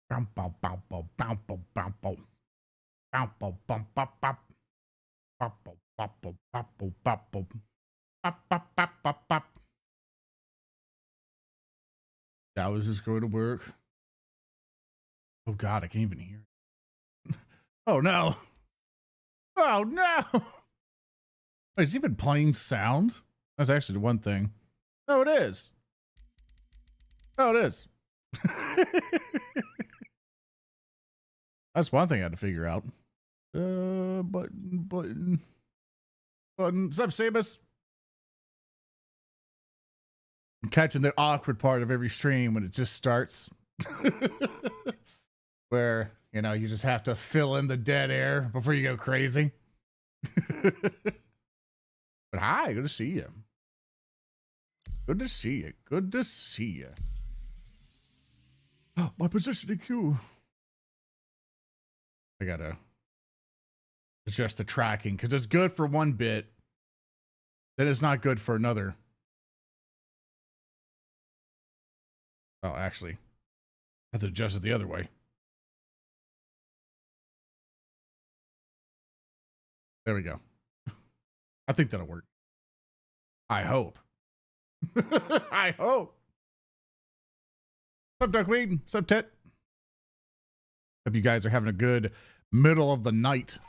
Bow, bow, bow, bow, bow, bow, bow, bow. Bow, bow, bum, bop, bop. Bop, bow, bop, bow, bop, bow, bop, bow. Bop, bop, bop, bop, bop. That was just going to work. Oh God, I can't even hear it. Oh no. Oh no. Is it even playing sound? That's actually the one thing. No, it is. Oh, it is. That's one thing I had to figure out. Button. What's up, Samus? I'm catching the awkward part of every stream when it just starts. Where, you know, you just have to fill in the dead air before you go crazy. But hi, good to see you. Good to see you. Good to see you. Oh, my positioning queue. I gotta adjust the tracking because it's good for one bit, then it's not good for another. Oh, actually, I have to adjust it the other way. There we go. I think that'll work. I hope. I hope. What's up, Duckweed? What's up, Tet? Hope you guys are having a good middle of the night.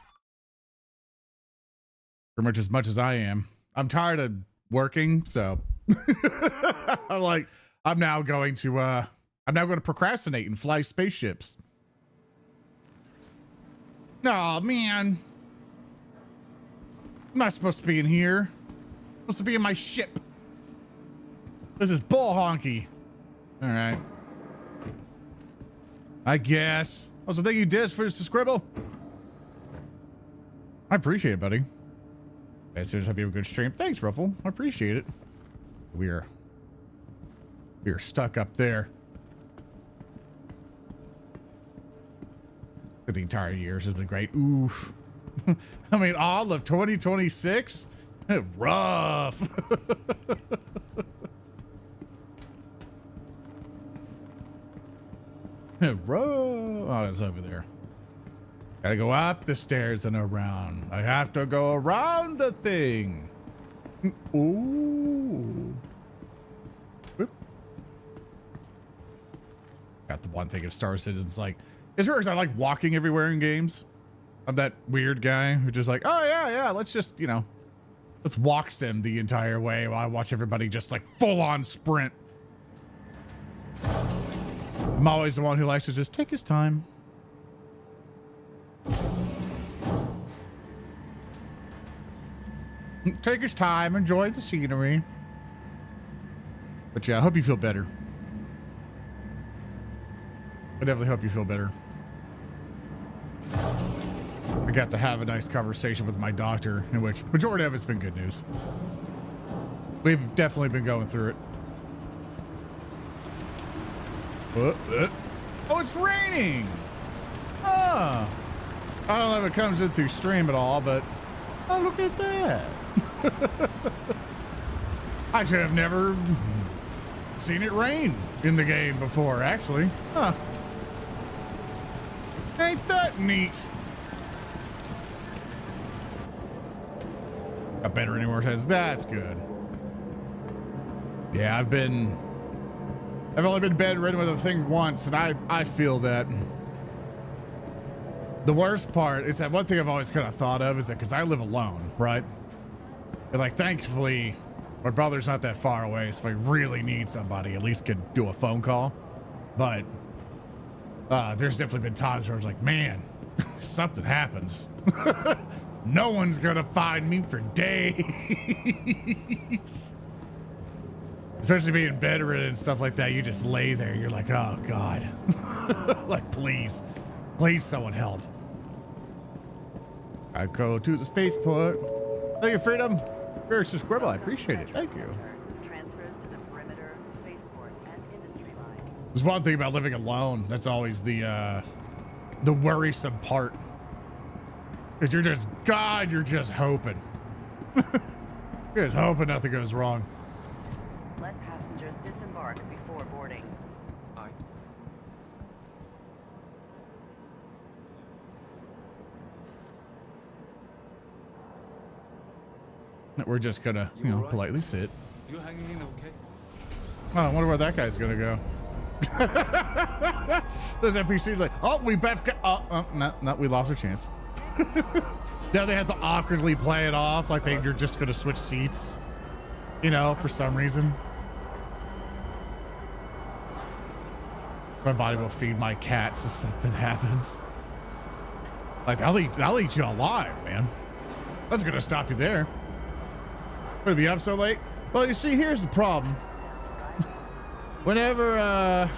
Pretty much as I am. I'm tired of working, so I'm now going to procrastinate and fly spaceships. Oh man. I'm not supposed to be in here. I'm supposed to be in my ship. This is bull honky. All right. I guess. Also, thank you, Diz, for the scribble. I appreciate it, buddy. As soon as hope you have a good stream. Thanks, Ruffle. I appreciate it. We are stuck up there. The entire year has been great. Oof. I mean, all of 2026? Rough. Oh, it's over there. Gotta go up the stairs and around. I have to go around the thing. Ooh. Whoop. Got the one thing of Star Citizen's like, it's weird because I like walking everywhere in games. I'm that weird guy who just like, oh yeah, let's just, you know, let's walk sim the entire way while I watch everybody just like full on sprint. I'm always the one who likes to just take his time. Take his time, enjoy the scenery. But yeah, I hope you feel better. I definitely hope you feel better. I got to have a nice conversation with my doctor, in which majority of it's been good news. We've definitely been going through it. Oh, it's raining. Oh, I don't know if it comes in through stream at all, but oh, look at that. I should have never seen it rain in the game before, actually. Huh. Ain't that neat? Got better anymore says that's good. Yeah, I've only been bedridden with a thing once, and I feel that. The worst part is that one thing I've always kind of thought of is that because I live alone, right? And like, thankfully, my brother's not that far away, so if I really need somebody, at least could do a phone call. But there's definitely been times where I was like, man, something happens. No one's gonna find me for days. Especially being bedridden and stuff like that, you just lay there. You're like, oh God, like please someone help. I go to the spaceport. Thank you, Freedom. Very scribble. I appreciate it. Thank you. There's one thing about living alone. That's always the worrisome part. Cause you're just hoping. You're just hoping nothing goes wrong. Let passengers disembark before boarding. We're just gonna, you know, politely sit. You hanging in okay? Oh, I wonder where that guy's gonna go. This NPC's like, oh, we bet. No, we lost our chance. Now they have to awkwardly play it off like you're just gonna switch seats, you know, for some reason. My body will feed my cats if something happens. Like, I'll eat you alive, man. That's gonna stop you there. Gonna be up so late? Well, you see, here's the problem. Whenever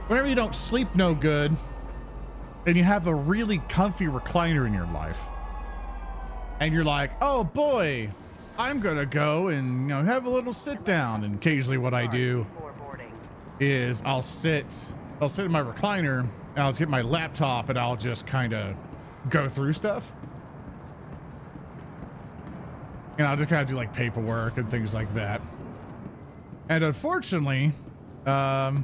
you don't sleep no good, and you have a really comfy recliner in your life, and you're like, oh boy, I'm gonna go and, you know, have a little sit down. And occasionally what I do is I'll sit in my recliner and I'll get my laptop and I'll just kind of go through stuff. And I'll just kind of do like paperwork and things like that. And unfortunately, I'll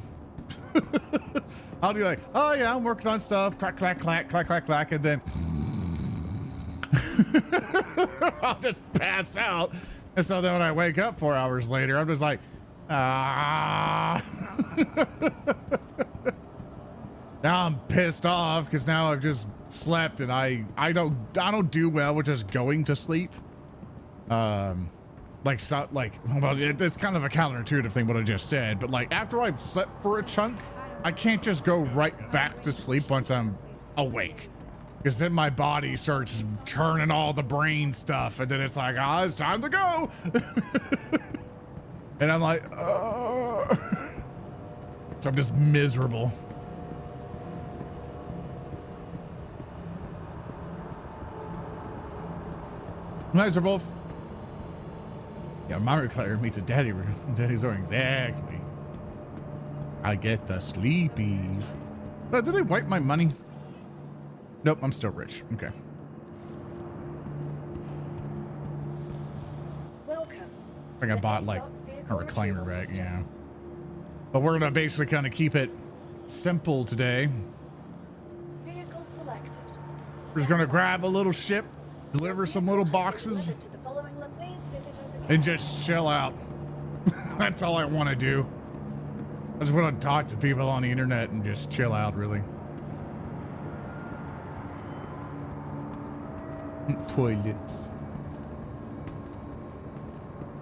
do like, oh yeah, I'm working on stuff, clack, clack, clack, clack, clack, clack, and then I'll just pass out. And so then when I wake up 4 hours later, I'm just like, ah. Now I'm pissed off because now I've just slept and I don't do well with just going to sleep. Well, it's kind of a counterintuitive thing what I just said, but like after I've slept for a chunk, I can't just go right back to sleep once I'm awake, because then my body starts churning all the brain stuff, and then it's like, it's time to go. And I'm like, so I'm just miserable. Nice, Wolf. Yeah, my recliner meets a daddy's room. Exactly. I get the sleepies. But did they wipe my money? Nope, I'm still rich. Okay. Welcome. I think I bought like a recliner rack, yeah. But we're gonna basically kind of keep it simple today. Vehicle selected. We're just gonna grab a little ship, deliver some little boxes, and just chill out. That's all I want to do. I just want to talk to people on the internet and just chill out, really. Toilets.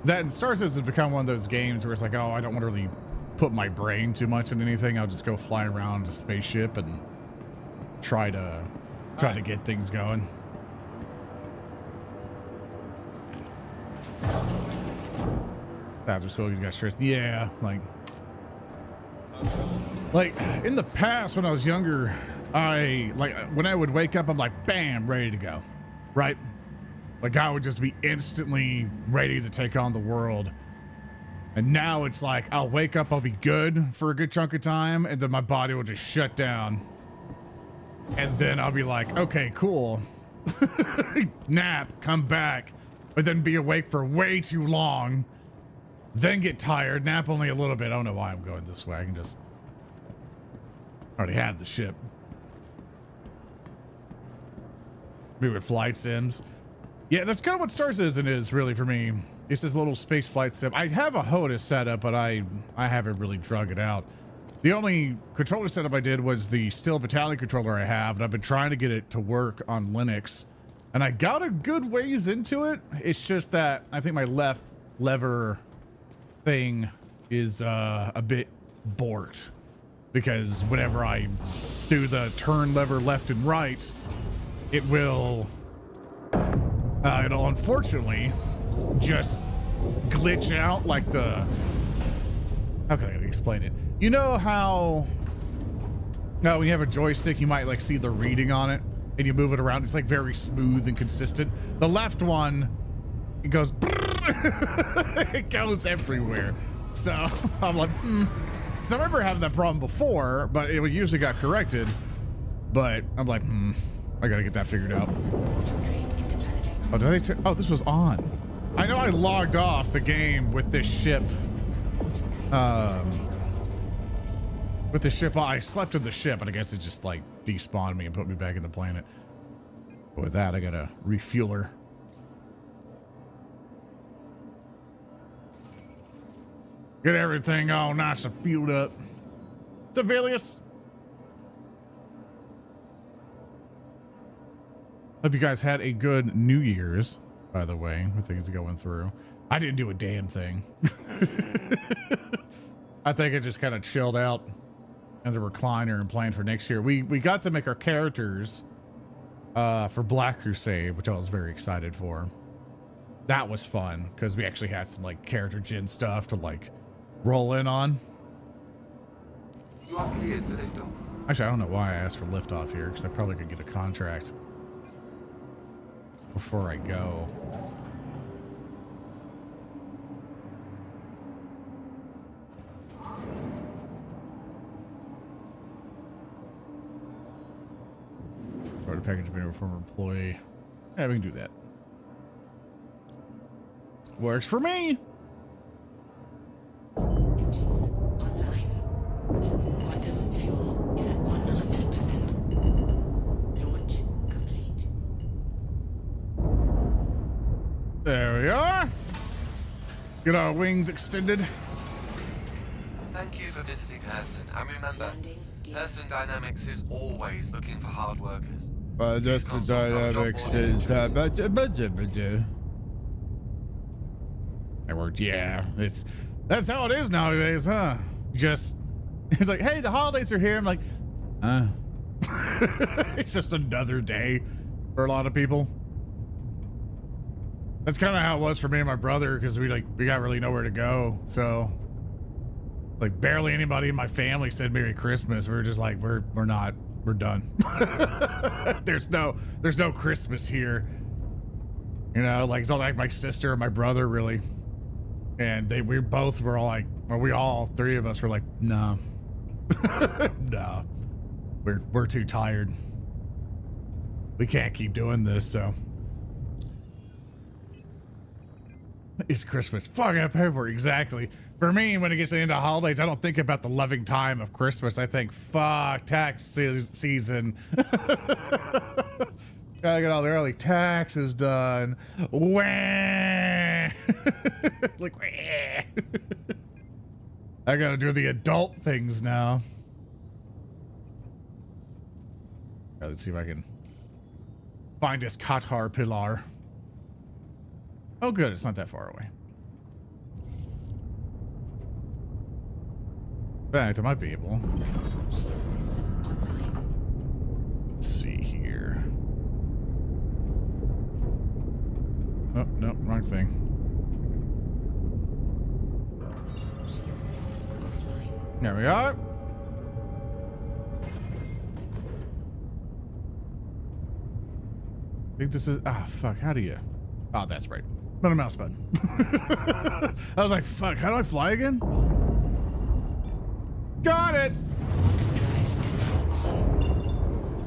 That and Star Citizen has become one of those games where it's like, oh, I don't want to really put my brain too much in anything. I'll just go fly around a spaceship and try to get things going. That's what's going. You guys first. Yeah, like in the past when I was younger, when I would wake up, I'm like, bam, ready to go, right? Like I would just be instantly ready to take on the world. And now it's like I'll wake up, I'll be good for a good chunk of time, and then my body will just shut down. And then I'll be like, okay, cool. Nap, come back, but then be awake for way too long. Then get tired, nap only a little bit. I don't know why I'm going this way. I can just already have the ship. Maybe with flight sims. Yeah, that's kind of what Star Citizen is really for me. It's this little space flight sim. I have a HOTAS setup, but I haven't really drug it out. The only controller setup I did was the Steel Battalion controller I have, and I've been trying to get it to work on Linux. And I got a good ways into it. It's just that I think my left lever thing is a bit borked, because whenever I do the turn lever left and right, it'll unfortunately just glitch out like how can I explain it? You know how when you have a joystick, you might like see the reading on it and you move it around. It's like very smooth and consistent. The left one, it goes, it goes everywhere. So I'm like, So I remember having that problem before, but it usually got corrected. But I'm like, I gotta get that figured out. Oh, did I? Oh, this was on. I know I logged off the game with this ship. With the ship, I slept with the ship, and I guess it just like despawned me and put me back in the planet. But with that, I got a refueler. Get everything all nice and fueled up. Civilius. Hope you guys had a good New Year's, by the way, with things going through. I didn't do a damn thing. I think I just kind of chilled out in the recliner and planned for next year. We got to make our characters for Black Crusade, which I was very excited for. That was fun because we actually had some like character gen stuff to like roll in on. You are cleared for liftoff. Actually, I don't know why I asked for liftoff here because I probably could get a contract before I go. Order package being a former employee. Yeah, we can do that. Works for me. Engines online. Quantum fuel is at 100%. Launch complete. There we are. Get our wings extended. Thank you for visiting Hurston. And remember, Landing gear. Hurston Dynamics is always looking for hard workers. That's the dynamics is That worked. Yeah, that's how it is nowadays, huh? Just it's like, hey, the holidays are here. I'm like, it's just another day for a lot of people. That's kind of how it was for me and my brother because we got really nowhere to go. So like barely anybody in my family said Merry Christmas. We were just like, we're done. There's no Christmas here. You know, like it's not like my sister or my brother really. And we both were all like, or we all three of us were like, no, no, we're too tired. We can't keep doing this. So it's Christmas. Fuck up paperwork. Exactly. For me, when it gets to the end of holidays, I don't think about the loving time of Christmas. I think, fuck, tax season. Gotta get all the early taxes done. Wah! Like, wah! I gotta do the adult things now. All right, let's see if I can find this Qatar pillar. Oh, good. It's not that far away. In fact, I might be able. Shield system online. Let's see here. Oh, no, wrong thing. Shield system offline. There we are. I think this is, fuck, how do you? Oh, that's right. Not a mouse button. I was like, fuck, how do I fly again? Got it. Quantum drive is now on.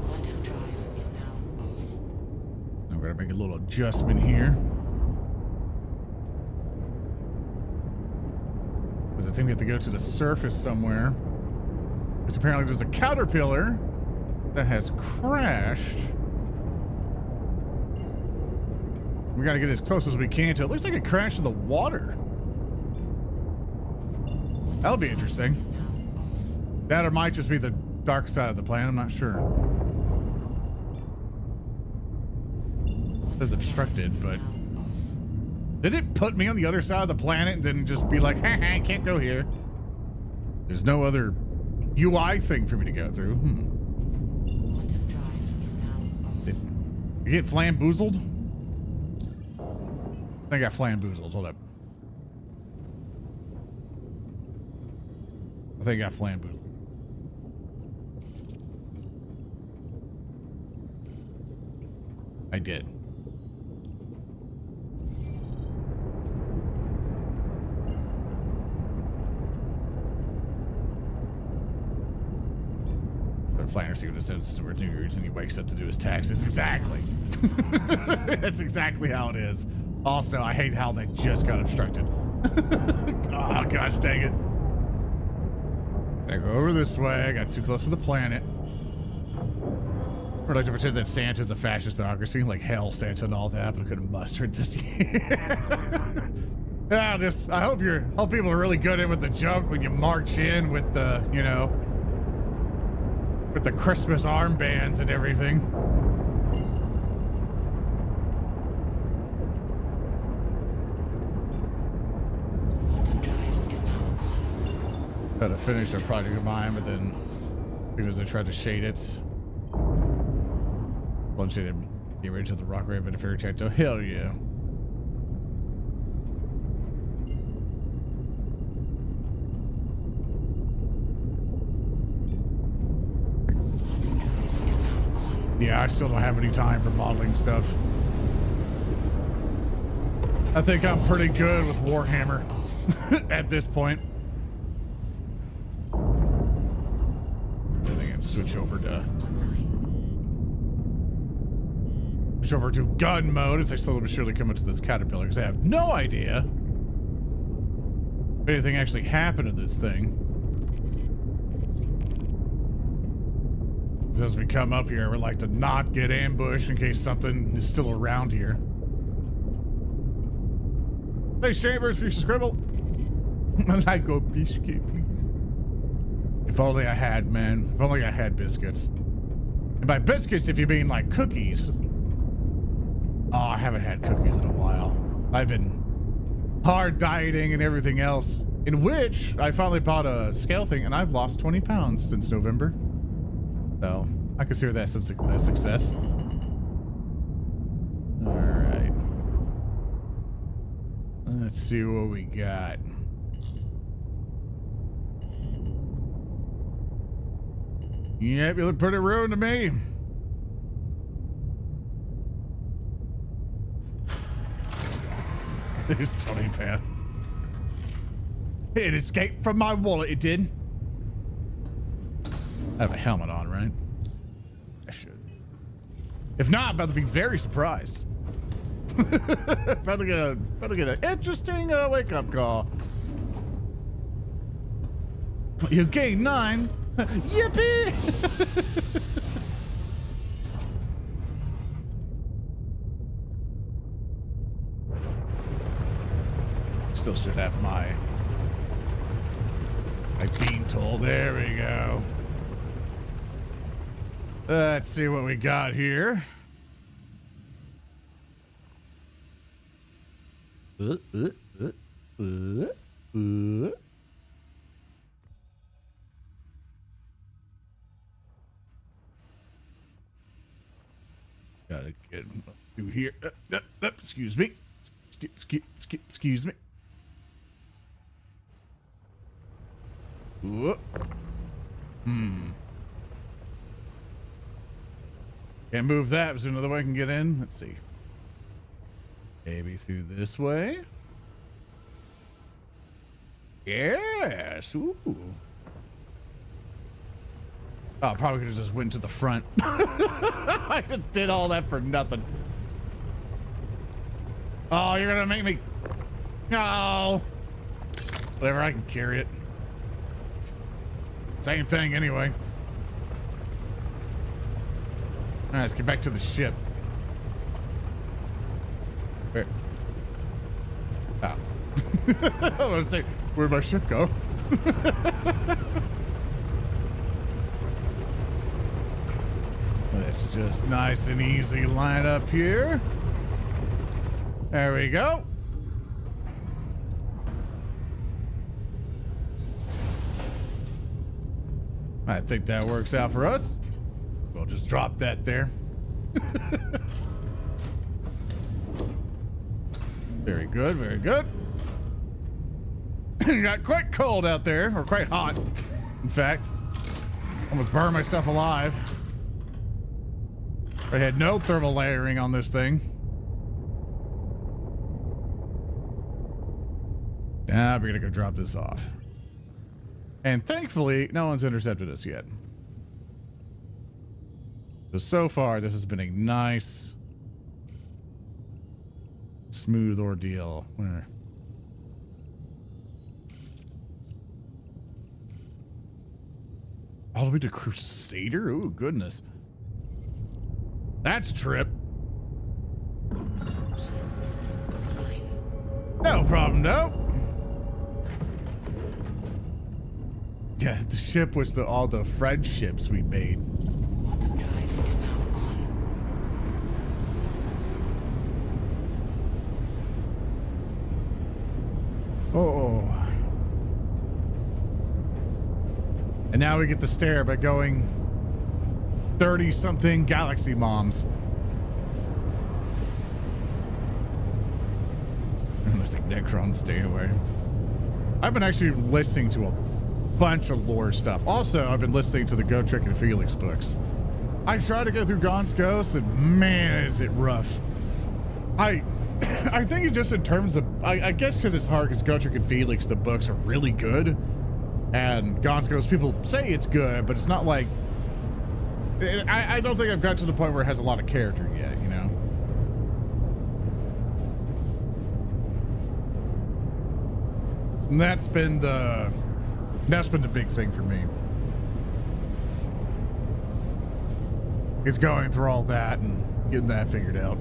Quantum drive is now off. I'm gonna make a little adjustment here. Because I think we have to go to the surface somewhere. Because apparently there's a caterpillar that has crashed. We gotta get as close as we can to it. Looks like it crashed in the water. That'll be interesting. Is now off. That or might just be the dark side of the planet. I'm not sure. It says obstructed, but did it put me on the other side of the planet and then just be like, ha, I can't go here? There's no other UI thing for me to go through. Quantum drive is now off. Did you get flamboozled? I got flamboozled. Hold up. I think I got flamboozled. I did. But Flanders going to send to New Year's and he wakes up to do his taxes. Exactly. That's exactly how it is. Also, I hate how they just got obstructed. Oh, gosh dang it. I go over this way. I got too close to the planet. I'd like to pretend that Santa's a fascist democracy, like hell, Santa and all that, but I couldn't muster it this year. Yeah, I hope people are really good in with the joke when you march in with the, you know, with the Christmas armbands and everything. Try to finish a project of mine, but then because I tried to shade it, plunge it and get rid of the rock ray, but if you're checked, oh hell yeah. Yeah, I still don't have any time for modeling stuff. I think I'm pretty good with Warhammer at this point. I think I can switch over to gun mode as I slowly but surely come into this caterpillar because I have no idea if anything actually happened to this thing. As we come up here, we like to not get ambushed in case something is still around here. Hey, Chambers, piece of scribble. I go biscuit, please. If only I had, man. If only I had biscuits. And by biscuits, if you mean like cookies. Oh, I haven't had cookies in a while. I've been hard dieting and everything else. In which I finally bought a scale thing, and I've lost 20 pounds since November. So I consider that a success. All right. Let's see what we got. Yep, you look pretty ruined to me. There's 20 pounds. It escaped from my wallet, it did. I have a helmet on, right? I should. If not, I'm about to be very surprised. about to get an interesting wake-up call. You gained 9. Yippee! Still should have my bean tool. There we go. Let's see what we got here. Gotta get through here. Excuse me. Excuse me. Can't move that. Is there another way I can get in? Let's see. Maybe through this way. Yes. Ooh. Oh, probably could have just went to the front. I just did all that for nothing. Oh, you're gonna make me. No. Whatever, I can carry it. Same thing anyway. All right, let's get back to the ship. Where? Oh. I want to say, where'd my ship go? Let's just nice and easy line up here. There we go. I think that works out for us. We'll just drop that there. Very good, very good. It got quite cold out there, or quite hot, in fact. Almost burned myself alive. I had no thermal layering on this thing. Now we're gonna go drop this off. And thankfully, no one's intercepted us yet. So far, this has been a nice, smooth ordeal. Where? All the way to Crusader? Ooh, goodness. That's a trip. No problem, no. Yeah, the ship was all the friendships we made. Quantum drive is now on. Oh. And now we get to stare by going 30-something galaxy moms. Mystic Necron, stay away. I've been actually listening to a bunch of lore stuff. Also, I've been listening to the Gotrek and Felix books. I tried to go through Gaunt's Ghost, and man, is it rough. I think it just in terms of, I guess because it's hard, because Gotrek and Felix, the books are really good. And Gaunt's Ghost, people say it's good, but it's not like, I don't think I've got to the point where it has a lot of character yet, you know? And that's been the big thing for me. Is going through all that and getting that figured out.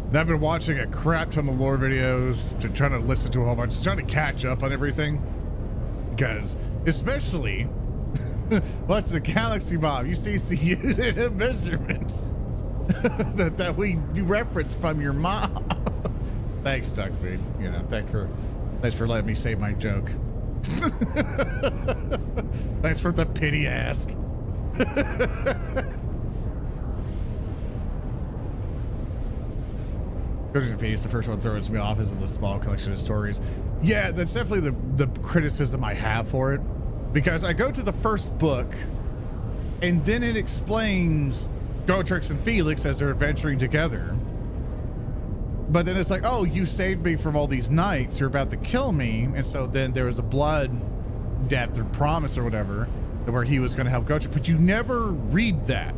And I've been watching a crap ton of lore videos, trying to listen to a whole bunch, trying to catch up on everything. Because, especially, what's the Galaxy Mob? You see the unit of measurements that you referenced from your mom. Thanks, Duckweed. You know, thanks for letting me say my joke. Thanks for the pity ask. Version of Face, the first one throws me off is a small collection of stories. Yeah, that's definitely the criticism I have for it, because I go to the first book and then it explains Gotrek and Felix as they're adventuring together. But then it's like, oh, you saved me from all these knights, you're about to kill me. And so then there was a blood debt or promise or whatever where he was going to help Gotrek, but you never read that.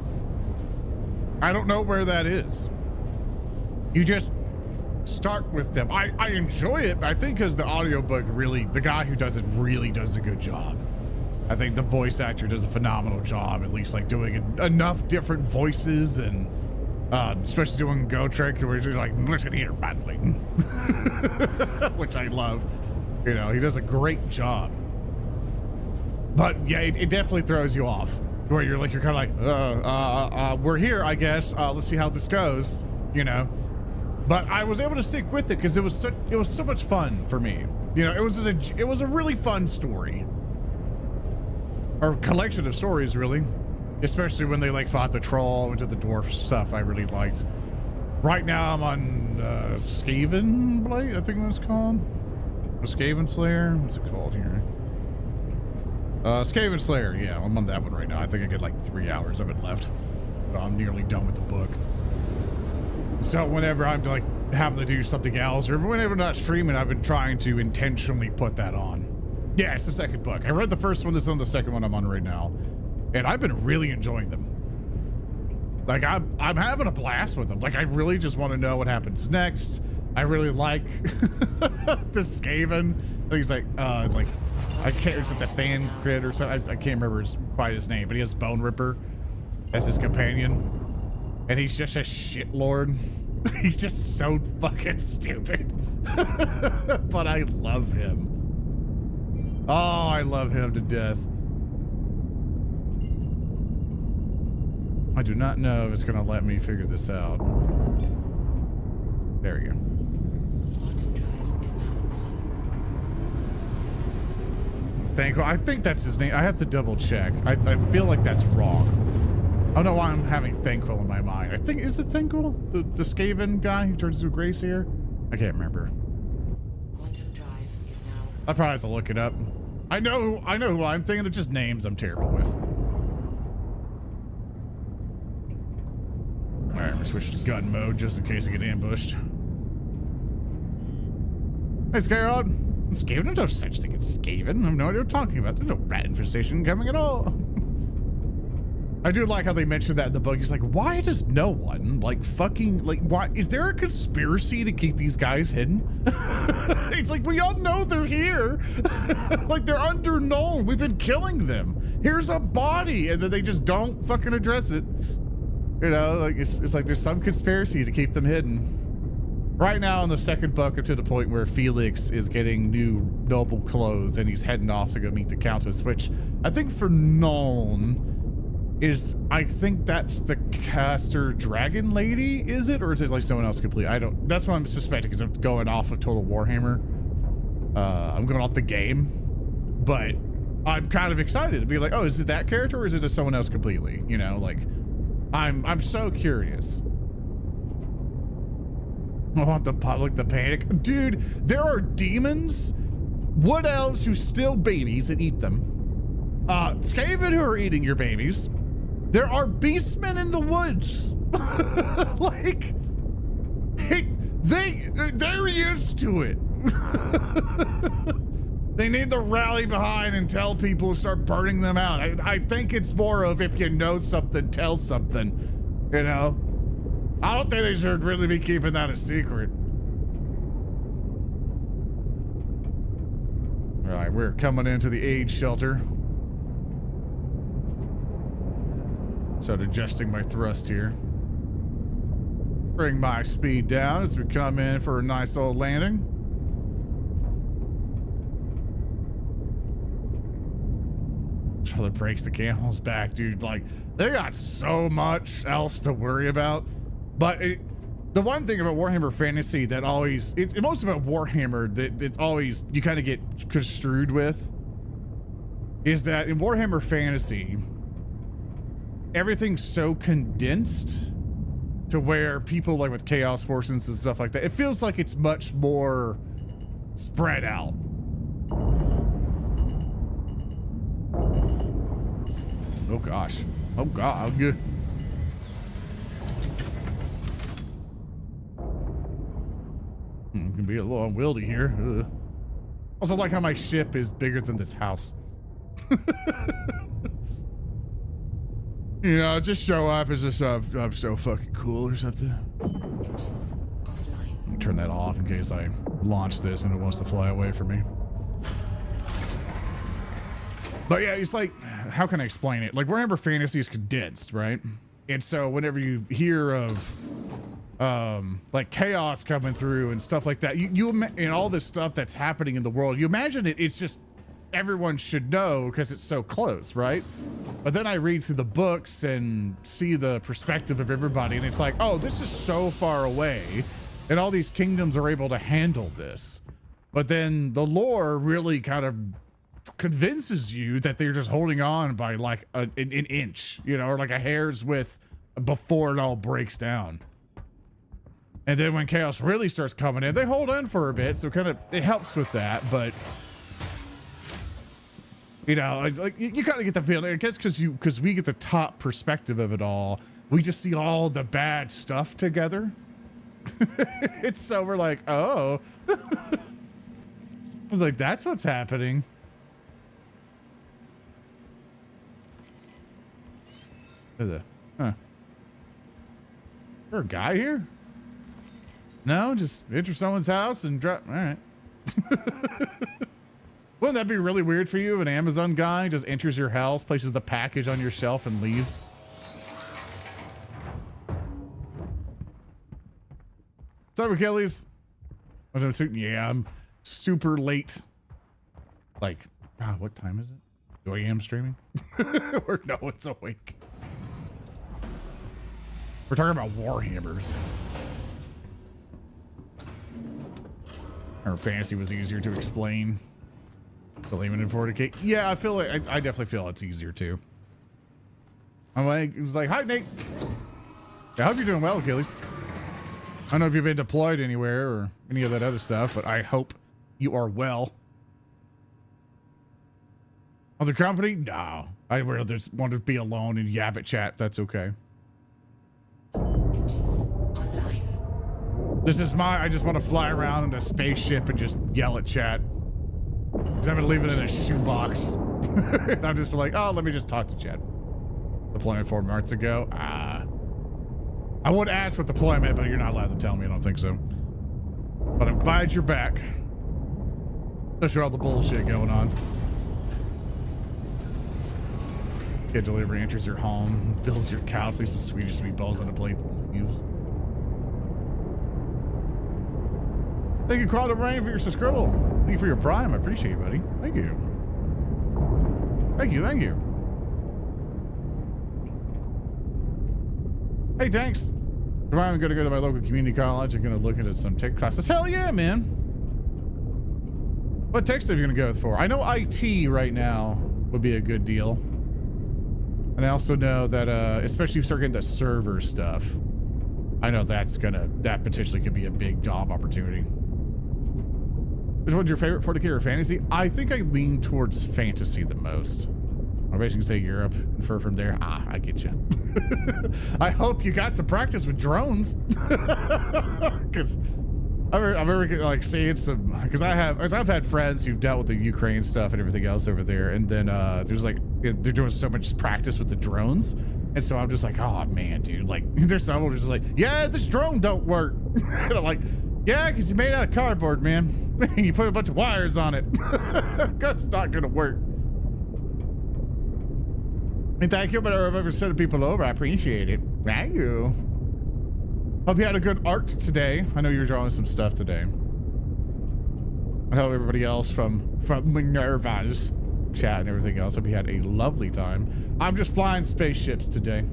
I don't know where that is. You just start with them. I enjoy it, but I think because the audiobook really, the guy who does it really does a good job. I think the voice actor does a phenomenal job, at least like doing enough different voices, and especially doing Gotrek where he's just like, listen here, battling. Which I love. You know, he does a great job. But yeah, it definitely throws you off where you're kind of like, we're here, I guess. Let's see how this goes, you know. But I was able to stick with it because it was so much fun for me. You know, it was a really fun story, or collection of stories, really. Especially when they like fought the troll, went to the dwarf stuff. I really liked. Right now I'm on Skaven Blade, I think that's called. Or Skaven Slayer. What's it called here? Skaven Slayer. Yeah, I'm on that one right now. I think I get like 3 hours of it left. So I'm nearly done with the book. So whenever I'm like having to do something else, or whenever I'm not streaming, I've been trying to intentionally put that on. Yeah, it's the second book. I read the first one. This is on the second one I'm on right now, and I've been really enjoying them. Like I'm having a blast with them. Like I really just want to know what happens next. I really like the Skaven. He's like I can't. It's like the Fan Grid or something. I can't remember quite his name, but he has Bone Ripper as his companion. And he's just a shitlord. He's just so fucking stupid. But I love him. Oh, I love him to death. I do not know if it's going to let me figure this out. There we go. I think that's his name. I have to double check. I feel like that's wrong. I don't know why I'm having Thankful in my mind. I think, is it Thankful? The Skaven guy who turns into a Grace here? I can't remember. Quantum drive is now. I'll probably have to look it up. I know who I'm thinking of, just names I'm terrible with. All right, I'm gonna switch to gun mode just in case I get ambushed. Hey, Scarod. Skaven? There's no such thing as Skaven. I have no idea what you're talking about. There's no rat infestation coming at all. I do like how they mentioned that in the book. He's like, why does no one why is there a conspiracy to keep these guys hidden? It's like, we all know they're here. Like they're underknown. We've been killing them. Here's a body, and then they just don't fucking address it. You know, like it's like there's some conspiracy to keep them hidden. right now in the second book to the point where Felix is getting new noble clothes and he's heading off to go meet the Countess, which I think for Nuln is, I think that's the caster dragon lady, is it? Or is it like someone else completely? I don't, that's what I'm suspecting because I'm going off of Total Warhammer. I'm going off the game, but I'm kind of excited to be like, oh, is it that character or is it just someone else completely? You know, like I'm so curious. I want the public to panic. Dude, there are demons, wood elves who steal babies and eat them. Skaven who are eating your babies. There are beastmen in the woods. Like, they're used to it. They need to rally behind and tell people to start burning them out. I think it's more of if you know something, tell something, you know? I don't think they should really be keeping that a secret. All right, we're coming into the aid shelter. Start adjusting my thrust here. Bring my speed down as we come in for a nice old landing. Charlotte breaks the camel's back, dude. Like, they got so much else to worry about. But the one thing about Warhammer Fantasy that always, it's most about Warhammer that it's always, you kind of get construed with, is that in Warhammer Fantasy, everything's so condensed to where people like with Chaos Forces and stuff like that, it feels like it's much more spread out. Oh gosh. Oh God, I'm good. Can be a little unwieldy here. Ugh. Also like how my ship is bigger than this house. You know, just show up as just I'm so fucking cool or something. Turn that off in case I launch this and it wants to fly away from me. But yeah, it's like, how can I explain it? Like Warhammer Fantasy is condensed, right? And so whenever you hear of like chaos coming through and stuff like that, and all this stuff that's happening in the world, you imagine it's just everyone should know because it's so close, right? But then I read through the books and see the perspective of everybody, and it's like, oh, this is so far away, and all these kingdoms are able to handle this. But then the lore really kind of convinces you that they're just holding on by like an inch, you know, or like a hair's width before it all breaks down. And then when chaos really starts coming in, they hold on for a bit, so kind of it helps with that. But you know, it's like you kind of get the feeling, I guess, because we get the top perspective of it all. We just see all the bad stuff together. It's so we're like, oh, I was like, that's what's happening. Is it? Huh? Is there a guy here? No, just enter someone's house and drop. All right. Wouldn't that be really weird for you? An Amazon guy just enters your house, places the package on your shelf, and leaves. What's up, Achilles? Yeah, I'm super late. Like, God, what time is it? 2 a.m. streaming? Or no, it's awake. We're talking about Warhammers. Or fantasy was easier to explain. Believing in 40K. Yeah, I feel like I definitely feel it's easier too. I'm like, it was like, hi Nate. I hope you're doing well, Achilles. I don't know if you've been deployed anywhere or any of that other stuff, but I hope you are well. Other company? No. I really just want to be alone and yab at chat. That's okay. This is I just want to fly around in a spaceship and just yell at chat. Because I'm going to leave it in a shoebox. And I'm just like, oh, let me just talk to chat. Deployment 4 months ago. I would ask what deployment, but you're not allowed to tell me. I don't think so. But I'm glad you're back. Especially all the bullshit going on. Kid delivery enters your home, builds your couch, leaves some Swedish meatballs on a plate, leaves. Thank you, Quantum Rain, for your subscribe. Thank you for your Prime. I appreciate it, buddy. Thank you. Thank you. Thank you. Hey, thanks. Tomorrow I'm going to go to my local community college. I'm going to look into some tech classes. Hell yeah, man. What tech stuff are you going to go for? I know IT right now would be a good deal. And I also know that, especially if you start getting the server stuff, I know that potentially could be a big job opportunity. Which one's your favorite 40K or fantasy? I think I lean towards fantasy the most. I basically say Europe, infer from there. Ah, I get you. I hope you got to practice with drones. Because I've ever like seeing some, because I've had friends who've dealt with the Ukraine stuff and everything else over there, and then there's like they're doing so much practice with the drones, and so I'm just like, oh man, dude, like there's someone who's just like, yeah, this drone don't work. And I'm like, yeah, because you made out of cardboard, man. You put a bunch of wires on it. That's not gonna work. And thank you, but I've ever sent people over. I appreciate it. Thank you. Hope you had a good art today. I know you were drawing some stuff today. I hope everybody else from Minerva's chat and everything else. Hope you had a lovely time. I'm just flying spaceships today.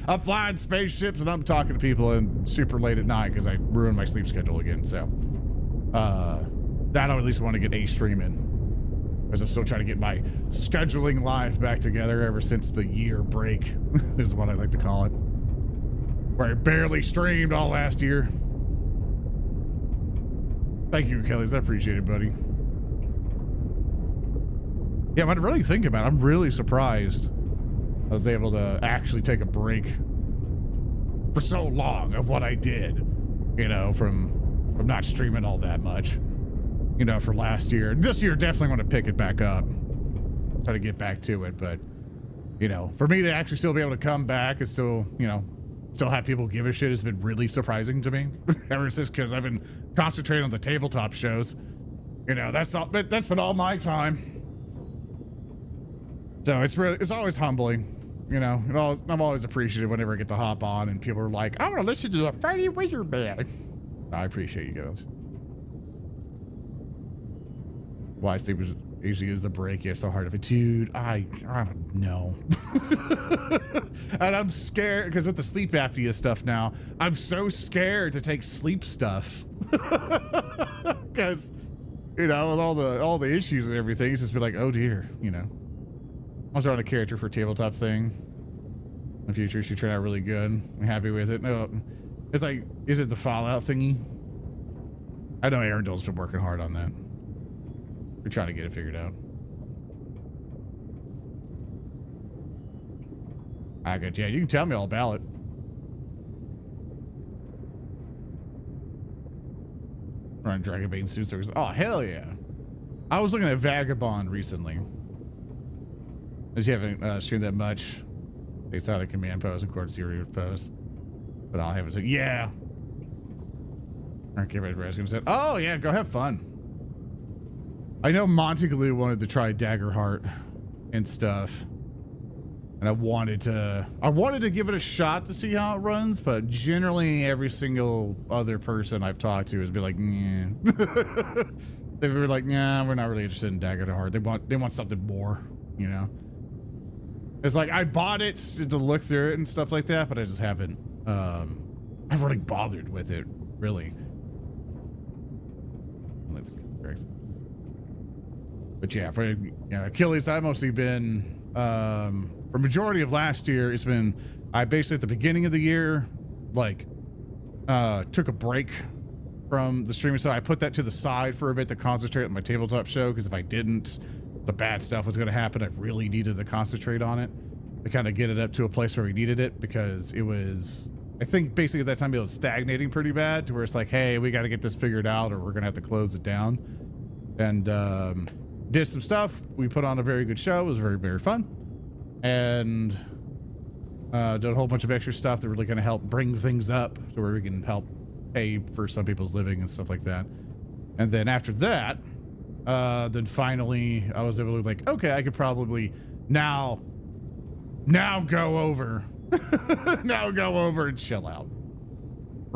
I'm flying spaceships and I'm talking to people and super late at night because I ruined my sleep schedule again. So that I at least want to get a stream in. Because I'm still trying to get my scheduling life back together ever since the year break, is what I like to call it. Where I barely streamed all last year. Thank you, Kellys. I appreciate it, buddy. Yeah, when I really think about it, I'm really surprised I was able to actually take a break for so long of what I did, you know, from not streaming all that much. You know, for last year. This year, definitely want to pick it back up. Try to get back to it, but, you know, for me to actually still be able to come back and still, you know, still have people give a shit has been really surprising to me. Ever since, because I've been concentrating on the tabletop shows. You know, that's been all my time. So it's always humbling. You know, I'm always appreciative whenever I get to hop on and people are like, I want to listen to a Freddy Wizard Band. I appreciate you guys. Why sleep was usually is the break. Yeah, so hard of it, dude. I don't know. And I'm scared because with the sleep apnea stuff now, I'm so scared to take sleep stuff because, you know, with all the issues and everything, it's just been like, oh dear, you know. I was on a character for tabletop thing. In the future, she turned out really good. I'm happy with it. No, it's like, is it the Fallout thingy? I know Arundel's been working hard on that. We're trying to get it figured out. I could, yeah, you can tell me all about it. Running Dragonbane suit service. Oh, hell yeah. I was looking at Vagabond recently. As you haven't streamed that much. It's out of command post, of course, zero post. But I'll have it. So, yeah. I can't remember what I was going to say. Oh, yeah, go have fun. I know Montaglue wanted to try Daggerheart and stuff. And I wanted to give it a shot to see how it runs, but generally every single other person I've talked to has been like, nah. They were like, nah, we're not really interested in Daggerheart. They want something more, you know. It's like I bought it to look through it and stuff like that, but I just haven't I've really bothered with it, really. But yeah, for Achilles, I've mostly been for majority of last year, it's been I basically at the beginning of the year, like took a break from the streaming, so I put that to the side for a bit to concentrate on my tabletop show, because if I didn't, the bad stuff was going to happen. I really needed to concentrate on it to kind of get it up to a place where we needed it, because it was, I think basically at that time it was stagnating pretty bad to where it's like, hey, we got to get this figured out or we're gonna have to close it down. And did some stuff. We put on a very good show. It was very, very fun, and did a whole bunch of extra stuff that really going to help bring things up to where we can help pay for some people's living and stuff like that. And then after that, then finally I was able to like, okay, I could probably now go over and chill out,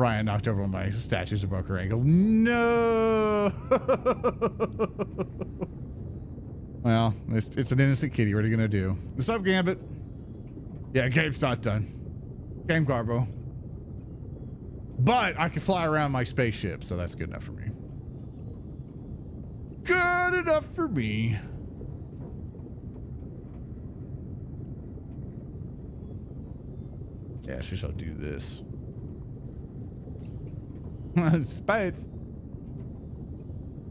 Ryan knocked over one of my statues and broke her ankle. No. Well, it's an innocent kitty. What are you gonna do? What's up, Gambit? Yeah, game's not done. Game Garbo. But I can fly around my spaceship, so that's good enough for me. Good enough for me. Yeah, she shall do this. Space.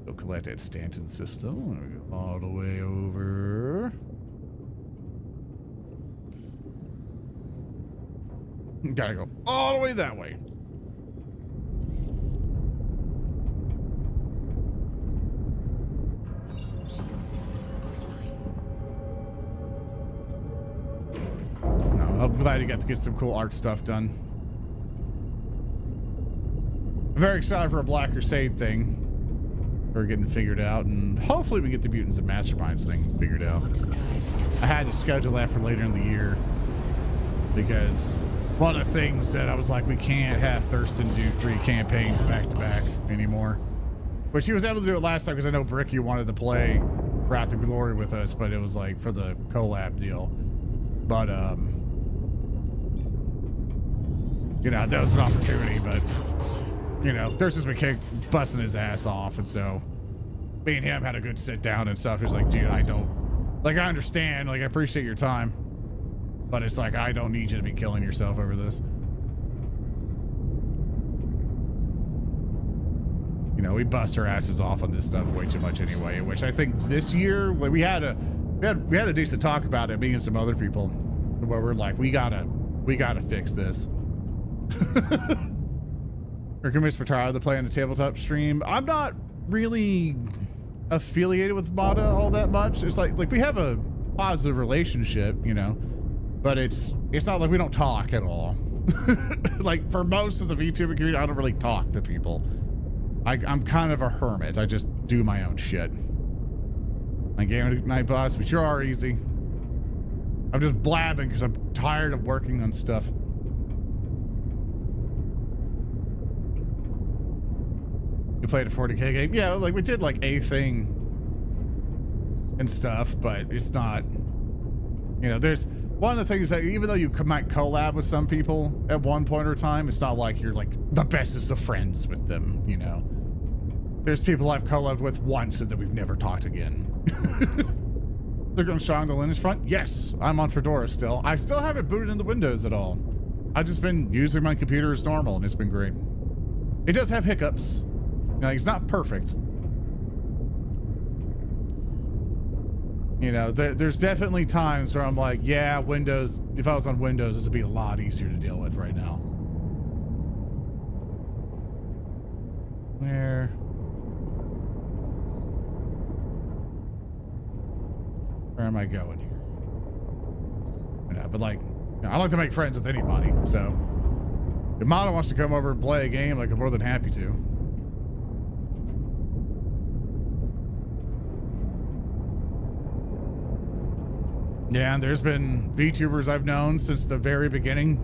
Go collect that Stanton system. There we go. All the way over. Gotta go all the way that way. No, I'm glad you got to get some cool art stuff done. I'm very excited for a Black Crusade thing. We're getting figured out, and hopefully we get the Mutants and Masterminds thing figured out. I had to schedule that for later in the year because one of the things that I was like, we can't have Thurston do 3 campaigns back to back anymore. But she was able to do it last time because I know Brick, you wanted to play Wrath and Glory with us, but it was like for the collab deal. But you know, that was an opportunity, but you know, Thurston's been busting his ass off, and so me and him had a good sit down and stuff. He's like, dude, I understand, like, I appreciate your time, but it's like, I don't need you to be killing yourself over this. You know, we bust our asses off on this stuff way too much anyway, which I think this year, like, we had a decent talk about it, me and some other people, where we're like, we gotta fix this. Recommends for Tara to play on the tabletop stream. I'm not really affiliated with Mata all that much. It's like we have a positive relationship, you know, but it's not like we don't talk at all. Like for most of the VTuber community, I don't really talk to people. I'm kind of a hermit. I just do my own shit. My game night boss, we sure are easy. I'm just blabbing because I'm tired of working on stuff. You played a 40K game? Yeah, like we did like a thing and stuff, but it's not, you know, there's one of the things that even though you might collab with some people at one point or time, it's not like you're like the bestest of friends with them, you know. There's people I've collabed with once and then we've never talked again. Look, I'm strong on the Linux front. Yes, I'm on Fedora still. I still haven't booted into Windows at all. I've just been using my computer as normal and it's been great. It does have hiccups. You know, he's not perfect. You know, there's definitely times where I'm like, yeah, Windows, if I was on Windows, this would be a lot easier to deal with right now. Where am I going here? You know, but like, you know, I like to make friends with anybody, so if Mata wants to come over and play a game, like I'm more than happy to. Yeah, and there's been VTubers I've known since the very beginning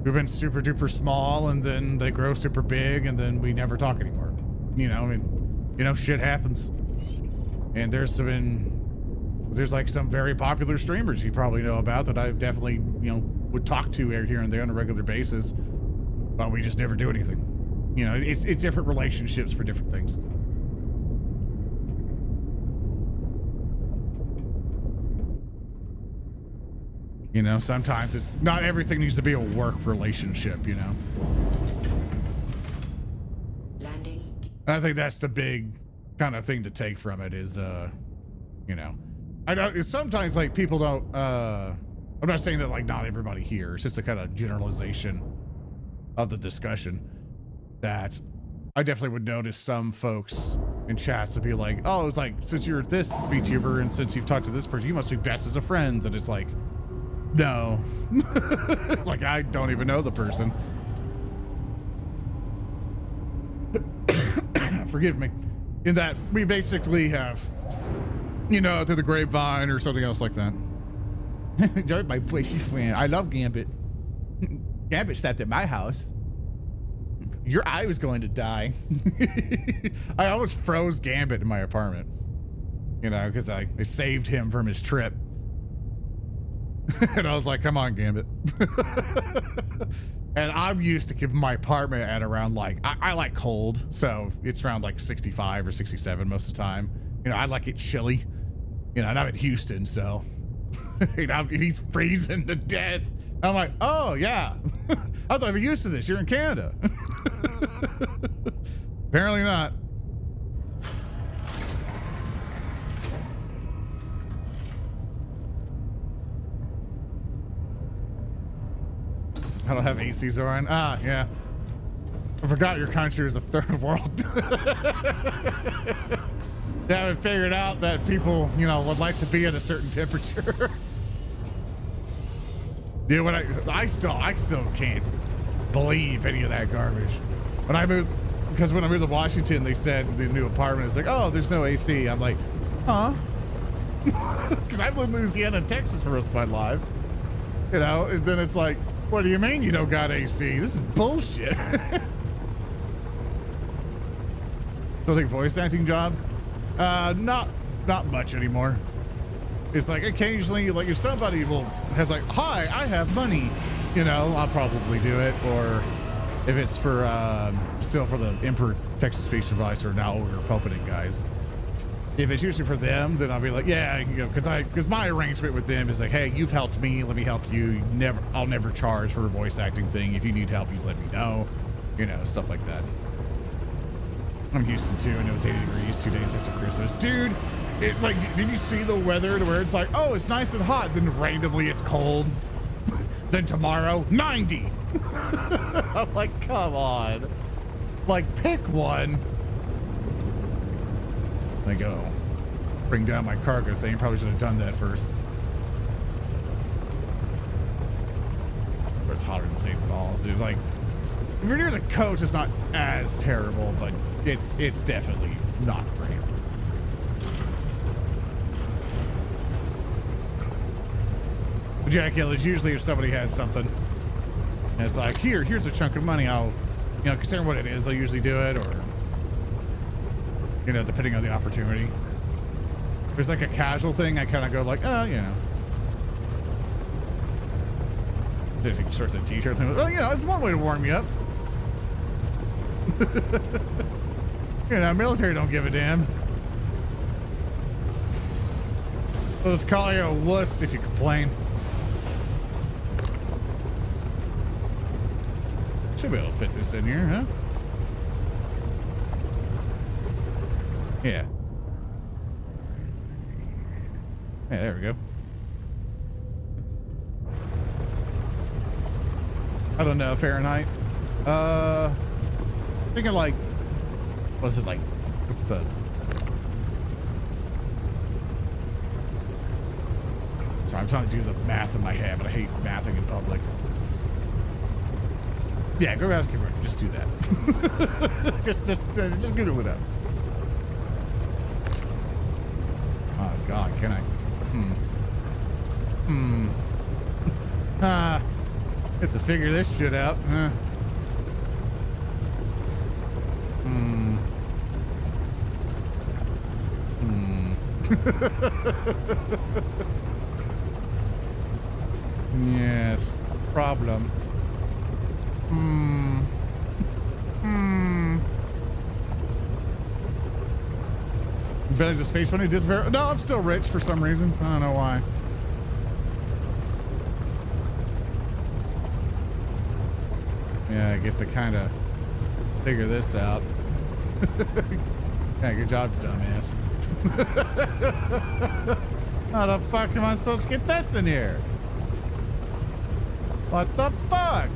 who've been super duper small and then they grow super big and then we never talk anymore. You know, I mean, you know, shit happens. And there's like some very popular streamers you probably know about that I've definitely, you know, would talk to here and there on a regular basis, but we just never do anything. You know, it's different relationships for different things. You know, sometimes it's not everything needs to be a work relationship, you know. Landing. I think that's the big kind of thing to take from it is, you know, I know it's sometimes like people don't, I'm not saying that like not everybody here, it's just a kind of generalization of the discussion that I definitely would notice some folks in chats would be like, oh, it's like, since you're this VTuber and since you've talked to this person, you must be best as a friend. And it's like, no, like I don't even know the person. Forgive me. In that we basically have, you know, through the grapevine or something else like that. Enjoyed my precious friend. I love Gambit. Gambit stopped at my house. Your eye was going to die. I almost froze Gambit in my apartment. You know, because I saved him from his trip. And I was like, come on, Gambit. And I'm used to keeping my apartment at around like, I like cold. So it's around like 65 or 67 most of the time. You know, I like it chilly. You know, and I'm in Houston, so you know, he's freezing to death. I'm like, oh yeah. I thought we're used to this. You're in Canada. Apparently not. I don't have AC, Zoran. Ah, yeah. I forgot your country is a third world. They haven't figured out that people, you know, would like to be at a certain temperature. Dude, when I still can't believe any of that garbage. When I moved to Washington, they said the new apartment is like, oh, there's no AC. I'm like, huh? Because I've lived in Louisiana and Texas for most of my life. You know, and then it's like, what do you mean you don't got AC? This is bullshit. Still take voice acting jobs? Not much anymore. It's like occasionally, like if somebody has like, hi, I have money, you know, I'll probably do it. Or if it's for still for the Emperor Texas Speech Advisor, now older pulpiting guys. If it's usually for them, then I'll be like, yeah, you know, because my arrangement with them is like, hey, you've helped me, let me help you. I'll never charge for a voice acting thing. If you need help, you let me know, you know, stuff like that. I'm Houston too, and it was 80 degrees 2 days after Christmas, dude. It like, did you see the weather to where it's like, oh, it's nice and hot, then randomly it's cold. Then tomorrow, 90. I'm like, come on, like pick one. I go bring down my cargo thing. Probably should have done that first. But it's hotter than St. Balls, dude. Like, if you're near the coast, it's not as terrible, but it's definitely not great. But yeah, Kill, it's usually if somebody has something and it's like, here's a chunk of money, I'll, you know, considering what it is, I'll usually do it, or, you know, depending on the opportunity. If there's like a casual thing, I kind of go like, oh, you know. If he sorts of t-shirts, oh, you know, it's one way to warm you up. You know, military don't give a damn. They'll just call you a wuss if you complain. Should be able to fit this in here, huh? Yeah. Yeah, there we go. I don't know, Fahrenheit. Thinking like, what is it like? What's the? So I'm trying to do the math in my head, but I hate mathing in public. Yeah, go ask your friend. Just do that. just Google it up. Oh God, can I? Have to figure this shit out, huh? Yes, problem. Ben's a space money disappear. No, I'm still rich for some reason. I don't know why. Yeah, I get to kind of figure this out. Yeah, good job, dumbass. How the fuck am I supposed to get this in here? What the fuck?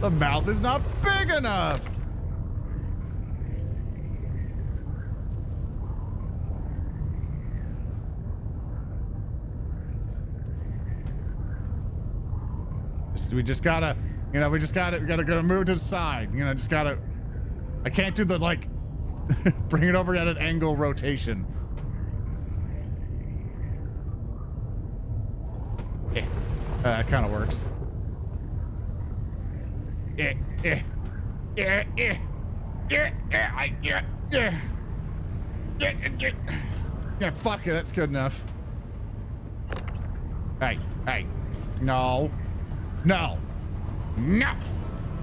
The mouth is not big enough. We just gotta, you know, we gotta move to the side. You know, just gotta, I can't do the, like, bring it over at an angle rotation. Yeah, that kind of works. Yeah, yeah, yeah, yeah, yeah, yeah, yeah, yeah. Yeah, fuck it, that's good enough. Hey, hey, no, no, no,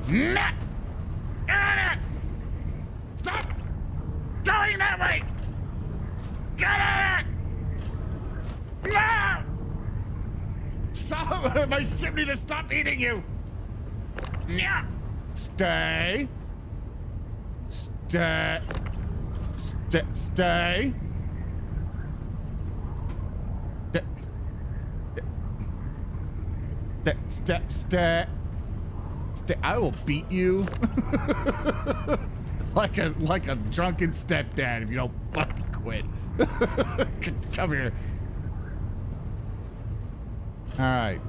no, stop going that way. Get out of here! No! Stop! My ship needs to stop eating you! No! Stay. Stay. Stay. Stay. Stay. I will beat you like a drunken stepdad if you don't fucking quit. Come here. All right.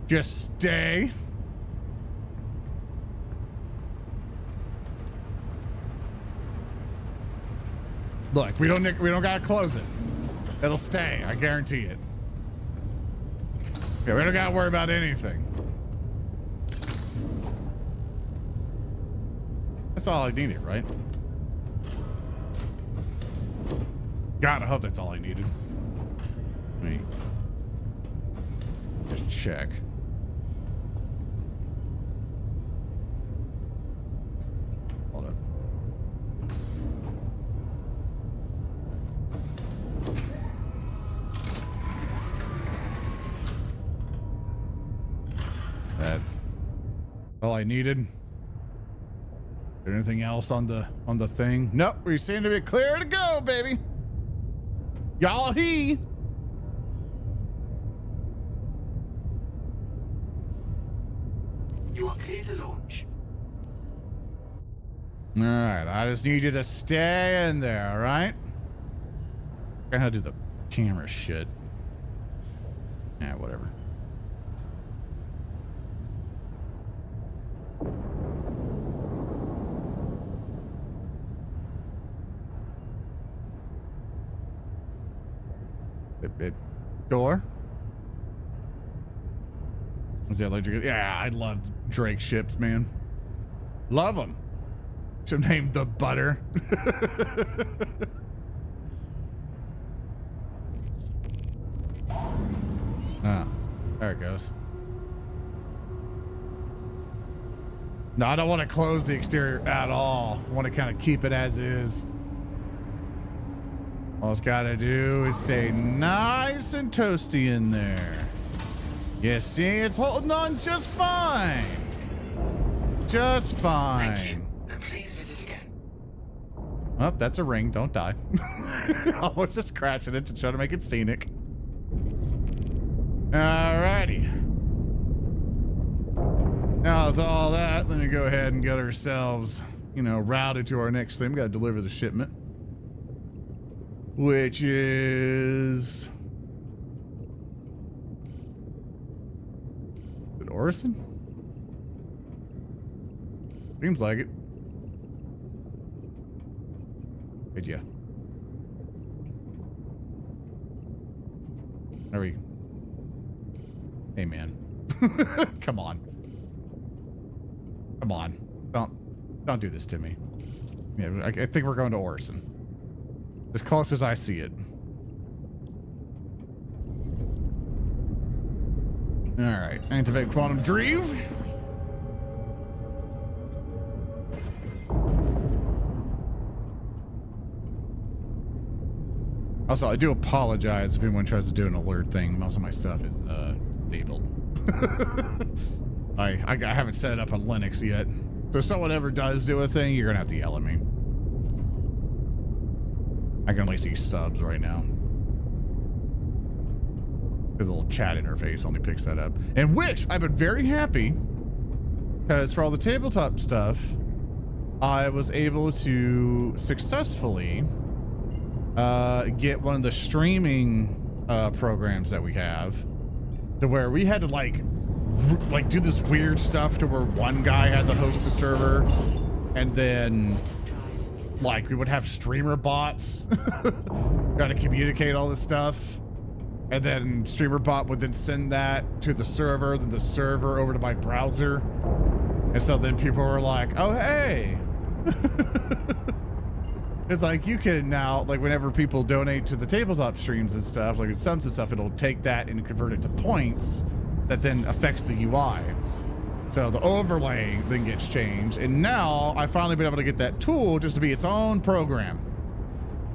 Just stay. Look, we don't gotta close it. It'll stay. I guarantee it. Yeah, we don't gotta worry about anything. That's all I needed, right? God, I hope that's all I needed. Let me just check. Hold up. That all I needed. Anything else on the thing? Nope, we seem to be clear to go, baby. Y'all he. You are clear to launch. All right, I just need you to stay in there, all right? I gotta do the camera shit. Yeah, whatever. Door? Was that electric? Yeah, I love Drake ships, man. Love them. Should have named the Butter. Ah, there it goes. No, I don't want to close the exterior at all. I want to kind of keep it as is. All it's got to do is stay nice and toasty in there. You see, it's holding on just fine. Just fine. Thank you, and please visit again. Oh, that's a ring. Don't die. I was just scratching it to try to make it scenic. Alrighty. Now with all that, let me go ahead and get ourselves, routed to our next thing. We got to deliver the shipment. Which is it Orison? Seems like it. Did ya? Are we? Hey man. Come on. Come on. Don't do this to me. Yeah, I think we're going to Orison. As close as I see it. All right, activate quantum drive. Also, I do apologize if anyone tries to do an alert thing. Most of my stuff is disabled. I haven't set it up on Linux yet. So if someone ever does do a thing, you're gonna have to yell at me. I can only see subs right now. Because the little chat interface only picks that up. And which I've been very happy, because for all the tabletop stuff, I was able to successfully get one of the streaming programs that we have, to where we had to like do this weird stuff to where one guy had to host a server, and then like we would have streamer bots got to communicate all this stuff, and then streamer bot would then send that to the server, then the server over to my browser, And so then people were like, oh, hey. It's like you can now, like whenever people donate to the tabletop streams and stuff, like in subs and stuff, it'll take that and convert it to points that then affects the UI. So the overlay then gets changed. And now I finally been able to get that tool just to be its own program.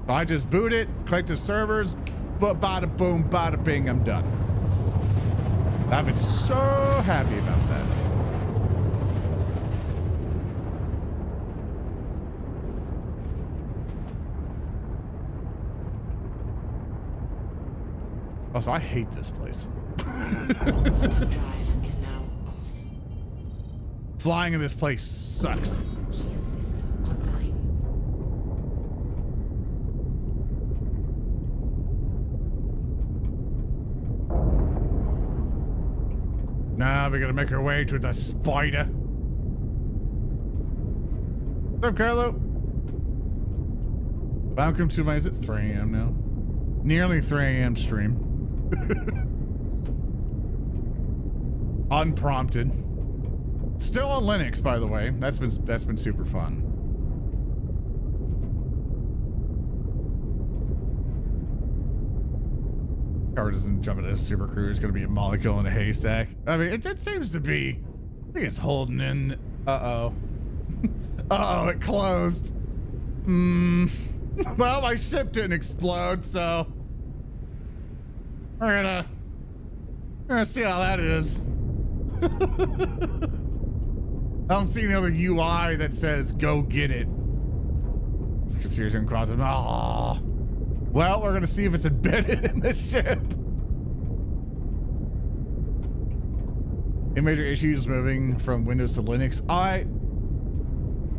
So I just boot it, click the servers, but bada boom, bada bing, I'm done. I've been so happy about that. Also, I hate this place. Drive is now off. Flying in this place sucks. Shield system online. Now we gotta make our way to the spider. What's up, Carlo? Welcome to my, is it 3 a.m. now? Nearly 3 a.m. stream. Unprompted. Still on Linux, by the way. That's been super fun. Car doesn't jump into a super crew. It's gonna be a molecule in a haystack. I mean, it seems to be. I think it's holding in. Uh-oh. Uh-oh, it closed. Well, my ship didn't explode, so we're gonna see how that is. I don't see any other UI that says go get it. It's Series Quantum. Oh. Well, we're gonna see if it's embedded in the ship. Any major issues moving from Windows to Linux?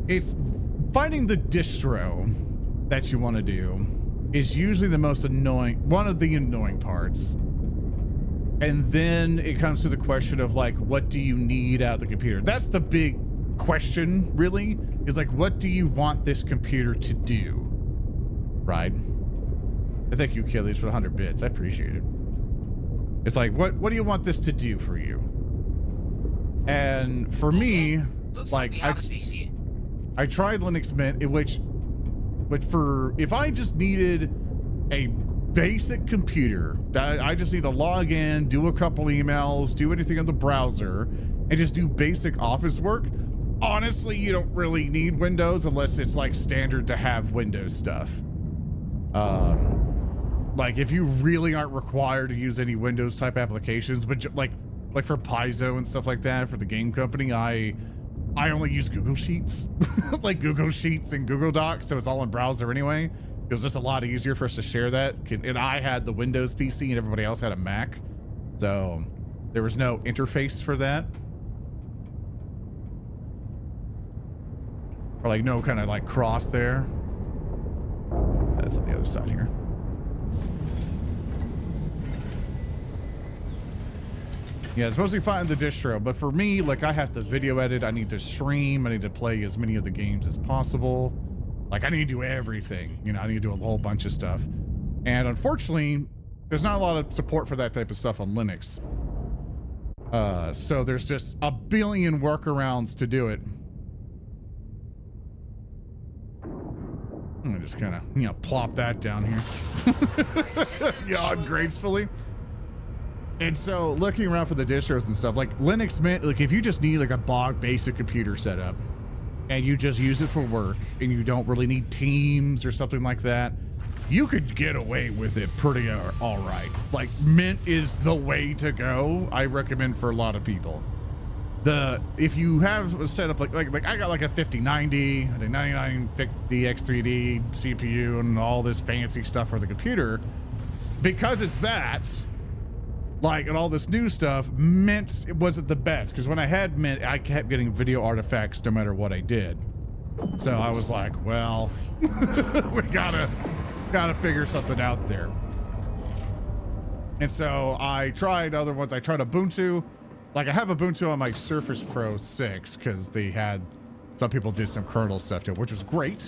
It's finding the distro that you want to do is usually the most annoying, one of the annoying parts. And then it comes to the question of like, what do you need out of the computer? That's the big question, really, is like, what do you want this computer to do? Right? I thank you, Achilles, for the 100 bits. I appreciate it. It's like, what do you want this to do for you? And for me, like, I tried Linux Mint, which for, if I just needed a basic computer, that I just need to log in, do a couple emails, do anything on the browser, and just do basic office work, honestly, you don't really need Windows unless it's like standard to have Windows stuff. Like if you really aren't required to use any Windows type applications, but like for Paizo and stuff like that for the game company, I only use Google Sheets, like Google Sheets and Google Docs, so it's all in browser anyway. It was just a lot easier for us to share that. And I had the Windows PC and everybody else had a Mac, so there was no interface for that. Or like no kind of like cross there. That's on the other side here. Yeah, it's supposed to be fine the distro, but for me, like I have to video edit, I need to stream, I need to play as many of the games as possible. Like I need to do everything, you know, I need to do a whole bunch of stuff. And unfortunately, there's not a lot of support for that type of stuff on Linux. So there's just a billion workarounds to do it. I'm gonna just kind of, you know, plop that down here. Yawn gracefully. And so looking around for the distros and stuff, like Linux Mint, like if you just need like a basic computer setup and you just use it for work and you don't really need Teams or something like that, you could get away with it pretty all right. Like Mint is the way to go. I recommend for a lot of people. If you have a setup like I got like a 5090, a 9950 X3D CPU and all this fancy stuff for the computer, because it's that, like, and all this new stuff, Mint wasn't the best, because when I had Mint, I kept getting video artifacts no matter what I did. So I was like, well, we gotta figure something out there. And so I tried other ones. I tried Ubuntu. Like I have Ubuntu on my Surface Pro 6 because some people did some kernel stuff to it, which was great.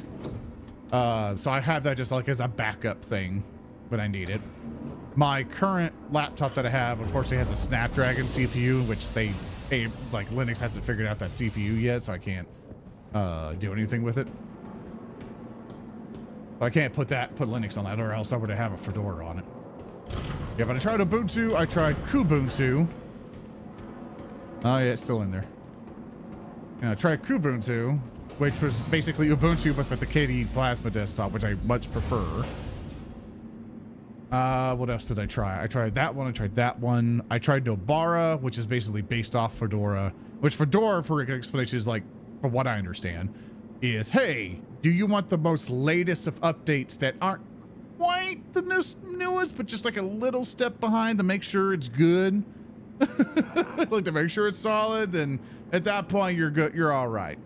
So I have that just like as a backup thing when I need it. My current laptop that I have, unfortunately, has a Snapdragon CPU, which like Linux hasn't figured out that CPU yet, so I can't do anything with it. I can't put Linux on that, or else I would have a Fedora on it. Yeah, but I tried Ubuntu. I tried Kubuntu. Oh yeah, it's still in there. And I tried Kubuntu, which was basically Ubuntu but with the KDE Plasma desktop, which I much prefer. What else did I try? I tried that one. I tried that one. I tried Nobara, which is basically based off Fedora, which Fedora, for explanation, is like, from what I understand, is, hey, do you want the most latest of updates that aren't quite the newest, but just like a little step behind to make sure it's good? Like to make sure it's solid, then at that point you're good, you're all right.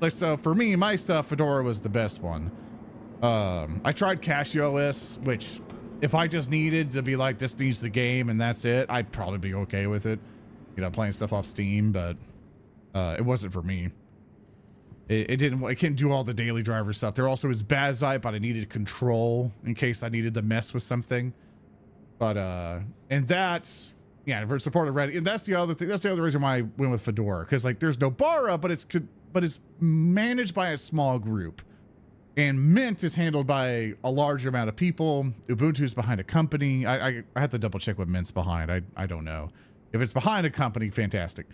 Like, so for me, my stuff, Fedora was the best one. I tried CachyOS, which if I just needed to be like, this needs the game and that's it, I'd probably be okay with it. You know, playing stuff off Steam, but it wasn't for me. It can't do all the daily driver stuff. There also is Bazite, but I needed control in case I needed to mess with something. But and that's, yeah, for supported Reddit, and that's the other thing. That's the other reason why I went with Fedora, because like there's Nobara, but it's managed by a small group. And Mint is handled by a large amount of people. Ubuntu's behind a company. I have to double check what Mint's behind. I don't know. If it's behind a company, fantastic.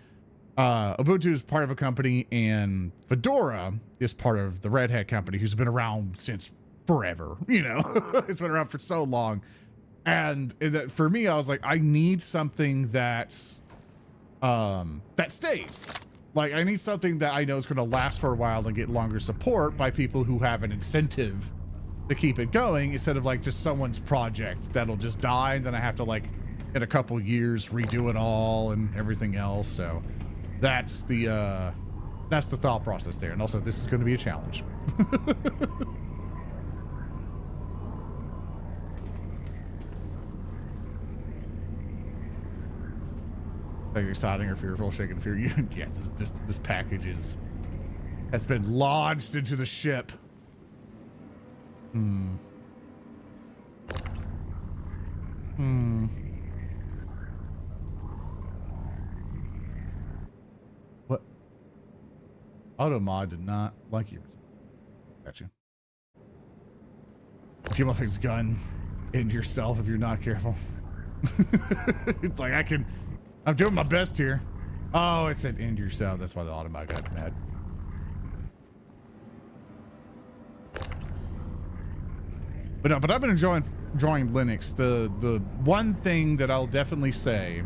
Ubuntu is part of a company, and Fedora is part of the Red Hat company, who's been around since forever. You know, it's been around for so long. And that, for me, I was like, I need something that stays. Like, I need something that I know is going to last for a while and get longer support by people who have an incentive to keep it going, instead of like just someone's project that'll just die and then I have to, like, in a couple years redo it all and everything else. So that's the thought process there. And also, this is going to be a challenge. Like exciting or fearful, shaking fear. Yeah, this package has been lodged into the ship. What? Automod did not like you. Gotcha. Team up his gun into yourself if you're not careful. It's like, I'm doing my best here. Oh, it said end yourself. That's why the Automod got mad. But no, but I've been enjoying Linux. The one thing that I'll definitely say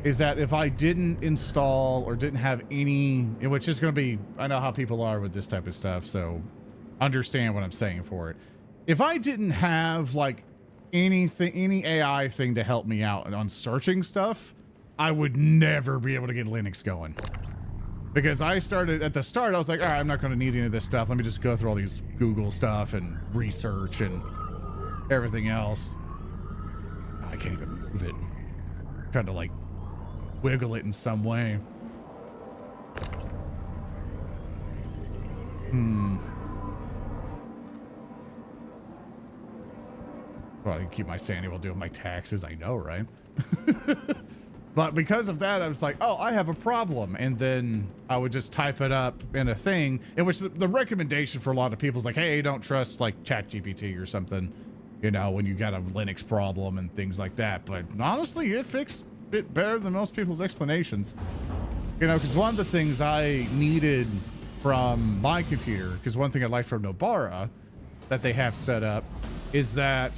is that if I didn't install or didn't have any, which is going to be, I know how people are with this type of stuff, so understand what I'm saying for it. If I didn't have like anything, any AI thing to help me out on searching stuff, I would never be able to get Linux going. Because I started at the start, I was like, all right, I'm not going to need any of this stuff. Let me just go through all these Google stuff and research and everything else. I can't even move it. I'm trying to like wiggle it in some way. Well, I can keep my sanity while doing my taxes. I know, right? But because of that, I was like, oh, I have a problem. And then I would just type it up in a thing, in which the recommendation for a lot of people is like, hey, don't trust like ChatGPT or something, you know, when you got a Linux problem and things like that. But honestly, it fixed it better than most people's explanations. You know, because one of the things I needed from my computer, because one thing I like from Nobara that they have set up is that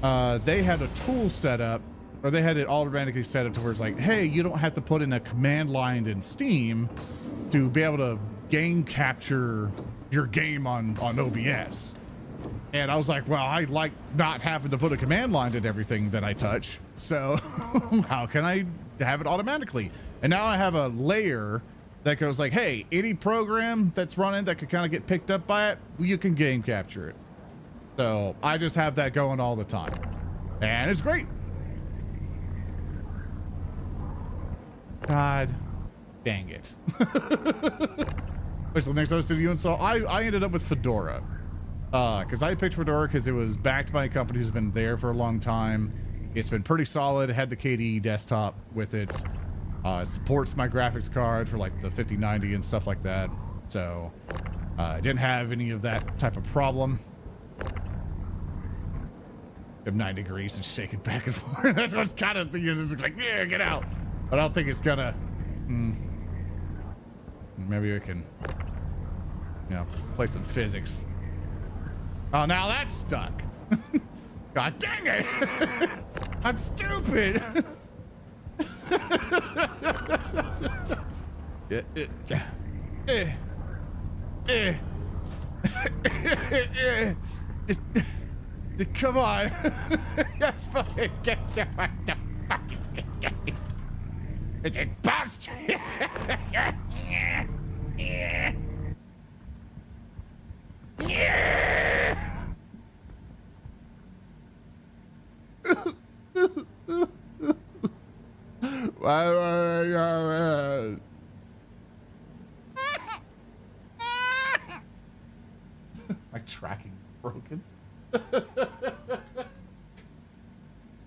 they had a tool set up, or they had it automatically set up to where it's like, hey, you don't have to put in a command line in Steam to be able to game capture your game on OBS. And I was like, well, I like not having to put a command line in everything that I touch. So how can I have it automatically? And now I have a layer that goes like, hey, any program that's running that could kind of get picked up by it, you can game capture it. So I just have that going all the time. And it's great. God dang it. What's the next OS did you install? I ended up with Fedora. Because I picked Fedora because it was backed by a company who's been there for a long time. It's been pretty solid. It had the KDE desktop with it. It supports my graphics card for like the 5090 and stuff like that. So I didn't have any of that type of problem. I'm 9 degrees and shaking back and forth. That's what's kind of thinking. It's like, yeah, get out. But I don't think it's gonna. Maybe we can, you know, play some physics. Oh, now that's stuck. God dang it! I'm stupid. Just come on. Just fucking get to the fucking game. It's a bust. My tracking's broken.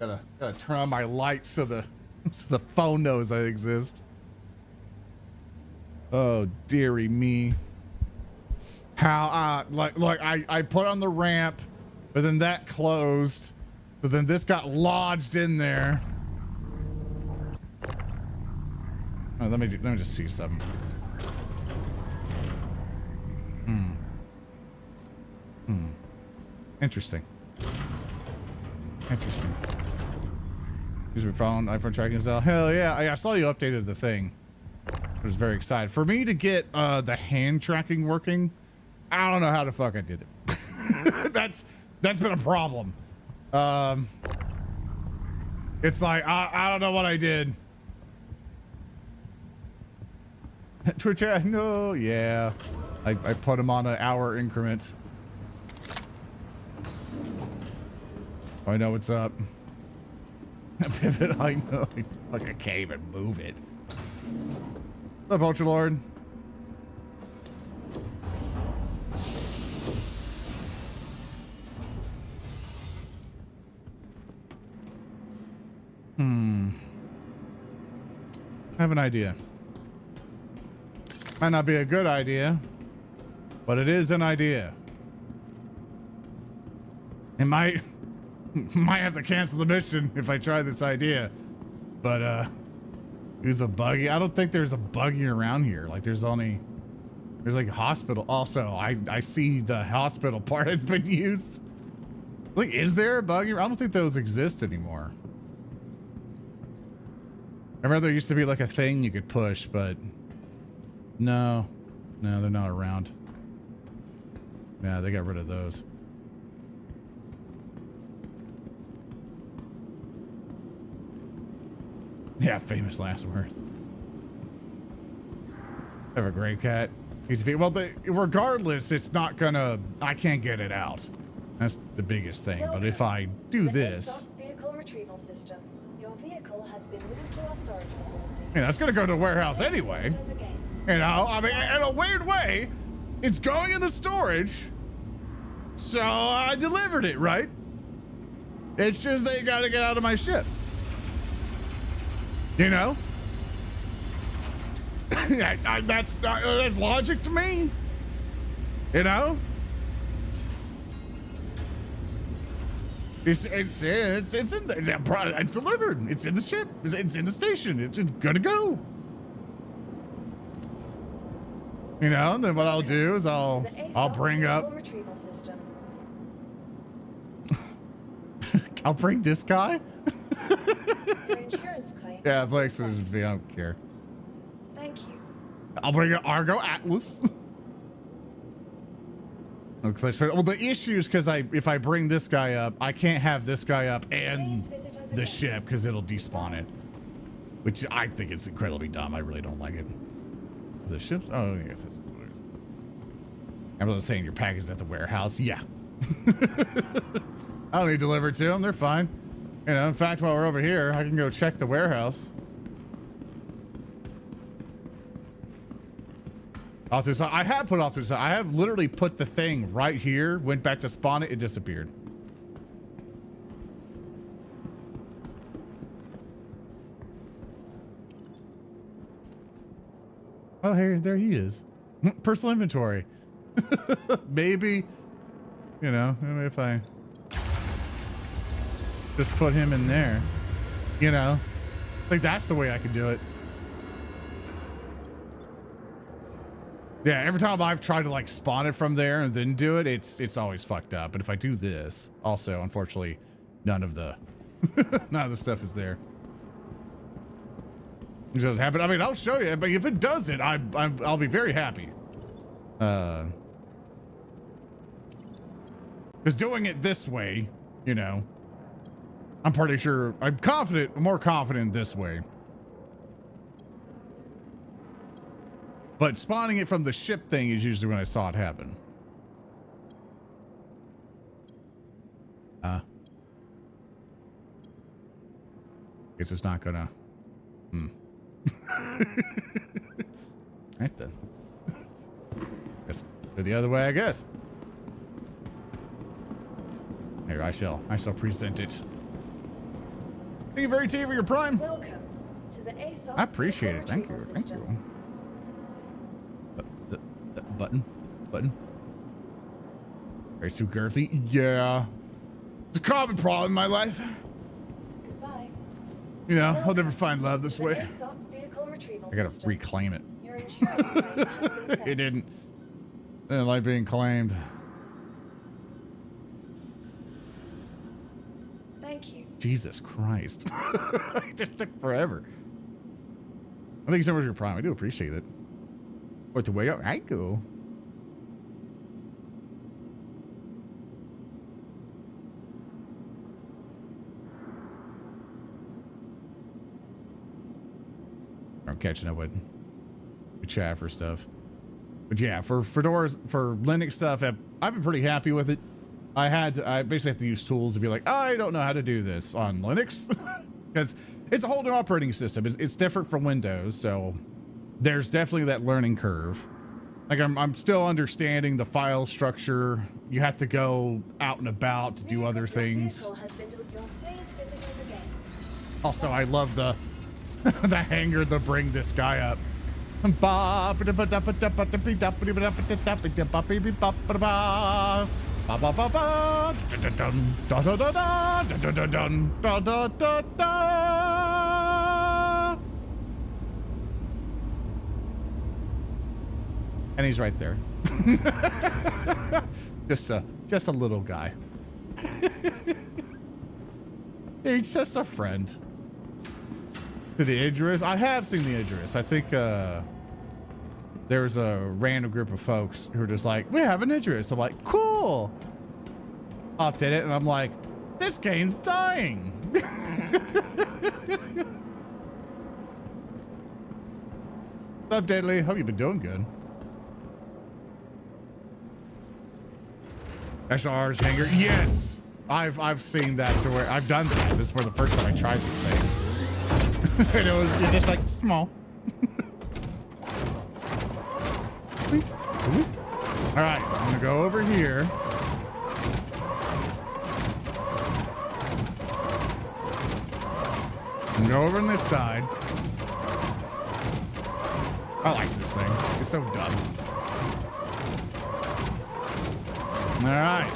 gotta turn on my lights so the phone knows I exist. Oh dearie me. How like I put on the ramp, but then that closed, so then this got lodged in there. Oh, let me just see something. Interesting. Use my phone, iPhone tracking cell. Hell yeah! I saw you updated the thing. I was very excited. For me to get the hand tracking working, I don't know how the fuck I did it. That's been a problem. It's like I don't know what I did. Twitch, no, yeah. I put them on an hour increment. I know what's up. Pivot, I know. Like I can't even move it. What's up, Ultra Lord? I have an idea. Might not be a good idea, but it is an idea. It might have to cancel the mission if I try this idea. But use a buggy. I don't think there's a buggy around here. Like there's like hospital. Also, I see the hospital part has been used. Like, is there a buggy? I don't think those exist anymore. I remember there used to be like a thing you could push, but no, they're not around. Yeah, they got rid of those. Yeah, famous last words. I have a gray cat. Well, regardless, it's not gonna. I can't get it out. That's the biggest thing. But if I do this, vehicle retrieval system. Your vehicle has been moved to our storage facility. yeah, that's gonna go to the warehouse anyway. You know, I mean, in a weird way, it's going in the storage. So I delivered it, right? It's just they gotta get out of my ship. You know? That's logic to me. You know? It's in there. It's delivered. It's in the ship. It's in the station. It's good to go. You know, and then what I'll do is I'll bring up. I'll bring this guy. Your insurance claim. Yeah, it's like I don't care. Thank you. I'll bring an Argo Atlas. Well, the issue is because if I bring this guy up, I can't have this guy up and the ship because it'll despawn it, which I think it's incredibly dumb. I really don't like it. The ships? Oh, yes. I was saying your package is at the warehouse. Yeah. I don't need to deliver to them. They're fine. You know, in fact, while we're over here, I can go check the warehouse. Off to the side. I have put off to the side. I have literally put the thing right here, went back to spawn it, it disappeared. Oh, hey, there he is. Personal inventory. Maybe, you know, maybe if I just put him in there, you know, I think that's the way I could do it. Yeah, every time I've tried to like spawn it from there and then do it, it's always fucked up. But if I do this, also, unfortunately, none of the stuff is there. It doesn't happen. I mean, I'll show you, but if it doesn't, I'll be very happy. Because doing it this way, you know, I'm pretty sure, I'm more confident this way. But spawning it from the ship thing is usually when I saw it happen. Guess it's not gonna. Right then. Guess go the other way, I guess. Here, I shall present it. Thank you very much for your prime. Welcome to the ASOP. I appreciate it. Thank you. Thank you. Button. Very too girthy. Yeah. It's a common problem in my life. Goodbye. You know, I'll never find love this way. ASOP vehicle retrieval I gotta system. reclaim it. Your insurance claim has been sent. It didn't. I didn't like being claimed. Thank you. Jesus Christ. It just took forever. I think so much for your prime. I do appreciate it. What the way up? I go. I'm catching up with chat for stuff. But yeah, for Fedora's, for Linux stuff, I've been pretty happy with it. I basically have to use tools to be like, I don't know how to do this on Linux because it's a whole new operating system. It's different from Windows. So there's definitely that learning curve. Like I'm still understanding the file structure. You have to go out and about to do other things. Also, I love the the hanger to bring this guy up. And he's right there. just a little guy. He's just a friend. To the Idris? I have seen the Idris. I think there's a random group of folks who are just like, we have an Idris. I'm like, cool. Hopped in it and I'm like, this game's dying. What's up, Deadly? Hope you've been doing good. SR's hanger. Yes, I've seen that to where I've done that. This was the first time I tried this thing. And you're just like small. All right, I'm gonna go over here. And go over on this side. I like this thing. It's so dumb. All right.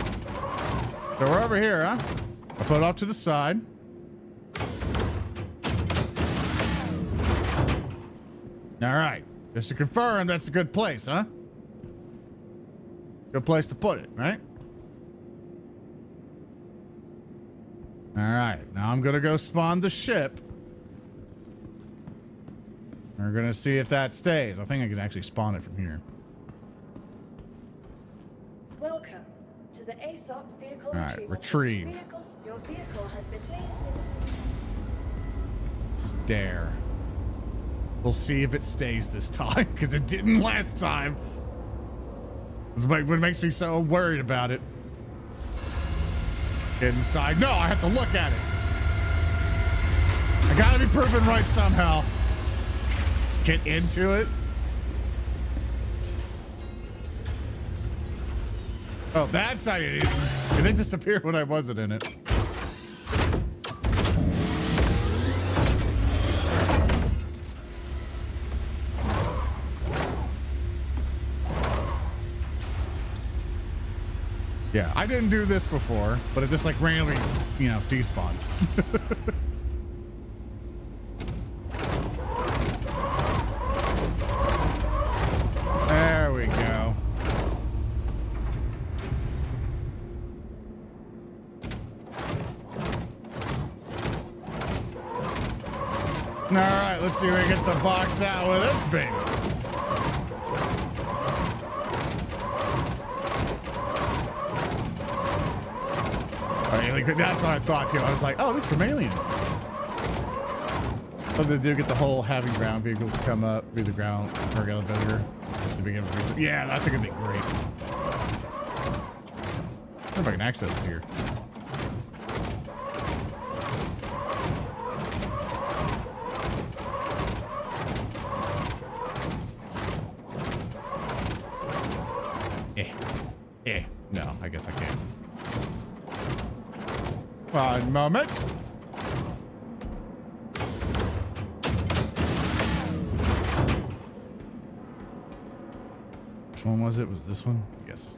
So we're over here, huh? I'll put it off to the side. All right. Just to confirm, that's a good place, huh? Good place to put it, right? All right. Now I'm going to go spawn the ship. We're going to see if that stays. I think I can actually spawn it from here. Welcome to the ASOP vehicle All right, retrieval retrieve. system. Your vehicle has been please visit. Stare. We'll see if it stays this time, because it didn't last time. This is what makes me so worried about it. Get inside. No, I have to look at it. I gotta be proven right somehow. Get into it. Oh, that's how you do it. Because it disappeared when I wasn't in it. Yeah, I didn't do this before, but it just like randomly, you know, despawns. There we go. All right, let's see if we can get the box out with this baby. That's what I thought too. I was like, oh, this is from aliens. But they do get the whole having ground vehicles come up through the ground cargo elevator. That's the beginning of the yeah, I think it'd be great. I wonder if I can access it here. No, I guess I can't. One moment. Which one was it? Was this one? Yes.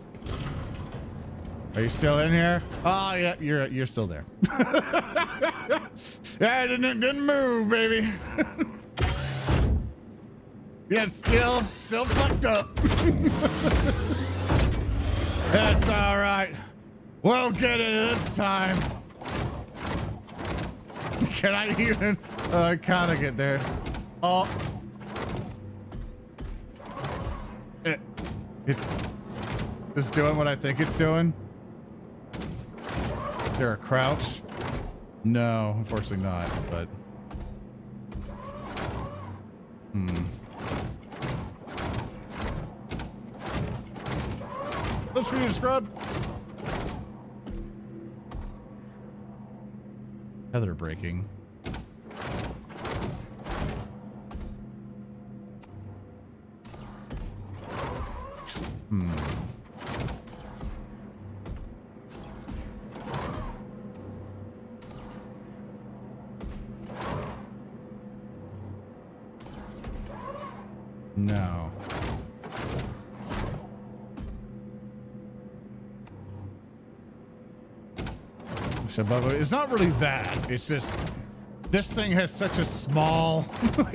Are you still in here? Oh yeah, you're still there. Yeah, it didn't move, baby. Yeah, still fucked up. That's all right. We'll get it this time. Can I even kind of get there? Oh. It's doing what I think it's doing. Is there a crouch? No, unfortunately not, but. Let's for you to scrub. Tether breaking. No. It's not really that. It's just this thing has such a small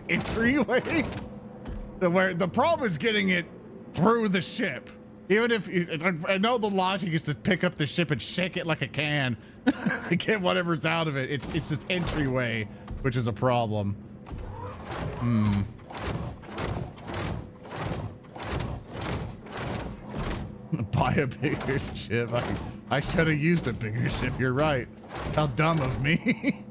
entryway where the problem is getting it through the ship. Even if I know the logic is to pick up the ship and shake it like a can and get whatever's out of it. It's just entryway, which is a problem. Buy a bigger ship. I should have used a bigger ship. You're right. How dumb of me.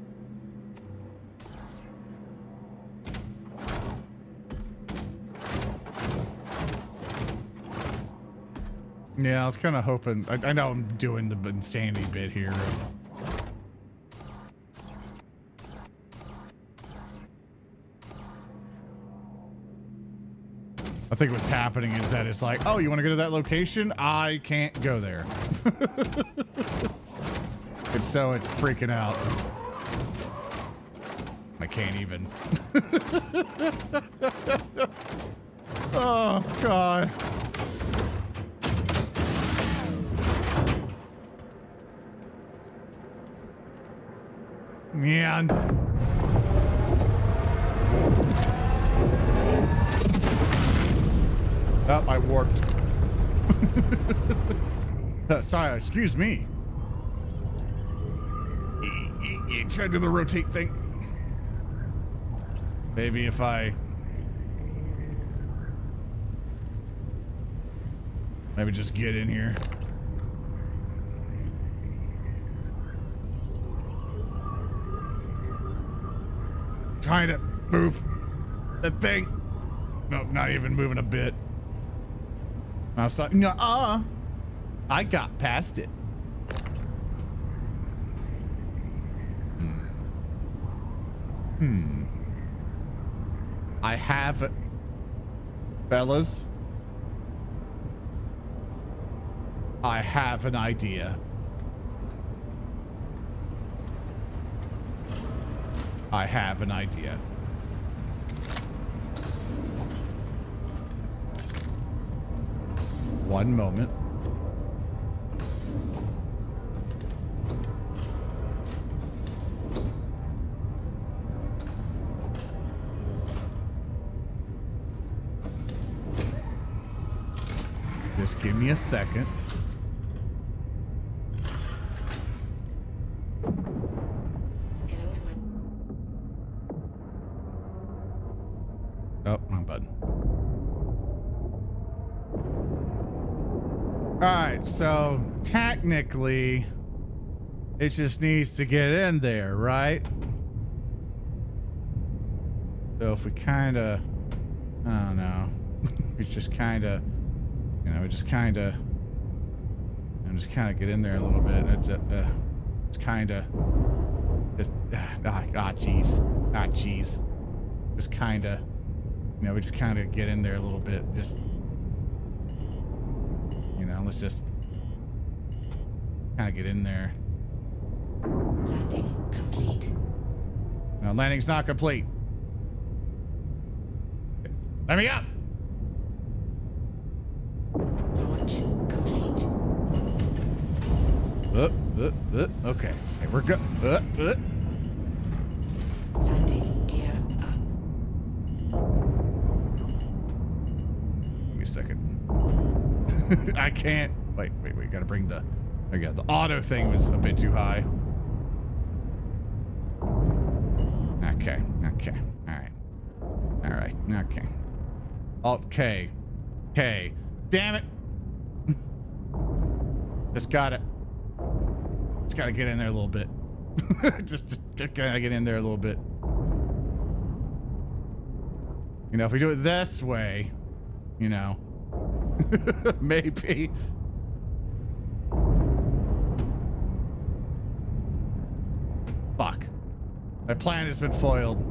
Yeah, I was kind of hoping. I know I'm doing the insanity bit here. I think what's happening is that it's like, oh, you want to go to that location? I can't go there. And so it's freaking out. I can't even. Oh, God. Man. Oh, I warped. Sorry, excuse me. Try to do the rotate thing. Maybe if I... Maybe just get in here. Trying to move the thing. Nope, not even moving a bit. I'm sorry. No, I got past it. I have, fellas. I have an idea. I have an idea. One moment. Just give me a second. Oh, wrong button. All right, so technically, it just needs to get in there, right? So if we kind of, I don't know, we just kind of, you know, we just kind of, get in there a little bit. It's kind of, just, jeez, jeez, just kind of, you know, we just kind of get in there a little bit, just. You know, let's just kind of get in there. Landing complete. No, landing's not complete. Let me up. Launch complete. Okay. Okay, we're good. Landing gear up. Give me a second. I can't. Wait. Gotta bring the. Okay, the auto thing was a bit too high. Okay. All right. Okay. Damn it. Just gotta get in there a little bit. just gotta get in there a little bit. You know, if we do it this way, you know. Maybe. Fuck. My plan has been foiled.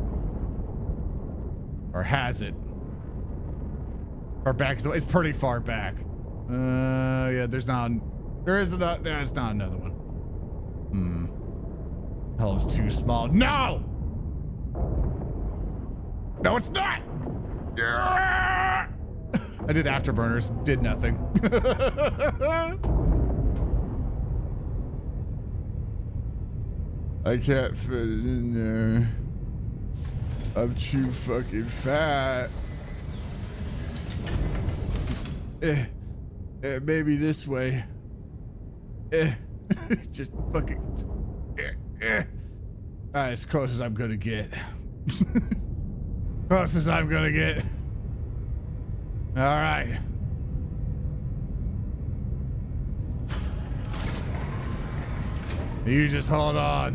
Or has it? Far back. It's pretty far back. Yeah, there's not another one. Hell is too small. No! No, it's not! Yeah! I did afterburners, did nothing. I can't fit it in there. I'm too fucking fat. Maybe this way. Just fucking. As close as I'm gonna get. Close as I'm gonna get. All right. You just hold on.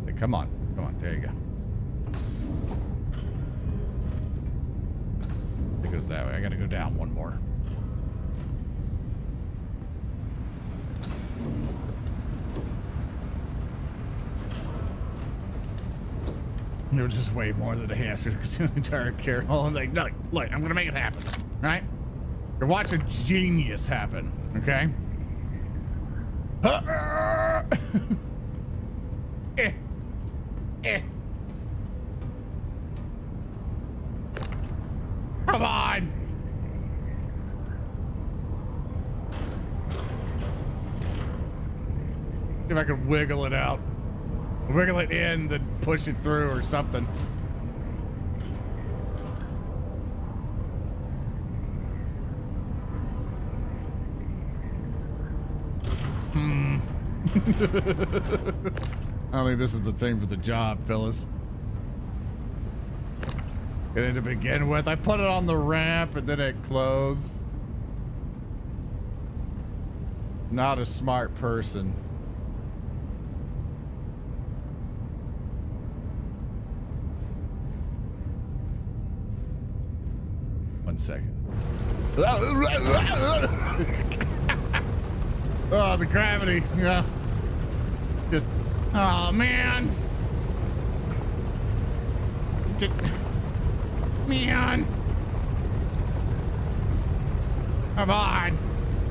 Hey, come on. There you go. It goes that way. I gotta go down one more. It was just way more than a hamster to consume the entire carol. I'm like, no, look, I'm gonna make it happen, right? You're watching genius happen, okay? Come on! See if I can wiggle it out. Wiggle it in, then push it through or something. I don't think this is the thing for the job, Phyllis. Get it to begin with. I put it on the ramp and then it closed. Not a smart person. One second. Oh, the gravity. Yeah. Just, oh man. Just, man. Come on.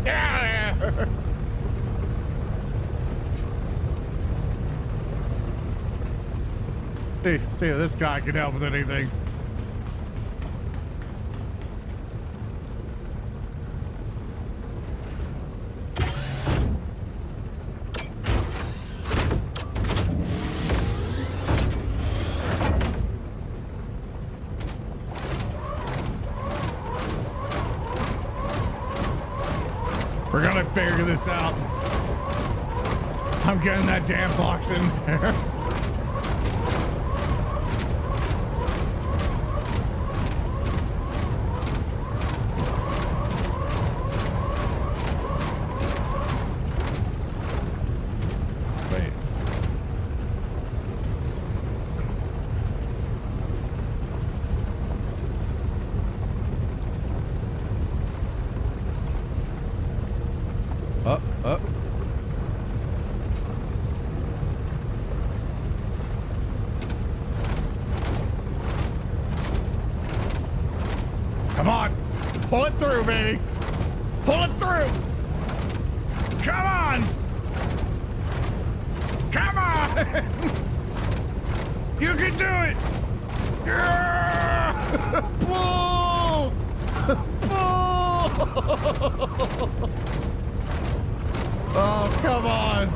Get out of here. See if this guy can help with anything. We're gonna figure this out. I'm getting that damn box in there. Wait. Up, up. Come on. Pull it through, baby. Pull it through. Come on. Come on. You can do it. Yeah. Pull. Pull. Oh, come on.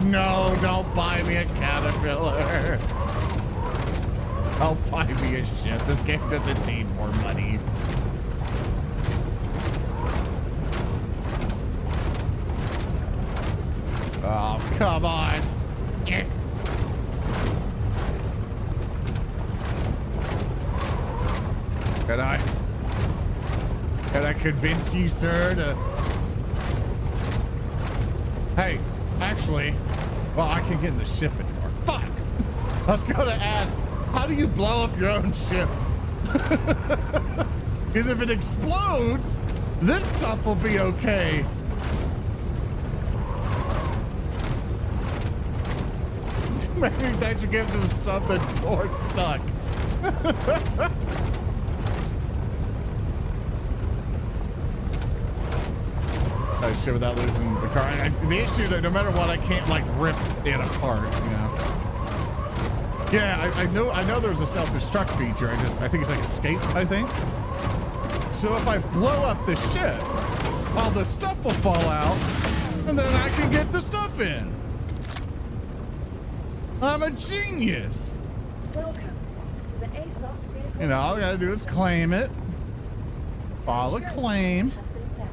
No, don't buy me a caterpillar. Don't buy me a ship. This game doesn't need more money. Oh, come on. Eh. Can I convince you, sir, to... Hey, actually, well, I can get in the ship anymore. Fuck! I was gonna ask, how do you blow up your own ship? Because if it explodes, this stuff will be okay. Maybe that you give this something door stuck. Oh shit, without losing the car. The issue that no matter what, I can't like rip it apart, you know. Yeah, I know there's a self-destruct feature. I think it's like escape, I think. So if I blow up the ship, all the stuff will fall out, and then I can get the stuff in. I'm a genius. Welcome to the ASOP vehicle. You know, all I gotta do is claim it. File a claim. Has been set.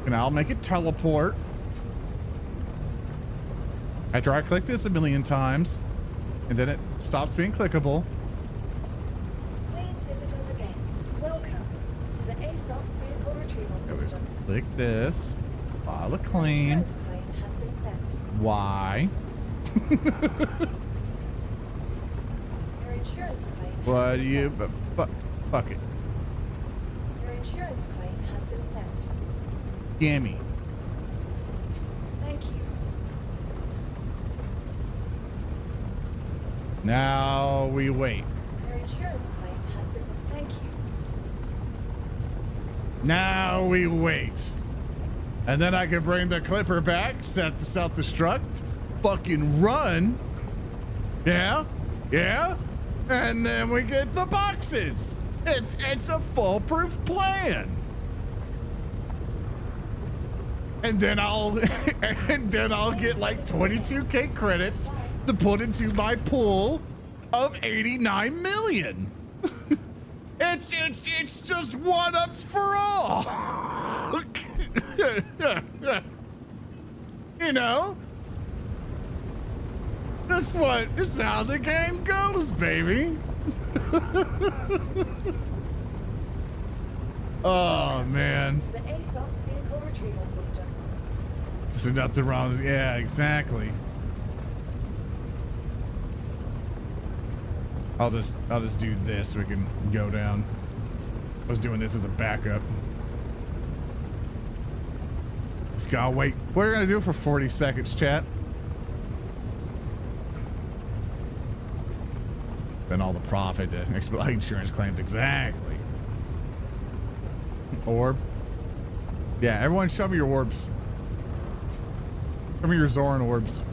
And I'll make it teleport. After I click this a million times, and then it stops being clickable. Please visit us again. Welcome to the ASOP vehicle retrieval system. Click this. File a Your claim. insurance claim has been set. Why? Your insurance claim has What do been you... set. Fuck it. Your insurance claim has been set. Gimme. Thank you. Now we wait. Your insurance claim has been set. Thank you. Now we wait. And then I can bring the clipper back, set the self-destruct, fucking run. Yeah? Yeah? And then we get the boxes. It's a foolproof plan. And then I'll get like 22K credits to put into my pool of 89 million. It's just one-ups for all. You know? This is how the game goes, baby. Oh man. To the ASOP vehicle retrieval system. There's nothing wrong with, yeah, exactly. I'll just do this so we can go down. I was doing this as a backup. Just gotta wait. What are we gonna do for 40 seconds, chat? Then all the profit to expedite insurance claims. Exactly. Orb. Yeah, everyone show me your orbs. Show me your Zoran orbs.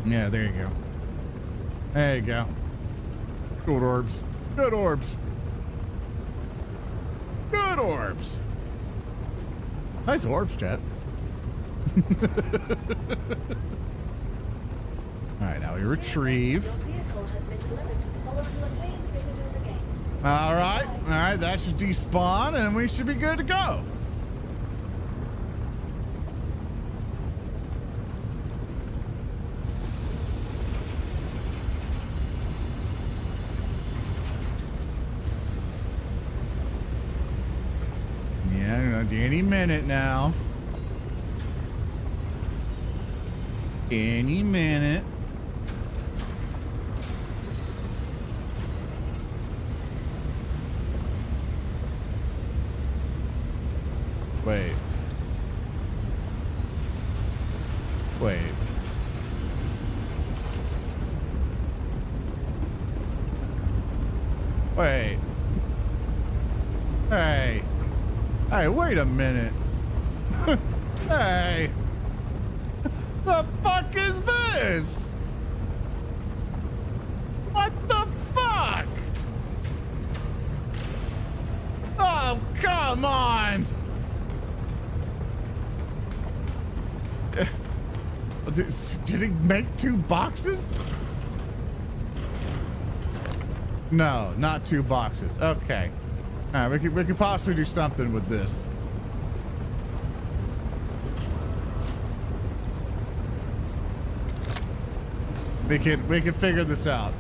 Yeah, there you go. There you go. Good orbs. Good orbs. Good orbs. Nice orbs, chat. All right, now we retrieve. Your vehicle has been delivered to follow the base visitors again. All right, that should despawn and we should be good to go. Yeah, any minute now. Any minute. Wait. Wait. Wait. Hey. Hey, wait a minute. Hey. The fuck is this? What the fuck? Oh, come on. Did he make 2 boxes? No, not 2 boxes. Okay. All right, we could possibly do something with this. We can figure this out.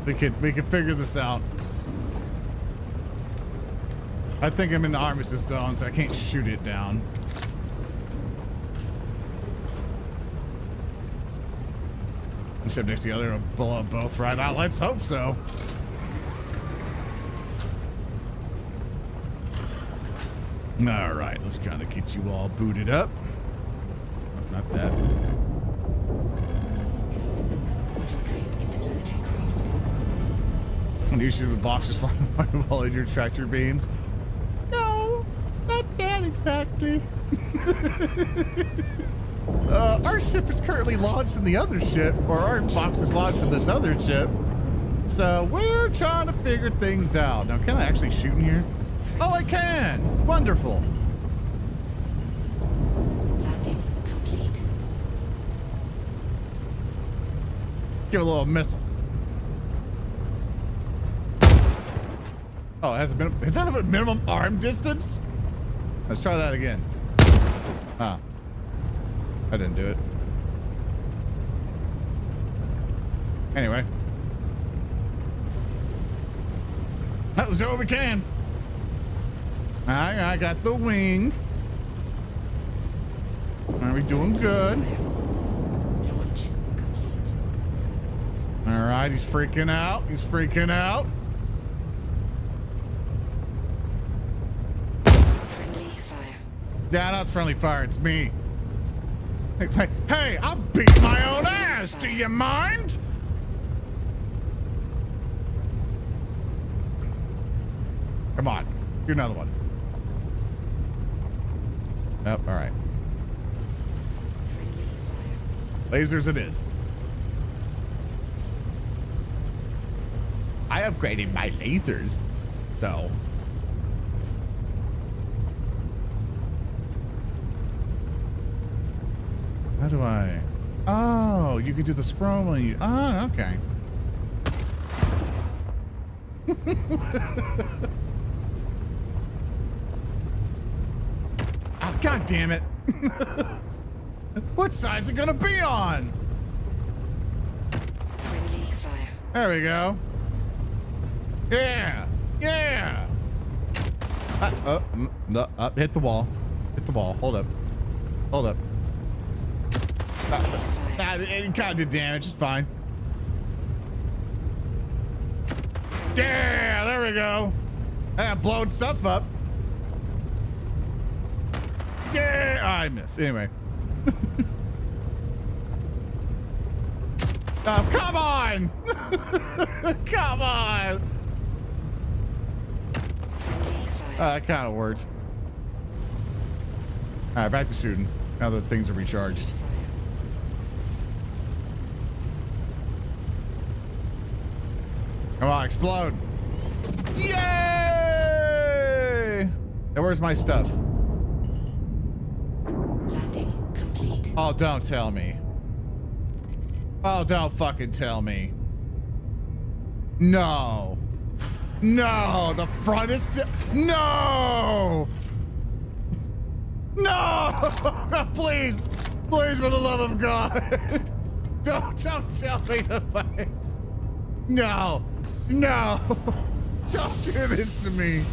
We could figure this out. I think I'm in the armistice zone, so I can't shoot it down. Except next to the other will blow up both right out. Let's hope so. All right, let's kind of get you all booted up. Not that. And usually the boxes flying while in your tractor beams. No, not that exactly. Our ship is currently launched in the other ship, or our box is launched in this other ship. So we're trying to figure things out. Now, can I actually shoot in here? Oh, I can. Wonderful. Landing complete. Give it a little missile. Oh, it has a minimum. It's not a minimum arm distance. Let's try that again. Ah, I didn't do it. Anyway, let's do what we can. I got the wing. Are we doing good? Launch complete. All right, he's freaking out. He's freaking out. Friendly fire. Yeah, no, it's friendly fire. It's me. It's like, hey, I'll beat my own ass. Do you mind? Come on. Do another one. Yep, all right. Friendly fire. Lasers it is. I upgraded my lasers, so. How do I? Oh, you can do the scroll when you. Oh, okay. Oh, God damn it. What side's it gonna be on? Friendly fire. There we go. Yeah. Yeah. No, hit the wall. Hit the wall. Hold up. Hold up. It kind of did damage. It's fine. Yeah, there we go. Hey, I'm blowing stuff up. Yeah, I missed. Anyway. Oh, come on! Come on! That kind of worked. All right, back to shooting. Now that things are recharged. Come on, explode! Yay! Now where's my stuff? Landing complete. Oh, don't tell me. Oh, don't fucking tell me. No. No, the front is still. No! No! Please! Please, for the love of God! Don't tell me to fight. No! No! Don't do this to me!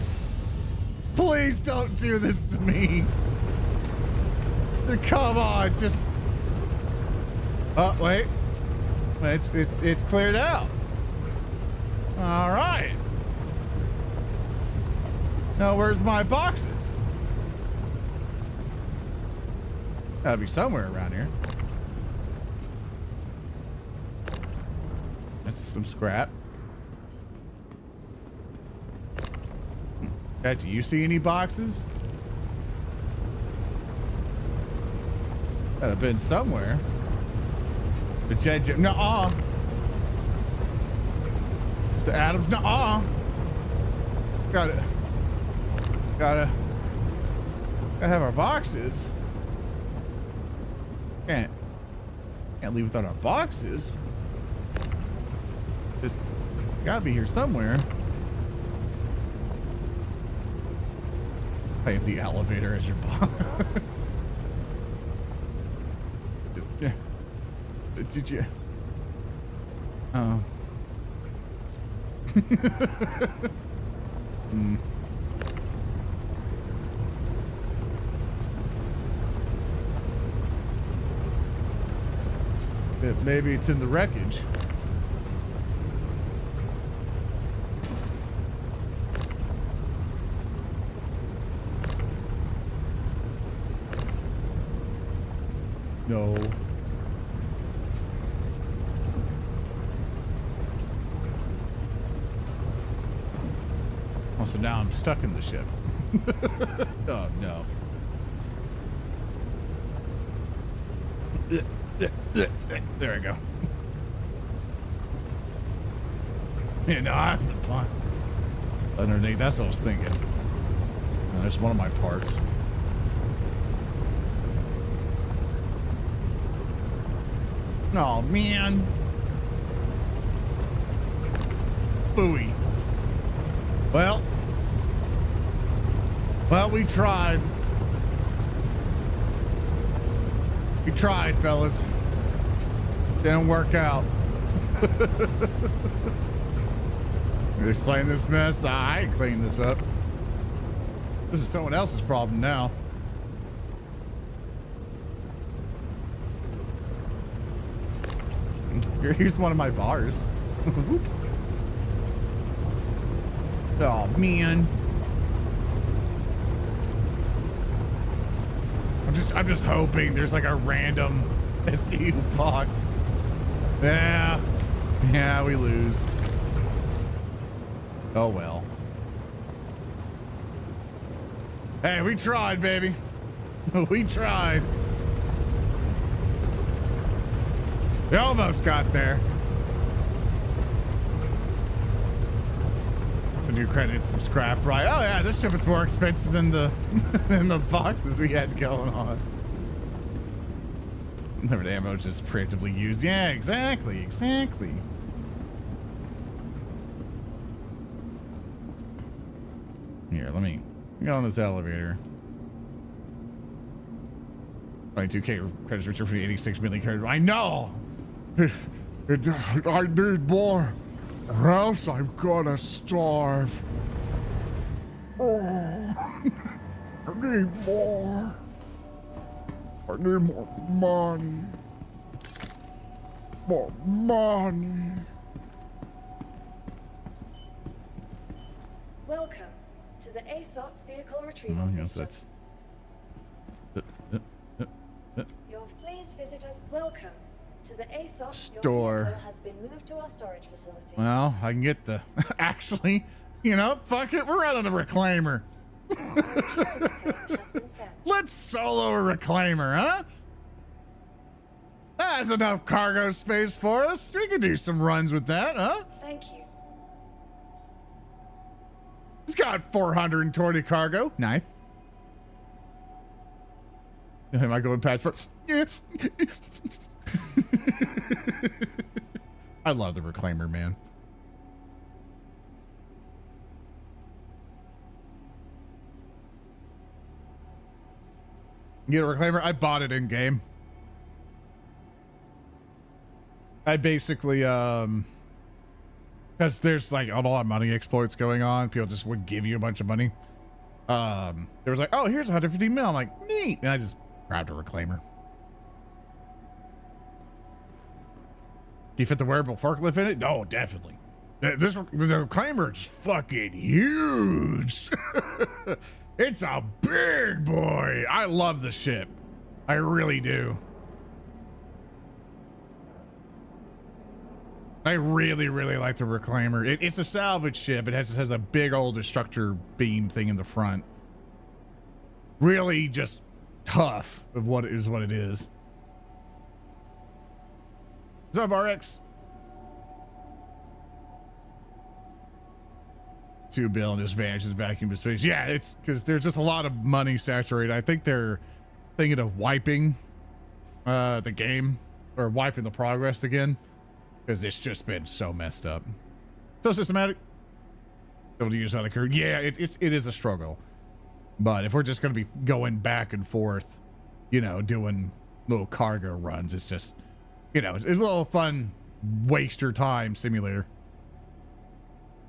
Please don't do this to me! Come on, just. Oh, wait. It's cleared out. All right. Now where's my boxes? Gotta be somewhere around here. That's some scrap. Dad, do you see any boxes? Gotta have been somewhere. The Jed, nuh-uh. The Adams, nuh-uh. Gotta have our boxes. Can't leave without our boxes. Just gotta be here somewhere. I have the elevator as your box. Just, did you? Oh. Maybe it's in the wreckage. No. Also, now I'm stuck in the ship. Oh, no. There we go. Yeah, no, I'm the pun. Underneath, that's what I was thinking. There's one of my parts. Oh, man. Booey. Well, we tried. We tried, fellas. Didn't work out. You explain this mess? I ain't cleaning this up. This is someone else's problem now. Here's one of my bars. Oh, man. I'm just hoping there's like a random SU box. Yeah, we lose. Oh well. Hey, we tried, baby. We tried. We almost got there. New credits, some scrap, right? Oh yeah, this ship is more expensive than the than the boxes we had going on. Limited ammo just preemptively used. Yeah, exactly. Here, let me get on this elevator. 22K credits return for the 86 million credit. I know. I need more. Or else I'm gonna starve. Oh, I need more. I need more money. More money. Welcome to the ASOP vehicle retrieval Oh, yes, system. that's Welcome to the ASOP. Store. Your vehicle has been moved to our storage facility. Well, I can get the... Actually, you know, fuck it. We're running a reclaimer. Our insurance code has been sent. Let's solo a reclaimer, huh? That's enough cargo space for us. We could do some runs with that, huh? Thank you. It's got 420 cargo. Nice. Am I going patch first? Yeah. I love the reclaimer, man. You get a reclaimer? I bought it in game. I basically, because there's like a lot of money exploits going on. People just would give you a bunch of money. They was like, oh, here's 150 mil. I'm like, neat. And I just grabbed a reclaimer. Do you fit the wearable forklift in it? No, definitely. The reclaimer is fucking huge. It's a big boy. I love the ship. I really do. I really, really like the reclaimer. It's a salvage ship. It has a big old destructor beam thing in the front. Really just tough of what it is. What's up, RX? $2 billion just vanishes vacuum to space. Yeah, it's because there's just a lot of money saturated. I think they're thinking of wiping the game or wiping the progress again because it's just been so messed up. So systematic. Able to use on the curve. Yeah, it is a struggle. But if we're just going to be going back and forth, you know, doing little cargo runs, it's just, you know, it's a little fun waste your time simulator,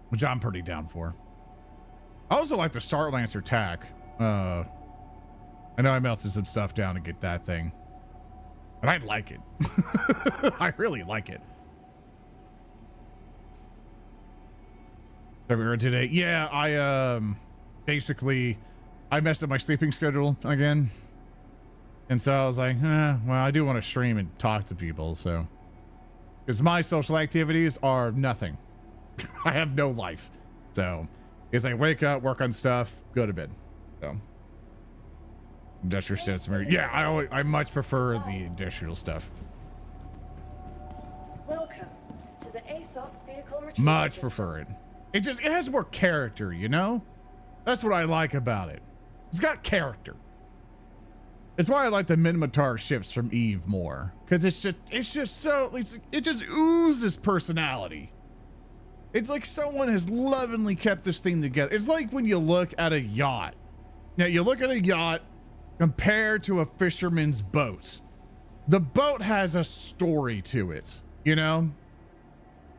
which I'm pretty down for. I also like the Starlancer tack. I know I melted some stuff down to get that thing, but I like it. I really like it. Today, yeah, I basically I messed up my sleeping schedule again, and so I was like, well, I do want to stream and talk to people, so because my social activities are nothing. I have no life, so it's like wake up, work on stuff, go to bed. So industrial stuff, yeah, I much prefer the industrial stuff. Welcome to the ASOP vehicle retrieval Much system. prefer it. It has more character, you know? That's what I like about it. It's got character. It's why I like the Minotaur ships from Eve more, because it just oozes personality. It's like someone has lovingly kept this thing together. It's like when you look at a yacht. Now you look at a yacht compared to a fisherman's boat. The boat has a story to it, you know?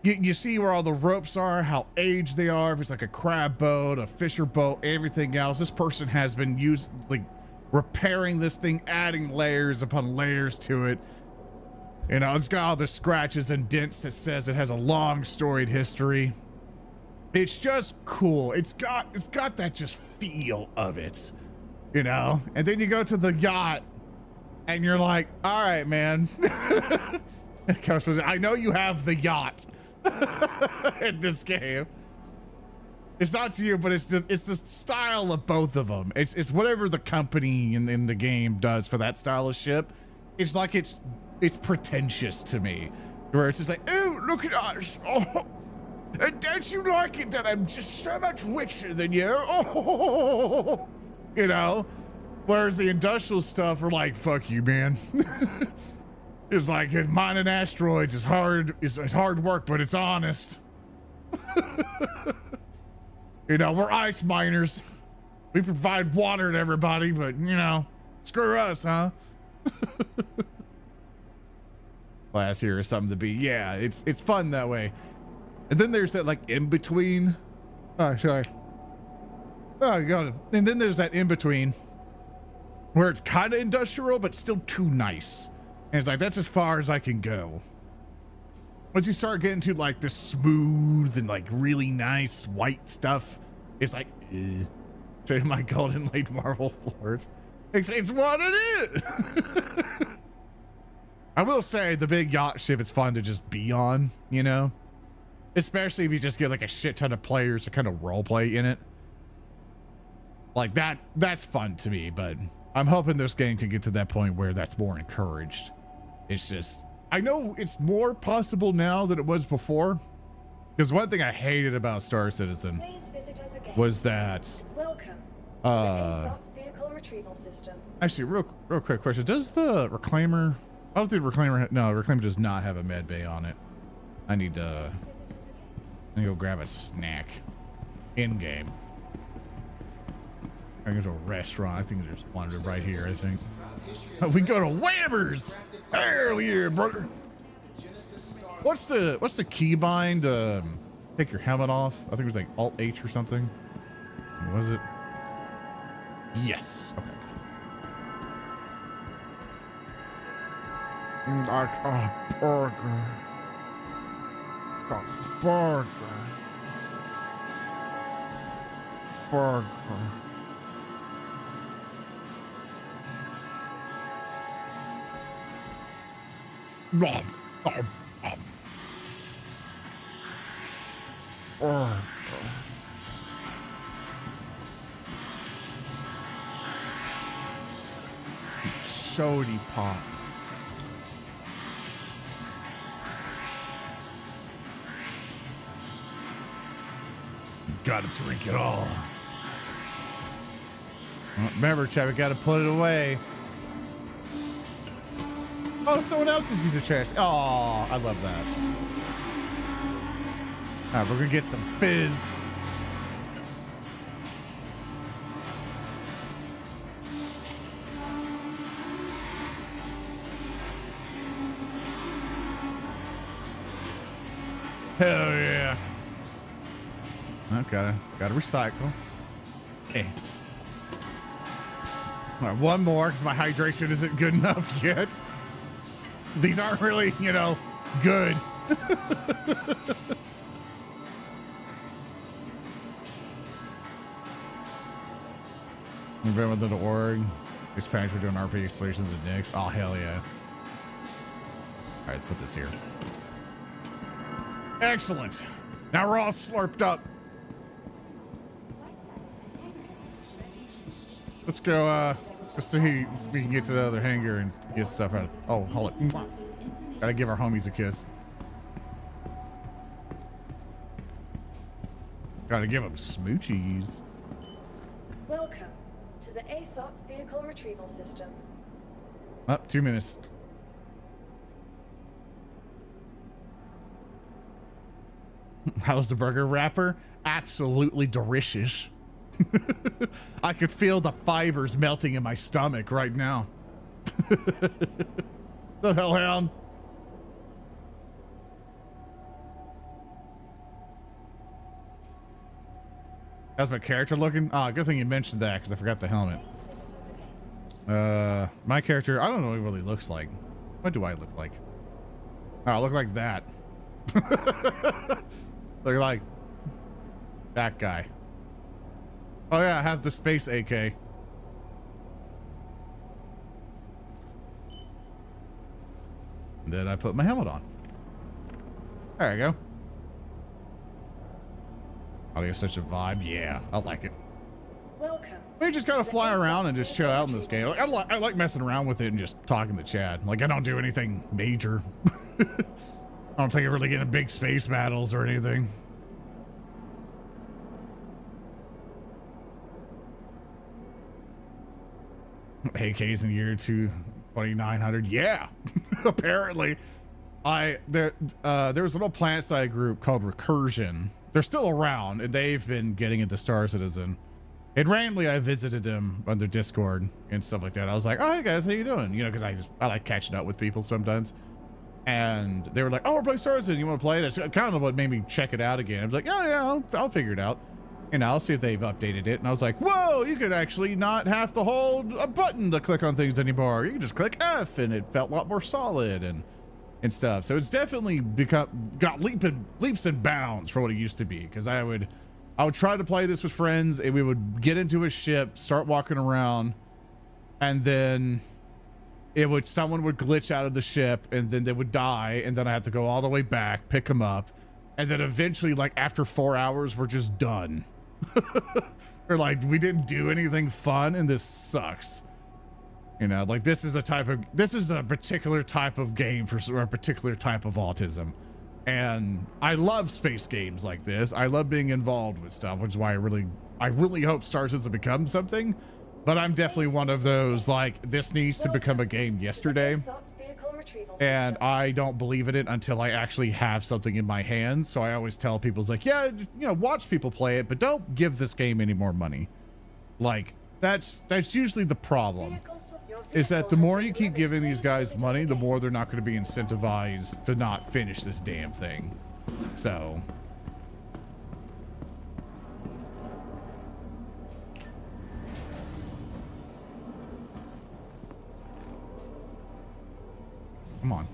You see where all the ropes are, how aged they are, if it's like a crab boat, a fisher boat, everything else. This person has been repairing this thing, adding layers upon layers to it. You know, it's got all the scratches and dents that says it has a long storied history. It's just cool. It's got that just feel of it, you know? And then you go to the yacht and you're like, all right, man. I know you have the yacht in this game. It's not to you, but it's the style of both of them. It's whatever the company in the game does for that style of ship. It's like it's pretentious to me, where it's just like, oh, look at us. Oh, and don't you like it that I'm just so much richer than you? Oh, you know. Whereas the industrial stuff are like, fuck you, man. It's like mining asteroids is hard. It's hard work, but it's honest. You know, we're ice miners. We provide water to everybody, but you know, screw us, huh? Class here is something to be. Yeah, it's fun that way. And then there's that like in between. Oh, sorry. Oh, you got it. And then there's that in between where it's kind of industrial, but still too nice. And it's like, that's as far as I can go. Once you start getting to like the smooth and like really nice white stuff, it's like, to my golden late marble floors. It's what it is. I will say the big yacht ship, it's fun to just be on, you know, especially if you just get like a shit ton of players to kind of role play in it. Like that's fun to me, but I'm hoping this game can get to that point where that's more encouraged. It's just, I know it's more possible now than it was before. Because one thing I hated about Star Citizen Please visit us again. was that, Welcome to the ASOP vehicle retrieval system. actually real quick question. Does the Reclaimer, I don't think Reclaimer, no, Reclaimer does not have a med bay on it. I need to Please visit us again. go grab a snack in game. I go to a restaurant. I think there's one right here, I think. We go to Whammers. Hell yeah, brother. What's the keybind to take your helmet off? I think it was like Alt H or something. Was it? Yes. Okay. Burger. Burger. Burger. Sody pop. Gotta drink it all. Remember, Chad, we gotta put it away. Oh, someone else is using trash. Oh, I love that. All right, we're gonna get some fizz. Hell yeah. Okay, gotta recycle. Okay. All right, one more because my hydration isn't good enough yet. These aren't really, you know, good. We've been to org. Expand for doing RP explosions and nicks. Oh, hell yeah. All right, let's put this here. Excellent. Now we're all slurped up. Let's go, let's see if we can get to the other hangar and get stuff out. Oh, hold it. Gotta give our homies a kiss. Gotta give them smoochies. Welcome to the ASOP vehicle retrieval system. Up 2 minutes. How's the burger wrapper? Absolutely delicious. I could feel the fibers melting in my stomach right now. The hellhound. How's my character looking? Ah, good thing you mentioned that because I forgot the helmet. Please visit us again. My character, I don't know what he really looks like. What do I look like? Oh, I look like that. Look like that guy. Oh yeah, I have the space AK. Then I put my helmet on. There you go. Oh, you're such a vibe. Yeah, I like it. Welcome. We just gotta fly around and just chill out in this game. Like, I like messing around with it and just talking to Chad. Like, I don't do anything major. I don't think I really get in big space battles or anything. AKs in the year 2900. Yeah, apparently. There's a little plant side group called Recursion. They're still around and they've been getting into Star Citizen. And randomly I visited them on their Discord and stuff like that. I was like, oh, hey guys, how you doing? You know, because I like catching up with people sometimes. And they were like, oh, we're playing Star Citizen. You want to play? That's kind of what made me check it out again. I was like, oh yeah, I'll figure it out. And I'll see if they've updated it. And I was like, whoa, you could actually not have to hold a button to click on things anymore. You can just click F and it felt a lot more solid and stuff. So it's definitely got leaps and bounds for what it used to be. Because I would try to play this with friends and we would get into a ship, start walking around, and then someone would glitch out of the ship and then they would die, and then I have to go all the way back, pick them up, and then eventually, like after 4 hours, we're just done. Or like we didn't do anything fun, and this sucks. You know, like this is a particular type of game for a particular type of autism. And I love space games like this. I love being involved with stuff, which is why I really hope Star Citizen becomes something. But I'm definitely one of those, like, this needs to become a game yesterday. And I don't believe in it until I actually have something in my hands. So I always tell people, it's like, yeah, you know, watch people play it, but don't give this game any more money. Like, that's usually the problem. Is that the more you keep giving these guys money, the more they're not going to be incentivized to not finish this damn thing. So... Come on.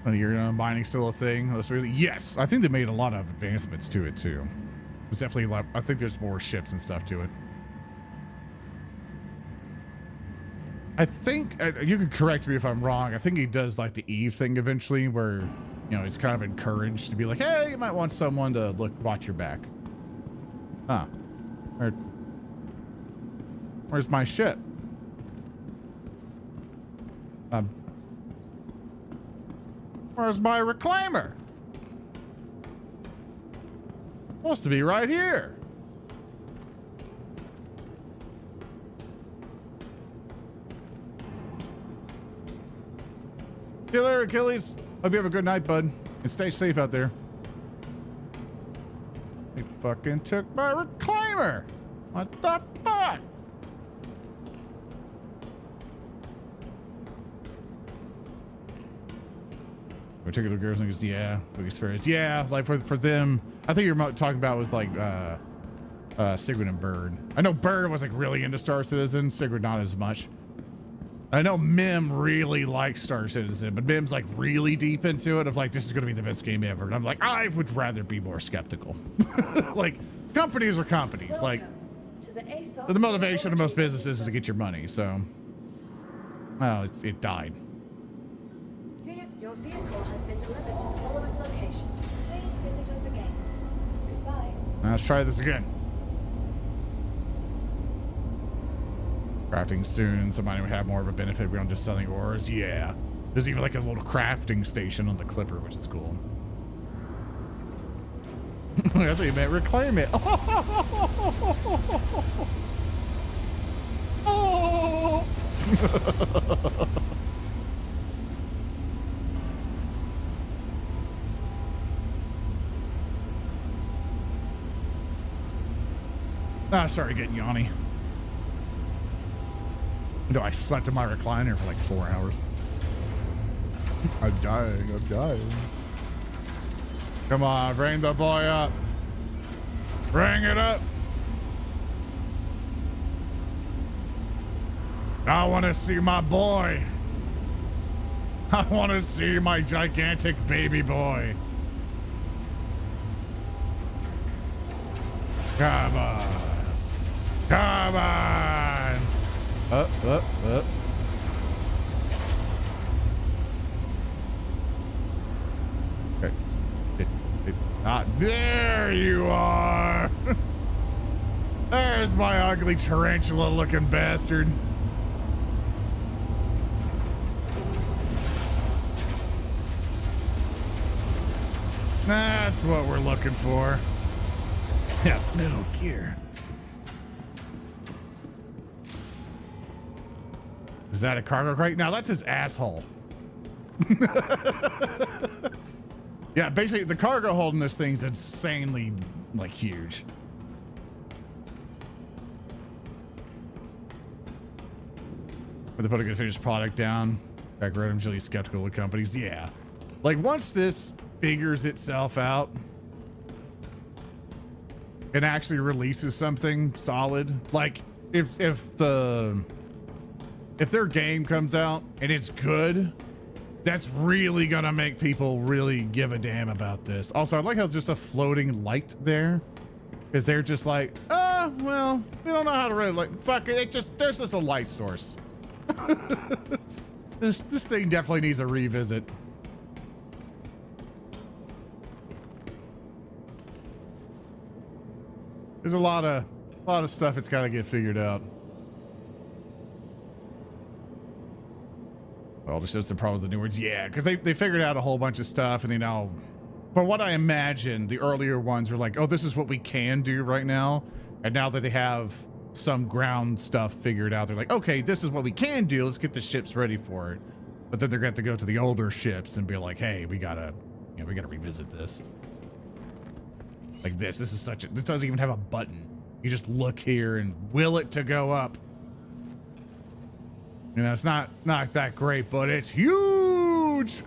Oh, you're mining still a thing? That's really, yes. I think they made a lot of advancements to it too. It's definitely like, I think there's more ships and stuff to it. I think you can correct me if I'm wrong. I think he does like the Eve thing eventually, where you know it's kind of encouraged to be like, hey, you might want someone to watch your back. Huh? Where's my ship? Where's my reclaimer? Supposed to be right here. See you later, Achilles. Hope you have a good night, bud. And stay safe out there. He fucking took my reclaimer. What the fuck? Particular girls niggas, yeah, big experience. Yeah, like for them, I think you're talking about with like Sigrid and Bird. I know Bird was like really into Star Citizen, Sigrid not as much. I know Mim really likes Star Citizen, but Mim's like really deep into it of like, this is gonna be the best game ever. And I'm like, I would rather be more skeptical. Like, companies are companies. Like, the motivation of most businesses is to get your money, so. Well, it died. Your vehicle has been delivered to the following location. Please visit us again. Goodbye. Let's try this again. Crafting soon. Somebody would have more of a benefit beyond just selling ores. Yeah. There's even like a little crafting station on the Clipper, which is cool. I thought you meant reclaim it. Oh. Ah, sorry, getting yawny. No, I slept in my recliner for like 4 hours. I'm dying. Come on, bring the boy up. Bring it up. I want to see my boy. I want to see my gigantic baby boy. Come on. Come on! Up. Okay. There you are! There's my ugly tarantula-looking bastard. That's what we're looking for. Yeah, Metal Gear. Is that a cargo crate? No, that's his asshole. Yeah, basically the cargo hold in this thing's insanely like huge. But they put a good finished product down. Back right, I'm usually skeptical of companies. Yeah. Like once this figures itself out and actually releases something solid, like if their game comes out and it's good, that's really gonna make people really give a damn about this. Also, I like how there's just a floating light there, because they're just like, Yeah, well, we don't know how to really like. Fuck it. There's just a light source. This thing definitely needs a revisit. There's a lot of stuff it's got to get figured out. Well, just that's the problem with the new ones. Yeah, because they figured out a whole bunch of stuff, and from what I imagine, the earlier ones were like, oh, this is what we can do right now. And now that they have some ground stuff figured out, they're like, okay, this is what we can do. Let's get the ships ready for it. But then they're going to have to go to the older ships and be like, hey, we gotta revisit this. Like this doesn't even have a button. You just look here and will it to go up. You know, it's not that great, but it's huge.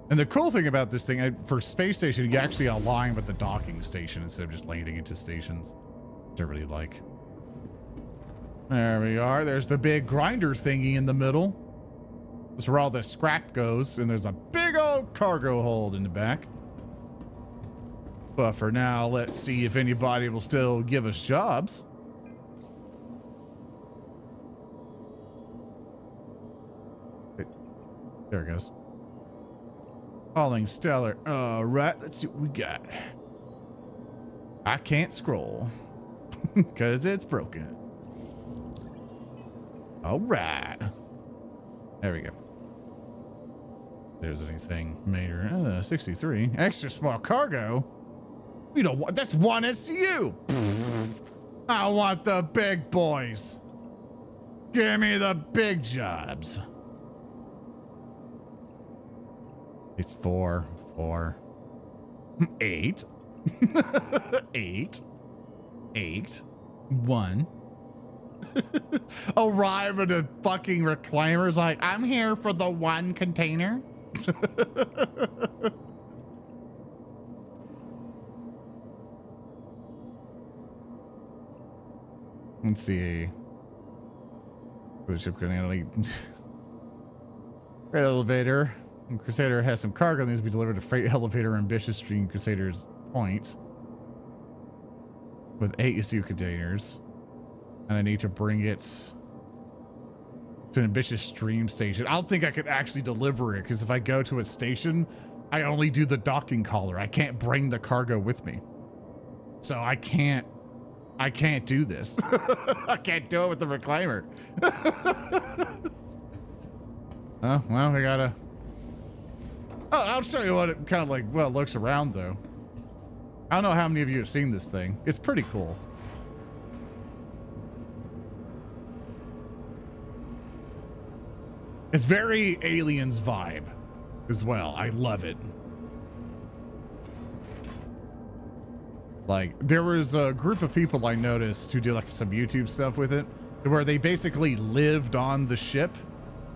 And the cool thing about this thing, for space station, you actually align with the docking station instead of just landing into stations, which I really like. There we are. There's the big grinder thingy in the middle. That's where all the scrap goes, and there's a big old cargo hold in the back. But for now, let's see if anybody will still give us jobs. There it goes. Calling Stellar. All right, let's see what we got. I can't scroll because it's broken. All right. There we go. There's anything major. 63. Extra small cargo. We don't want, that's one SU. I want the big boys. Give me the big jobs. It's 4, 8, 8, 8, 1. Arrive at a fucking reclaimer's like, I'm here for the one container. Let's see. The ship can handle freight elevator. And Crusader has some cargo that needs to be delivered to freight elevator Ambitious Stream Crusader's Point with 8 SU containers. And I need to bring it to an Ambitious Stream station. I don't think I could actually deliver it because if I go to a station, I only do the docking collar. I can't bring the cargo with me. So I can't do this. I can't do it with the reclaimer. Oh, well, we gotta... Oh, I'll show you what it kind of like, well, it looks around though. I don't know how many of you have seen this thing. It's pretty cool. It's very Aliens vibe as well. I love it. Like, there was a group of people I noticed who did like some YouTube stuff with it, where they basically lived on the ship,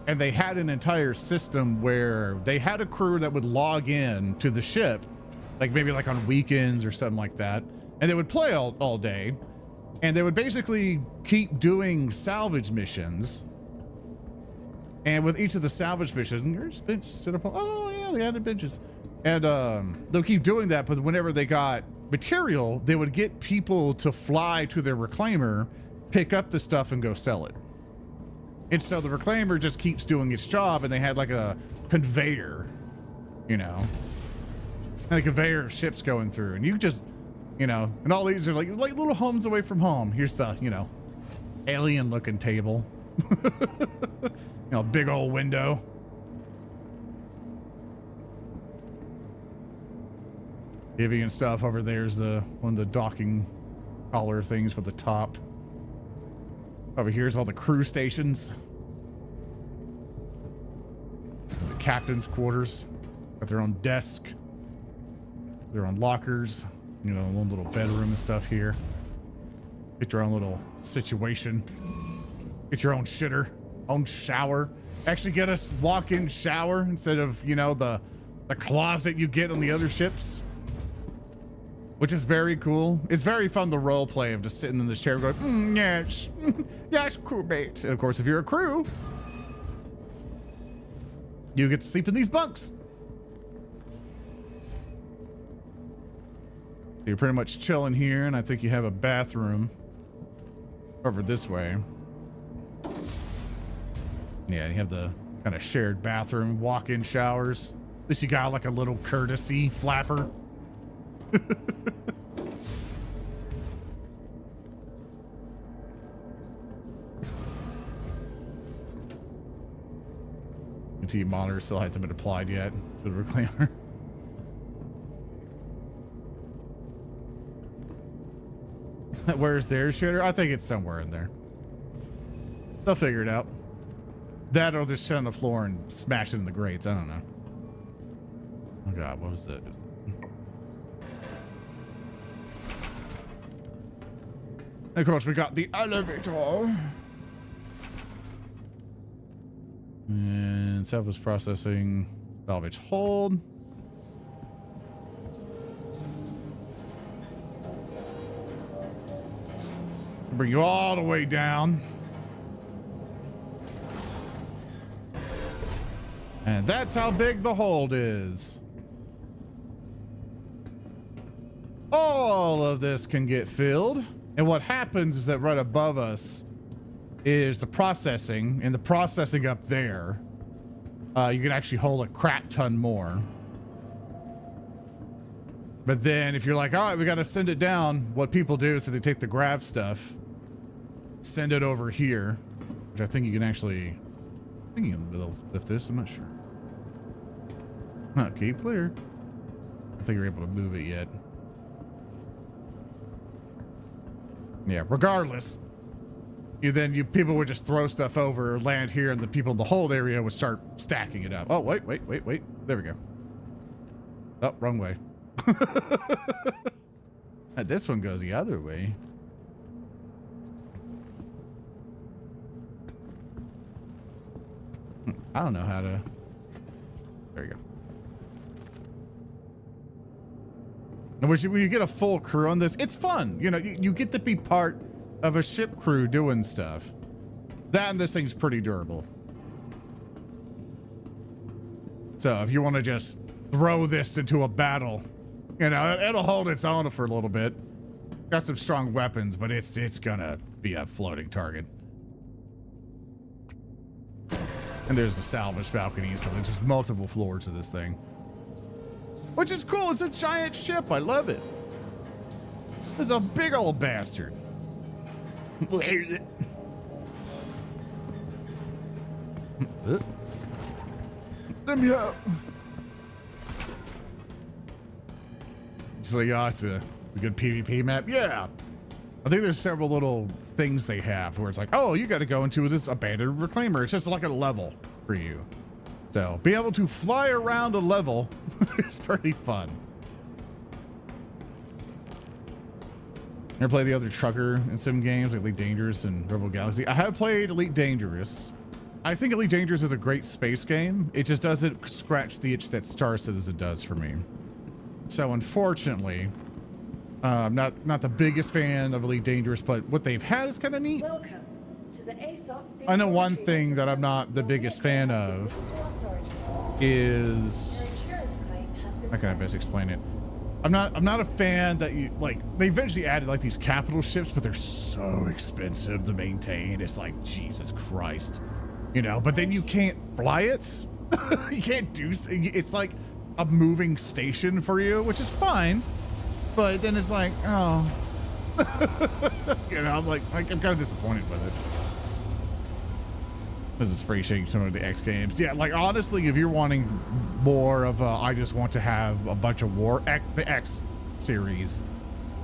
and they had an entire system where they had a crew that would log in to the ship, like maybe like on weekends or something like that, and they would play all day, and they would basically keep doing salvage missions. And with each of the salvage missions, and there's bench set up. Oh yeah, they added benches, and they'll keep doing that. But whenever they got material, they would get people to fly to their reclaimer, pick up the stuff, and go sell it. And so the reclaimer just keeps doing its job, and they had like a conveyor, you know, and a conveyor of ships going through, and you just, you know, and all these are like little homes away from home. Here's the, you know, alien looking table, you know, big old window. Heavy and stuff over there's one of the docking collar things for the top. Over here's all the crew stations. The captain's quarters. Got their own desk. Their own lockers. You know, one little bedroom and stuff here. Get your own little situation. Get your own shitter. Own shower. Actually get a walk-in shower instead of, you know, the closet you get on the other ships. which is very cool. It's very fun, the role play of just sitting in this chair going, yes, yes, crewmate. And of course, if you're a crew, you get to sleep in these bunks. You're pretty much chilling here, and I think you have a bathroom over this way. Yeah, you have the kind of shared bathroom, walk-in showers. At least you got like a little courtesy flapper. Continue monitor still hasn't been applied yet to the reclaimer. Where's their shitter? I think it's somewhere in there. They'll figure it out. That or just sit on the floor and smash it in the grates. I don't know. Oh god, what was that? And of course, we got the elevator. And salvage processing. Salvage hold. Bring you all the way down. And that's how big the hold is. All of this can get filled. And what happens is that right above us is the processing, and the processing up there, you can actually hold a crap ton more. But then if you're like, all right, we got to send it down, what people do is that they take the grab stuff, send it over here, which I think you can actually, I think you can lift this, I'm not sure. Not keep clear. I think you're able to move it yet. Yeah, regardless, people would just throw stuff over, land here, and the people in the hold area would start stacking it up. Oh, wait. There we go. Oh, wrong way. This one goes the other way. I don't know how to. There you go. And when you get a full crew on this, it's fun. You know, you get to be part of a ship crew doing stuff. That and this thing's pretty durable. So if you want to just throw this into a battle, you know, it'll hold its own for a little bit. Got some strong weapons, but it's gonna be a floating target. And there's the salvage balcony, so there's just multiple floors of this thing. Which is cool, it's a giant ship, I love it. It's a big old bastard. Let me out. So yeah, it's a good PvP map. Yeah. I think there's several little things they have where it's like, oh, you got to go into this abandoned reclaimer. It's just like a level for you. So being able to fly around a level is pretty fun. Ever play the other trucker and sim games like Elite Dangerous and Rebel Galaxy? I have played Elite Dangerous. I think Elite Dangerous is a great space game. It just doesn't scratch the itch that Star Citizen does for me. So unfortunately, I'm not the biggest fan of Elite Dangerous, but what they've had is kind of neat. Welcome to the ASOP. I know one thing that I'm not the biggest fan of is, how can I best explain it? I'm not a fan that you like. They eventually added like these capital ships, but they're so expensive to maintain. It's like Jesus Christ, you know. But then you can't fly it. You can't do. It's like a moving station for you, which is fine. But then it's like, oh, you know, I'm kind of disappointed with it. This is free shaking some of the X games. Yeah, like honestly, if you're wanting more of I just want to have a bunch of war, the X series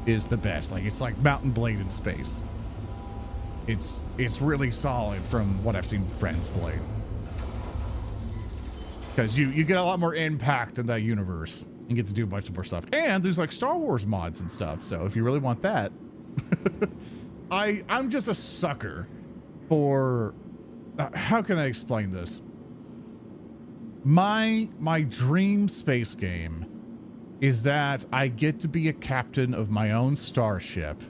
is the best. Like it's like Mountain Blade in space. It's really solid from what I've seen friends play. Because you get a lot more impact in that universe and get to do a bunch of more stuff. And there's like Star Wars mods and stuff. So if you really want that, I'm just a sucker for. How can I explain this? My dream space game is that I get to be a captain of my own starship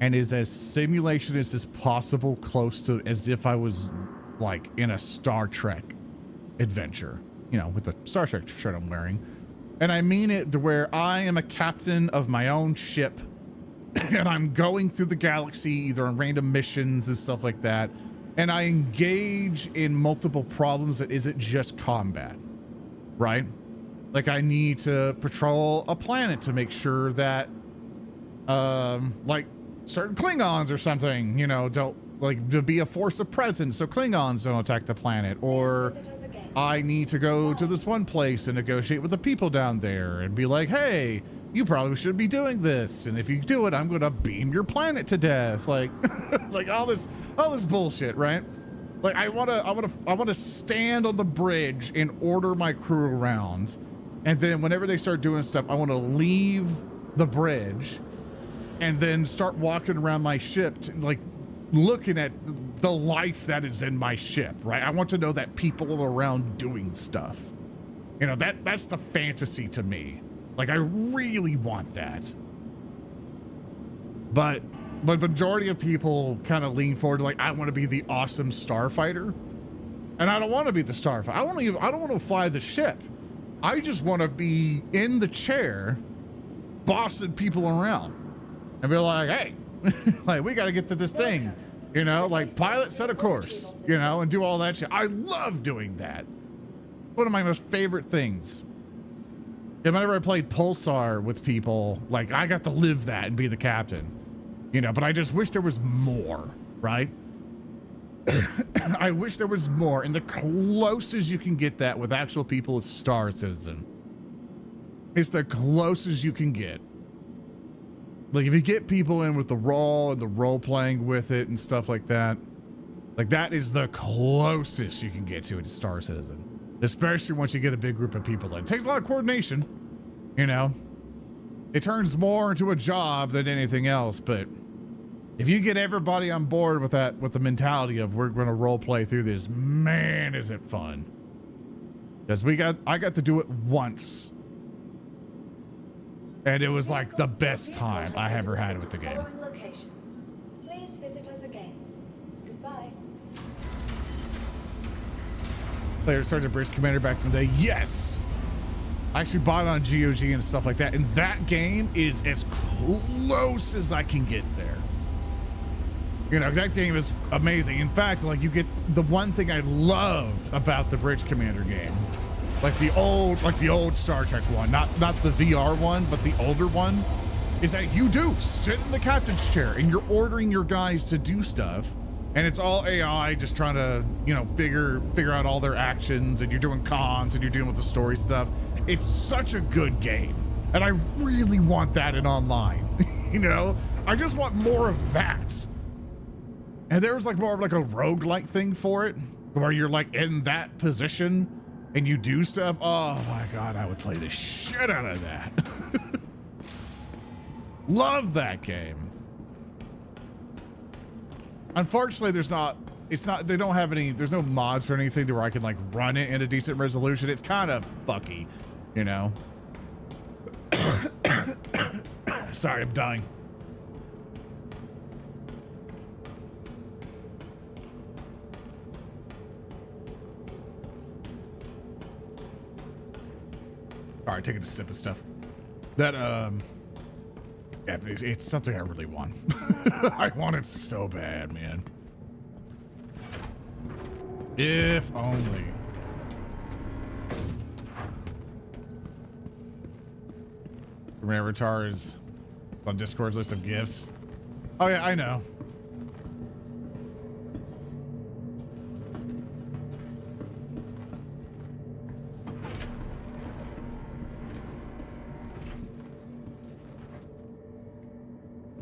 and is as simulation as possible, close to as if I was like in a Star Trek adventure, you know, with the Star Trek shirt I'm wearing. And I mean it to where I am a captain of my own ship and I'm going through the galaxy, either on random missions and stuff like that. And I engage in multiple problems that isn't just combat, right? Like I need to patrol a planet to make sure that, like certain Klingons or something, you know, don't like to be a force of presence so Klingons don't attack the planet. Or I need to go to this one place and negotiate with the people down there and be like, hey, you probably should be doing this, and if you do it, I'm gonna beam your planet to death. Like, like all this bullshit, right? Like I wanna stand on the bridge and order my crew around, and then whenever they start doing stuff, I want to leave the bridge, and then start walking around my ship, like looking at the life that is in my ship, right? I want to know that people are around doing stuff. You know, that's the fantasy to me. Like I really want that. But majority of people kind of lean forward to like, I want to be the awesome starfighter. And I don't want to be the starfighter. I don't want to fly the ship. I just want to be in the chair bossing people around and be like, hey, like we got to get to this thing, you know, like pilot set a course, you know, and do all that shit. I love doing that. One of my most favorite things. Whenever I played Pulsar with people, like I got to live that and be the captain, you know, but I just wish there was more, right? I wish there was more. And the closest you can get that with actual people is Star Citizen. It's the closest you can get. Like if you get people in with the role and the role playing with it and stuff like that is the closest you can get to it in Star Citizen. Especially once you get a big group of people in. It takes a lot of coordination, you know. It turns more into a job than anything else, but if you get everybody on board with that, with the mentality of we're going to role play through this, man, is it fun. Because I got to do it once. And it was like the best time I ever had with the game. Please visit us again. Goodbye. Player Sergeant Bridge Commander back from the day. Yes. I actually bought it on GOG and stuff like that. And that game is as close as I can get there. You know, that game is amazing. In fact, like you get the one thing I loved about the Bridge Commander game, like the old Star Trek one, not the VR one, but the older one, is that you do sit in the captain's chair and you're ordering your guys to do stuff. And it's all AI just trying to, you know, figure out all their actions, and you're doing comms and you're dealing with the story stuff. It's such a good game. And I really want that in online. You know, I just want more of that. And there was like more of like a roguelike thing for it, where you're like in that position and you do stuff. Oh my God, I would play the shit out of that. Love that game. Unfortunately, there's no mods or anything to where I can like run it in a decent resolution. It's kind of fucky, you know. Sorry, I'm dying. All right, taking a sip of stuff. That yeah, it's something I really want. I want it so bad, man. If only. Remember, Tar is on Discord's list of gifts. Oh yeah, I know.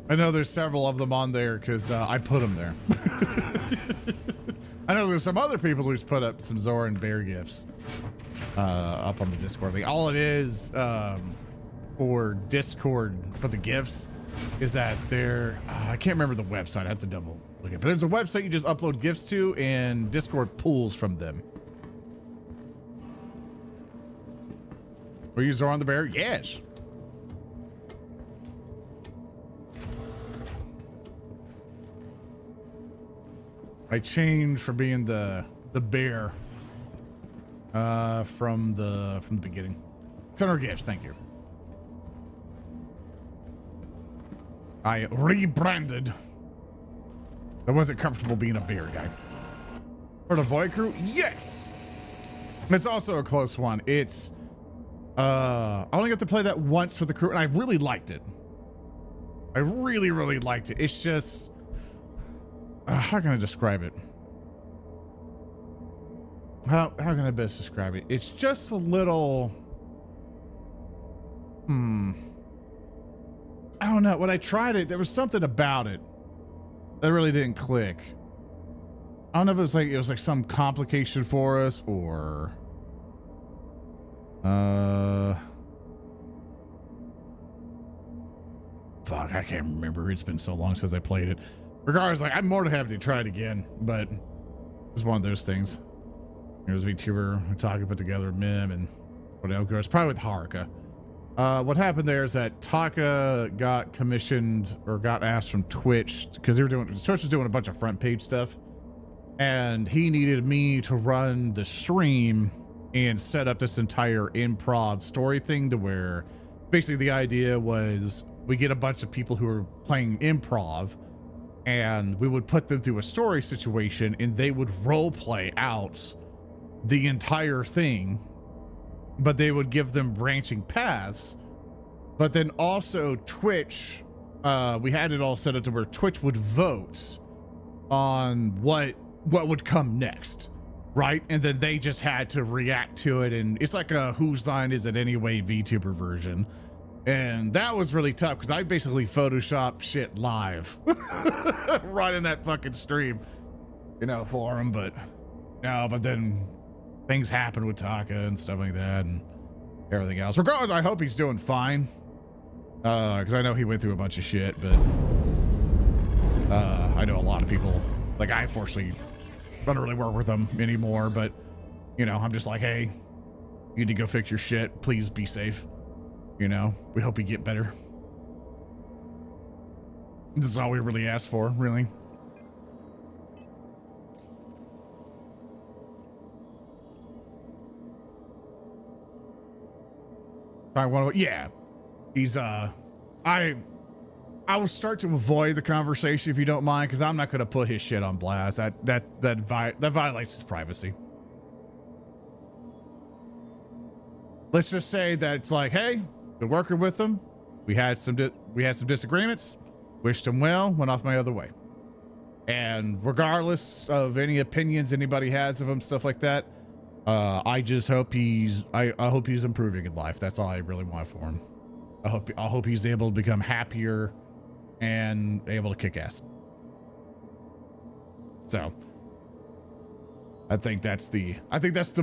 I know there's several of them on there because I put them there. I know there's some other people who's put up some Zora and Bear gifts up on the Discord. Like, all it is for Discord for the gifts is that they're I can't remember the website. I have to double look at, but there's a website you just upload gifts to, and Discord pulls from them. Were you Zoran the Bear? Yes. I changed for being the bear from the beginning. Turner gifts, thank you. I rebranded. I wasn't comfortable being a bear guy. For the Void Crew, yes. It's also a close one. It's I only got to play that once with the crew, and I really liked it. I really, really liked it. It's just how can I describe it? How can I best describe it? It's just a little I don't know. When I tried it, there was something about it that really didn't click. I don't know if it was like some complication for us or fuck, I can't remember. It's been so long since I played it. Regardless, like I'm more than happy to try it again, but it's one of those things. There's VTuber talking put together Mim and what else goes probably with Haruka. What happened there is that Taka got commissioned or got asked from Twitch because Twitch was doing a bunch of front page stuff, and he needed me to run the stream and set up this entire improv story thing to where basically the idea was we get a bunch of people who are playing improv and we would put them through a story situation and they would role play out the entire thing, but they would give them branching paths. But then also Twitch, we had it all set up to where Twitch would vote on what would come next, right? And then they just had to react to it, and it's like a whose line is it anyway VTuber version. And that was really tough because I basically photoshopped shit live running that fucking stream, for him. But then things happened with Taka and stuff like that and everything else. Regardless, I hope he's doing fine. Because I know he went through a bunch of shit, but I know a lot of people, like I unfortunately don't really work with them anymore, but I'm just like, hey, you need to go fix your shit. Please be safe. We hope you get better. This is all we really asked for, really. Yeah, he's I will start to avoid the conversation if you don't mind, because I'm not going to put his shit on blast. That violates his privacy. Let's just say that it's like, hey, been working with him. We had some disagreements. Wished him well. Went off my other way. And regardless of any opinions anybody has of him, stuff like that, I just hope I hope he's improving in life. That's all I really want for him. I hope he's able to become happier and able to kick ass. So I think that's the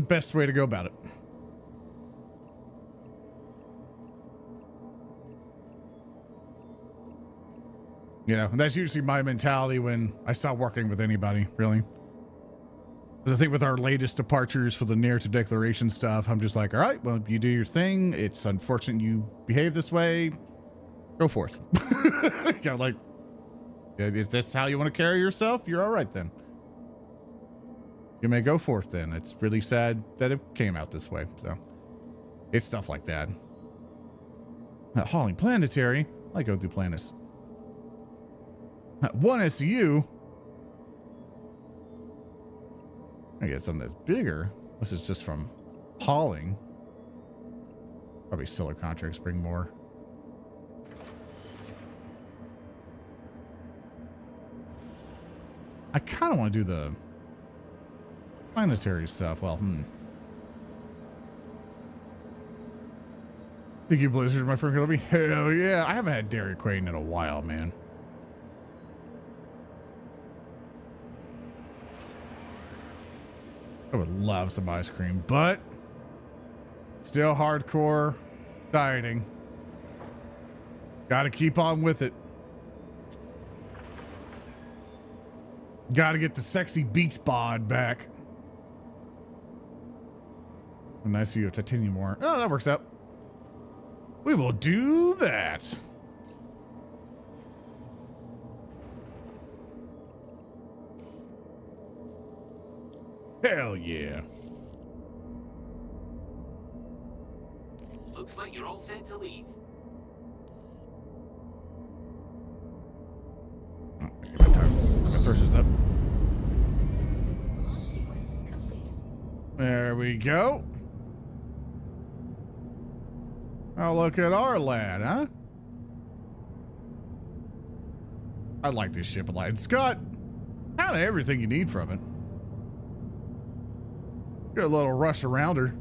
best way to go about it. And that's usually my mentality when I stop working with anybody, really. Because I think with our latest departures for the narrative declaration stuff, I'm just like, all right, well, you do your thing. It's unfortunate you behave this way. Go forth. Like, is this how you want to carry yourself? You're all right then. You may go forth then. It's really sad that it came out this way. So it's stuff like that. Hauling Planetary. I go through planets. One SU. I get something that's bigger. This is just from hauling. Probably seller contracts bring more. I kind of want to do the planetary stuff. Well, Thank you, Blizzard, my friend Kobe. Hell yeah. I haven't had Dairy Queen in a while, man. I would love some ice cream, but still hardcore dieting. Got to keep on with it. Got to get the sexy beach bod back. Nice of you, titanium ore. Oh, that works out. We will do that. Hell yeah. Looks like you're all set to leave. My thrusters up. Launch sequence complete. There we go. Oh, look at our lad, huh? I like this ship a lot. It's got kind of everything you need from it. Got a little rush around her.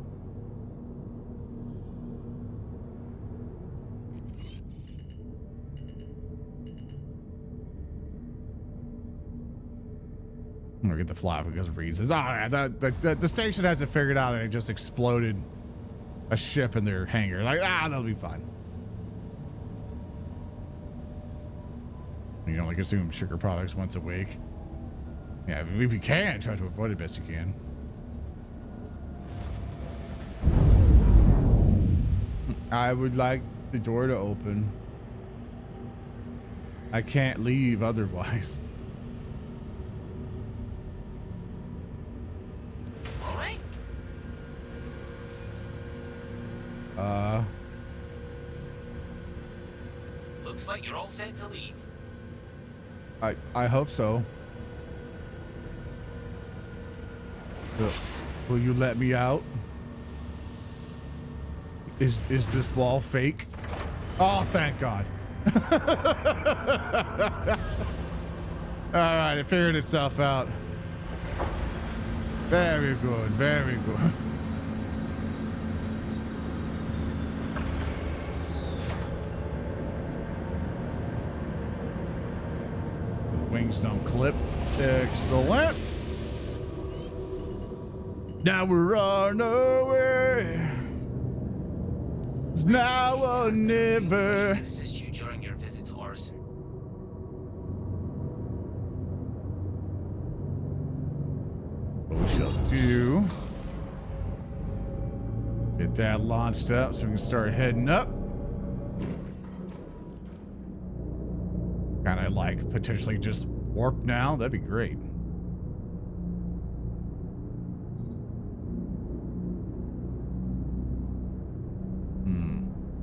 I'm gonna get the fly because of reasons. Oh, yeah, the station hasn't figured out and it just exploded a ship in their hangar. Like, that'll be fine. You can only consume sugar products once a week. Yeah, if you can, try to avoid it best you can. I would like the door to open. I can't leave otherwise. All right. Looks like you're all set to leave. I hope so. Will you let me out? Is this wall fake? Oh, thank God. All right, it figured itself out. Very good, very good. The wings don't clip. Excellent. Now we're on our way. It's now or never. Assist you during your visit to Orison. What we shall do. Get that launched up so we can start heading up. Kind of like potentially just warp now. That'd be great.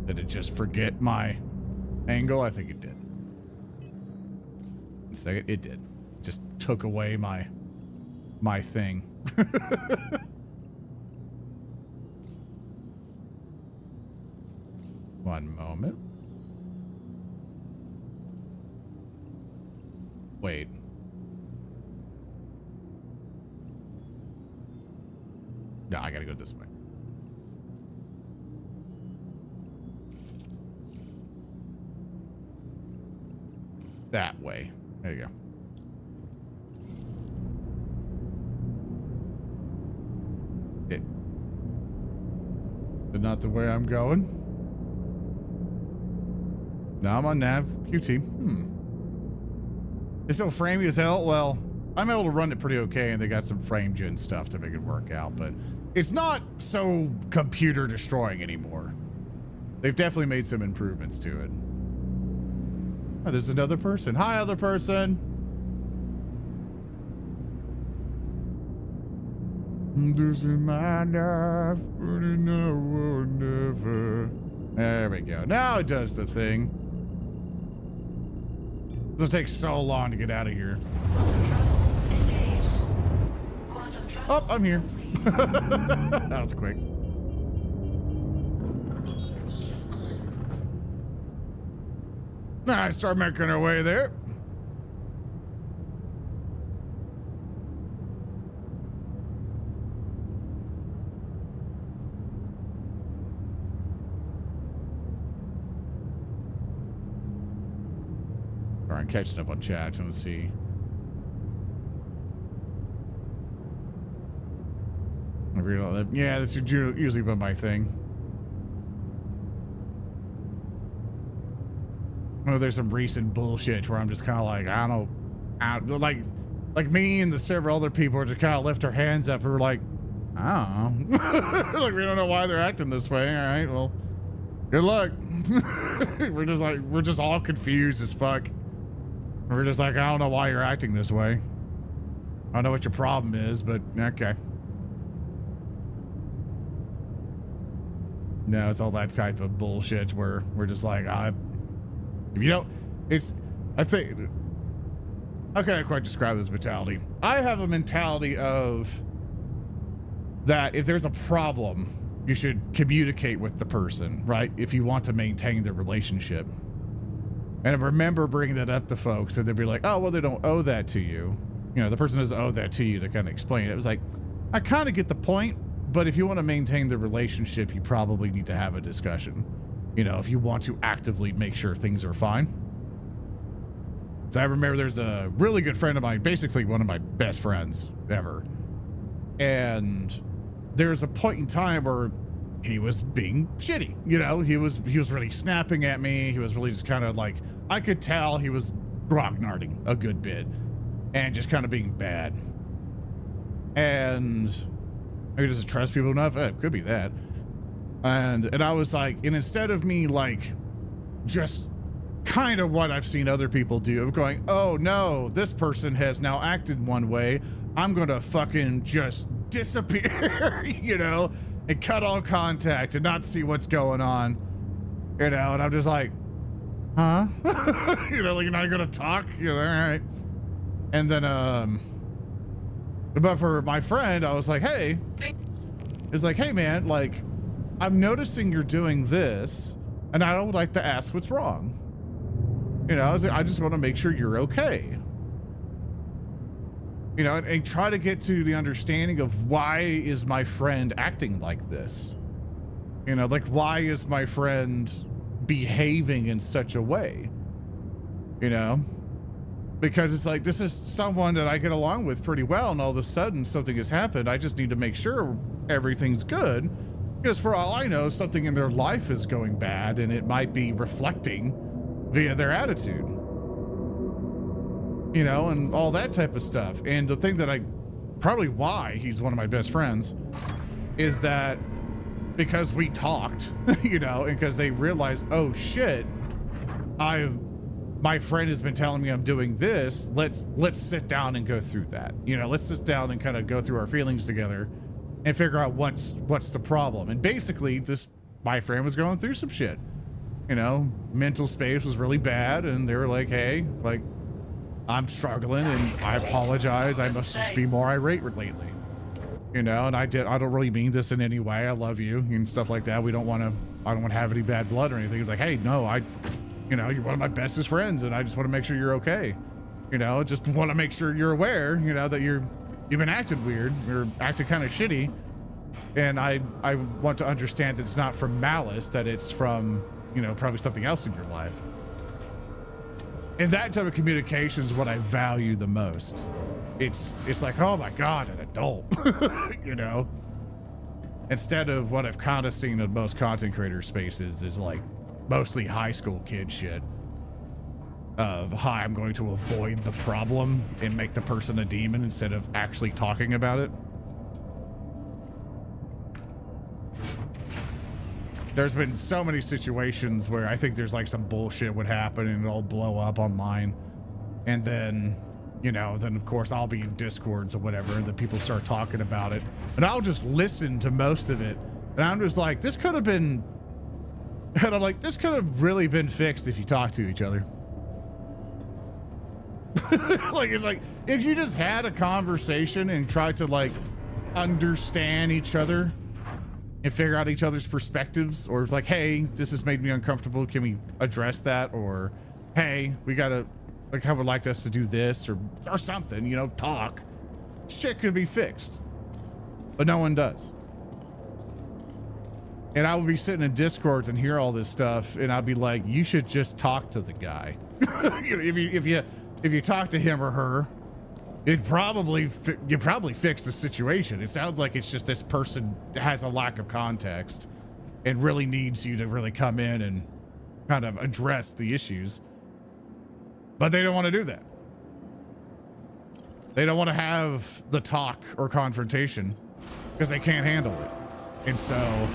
Did it just forget my angle? I think it did. A second, it did. Just took away my thing. One moment. Wait. No, I gotta go this way. That way. There you go. But not the way I'm going. Now I'm on nav QT. It's still framey as hell. Well, I'm able to run it pretty okay, and they got some frame gen stuff to make it work out, but it's not so computer destroying anymore. They've definitely made some improvements to it. Oh, there's another person. Hi, other person. This is my life, but now or never. There we go. Now it does the thing. It'll take so long to get out of here. Oh, I'm here. That was quick. All right, start making our way there. All right, catching up on chat. Let's see. Yeah, that's usually been my thing. Oh, there's some recent bullshit where I'm just kind of like, I don't know, like me and the several other people are just kind of lift our hands up and we're like, I don't know. Like, we don't know why they're acting this way. All right, well, Good luck. we're just all confused as fuck. We're just like, I don't know why you're acting this way. I don't know what your problem is, but okay. No, it's all that type of bullshit where we're just like, if you don't, I think, how can I quite describe this mentality? I have a mentality of that if there's a problem, you should communicate with the person, right? If you want to maintain the relationship. And I remember bringing that up to folks and they'd be like, oh, well, they don't owe that to you. You know, the person doesn't owe that to you to kind of explain it. It was like, I kind of get the point, but if you want to maintain the relationship, you probably need to have a discussion. You know, if you want to actively make sure things are fine. So I remember there's a really good friend of mine, basically one of my best friends ever. And there's a point in time where he was being shitty. You know, he was really snapping at me. He was really just kind of like, I could tell he was grognarding a good bit and just kind of being bad. And maybe doesn't trust people enough. It could be that. And I was like, and instead of me like just kind of what I've seen other people do of going, oh no, this person has now acted one way, I'm gonna fucking just disappear, you know, and cut all contact and not see what's going on, you know. And I'm just like, huh? You know, like, you're not gonna talk? You're like, all right. And then but for my friend, I was like, hey, it's like, hey man, like, I'm noticing you're doing this and I would like to ask what's wrong. You know, I just want to make sure you're okay. You know, and try to get to the understanding of why is my friend acting like this? You know, like, why is my friend behaving in such a way? You know, because it's like, this is someone that I get along with pretty well, and all of a sudden something has happened. I just need to make sure everything's good, because for all I know, something in their life is going bad, and it might be reflecting via their attitude, you know, and all that type of stuff. And the thing that probably why he's one of my best friends is that because we talked, you know, and because they realized, oh shit, my friend has been telling me I'm doing this. Let's sit down and go through that. You know, let's sit down and kind of go through our feelings together and figure out what's the problem. And basically my friend was going through some shit. You know, mental space was really bad, and they were like, hey, like, I'm struggling and I apologize. I must just be more irate lately. You know, and I don't really mean this in any way. I love you and stuff like that. I don't want to have any bad blood or anything. It's like, hey, no, you know, you're one of my bestest friends and I just want to make sure you're okay. You know, just want to make sure you're aware, you know, that you've been acting weird. You're acting kind of shitty. And I want to understand that it's not from malice, that it's from, you know, probably something else in your life. And that type of communication is what I value the most. It's like, oh my God, an adult, you know, instead of what I've kind of seen in most content creator spaces is like mostly high school kid shit of, hi, I'm going to avoid the problem and make the person a demon instead of actually talking about it. There's been so many situations where I think there's like some bullshit would happen and it'll blow up online. And then, you know, then of course I'll be in Discords or whatever, and then people start talking about it. And I'll just listen to most of it. And I'm just like, this could have been, and I'm like, this could have really been fixed if you talk to each other. Like, it's like, if you just had a conversation and tried to like understand each other and figure out each other's perspectives, or it's like, hey, this has made me uncomfortable, can we address that? Or, hey, we gotta, like, I would like us to do this, or something, you know, talk. Shit could be fixed, but no one does. And I would be sitting in Discords and hear all this stuff, and I'd be like, you should just talk to the guy. You know, if you talk to him or her, you probably fix the situation. It sounds like it's just this person has a lack of context and really needs you to really come in and kind of address the issues. But they don't want to do that. They don't want to have the talk or confrontation because they can't handle it. And so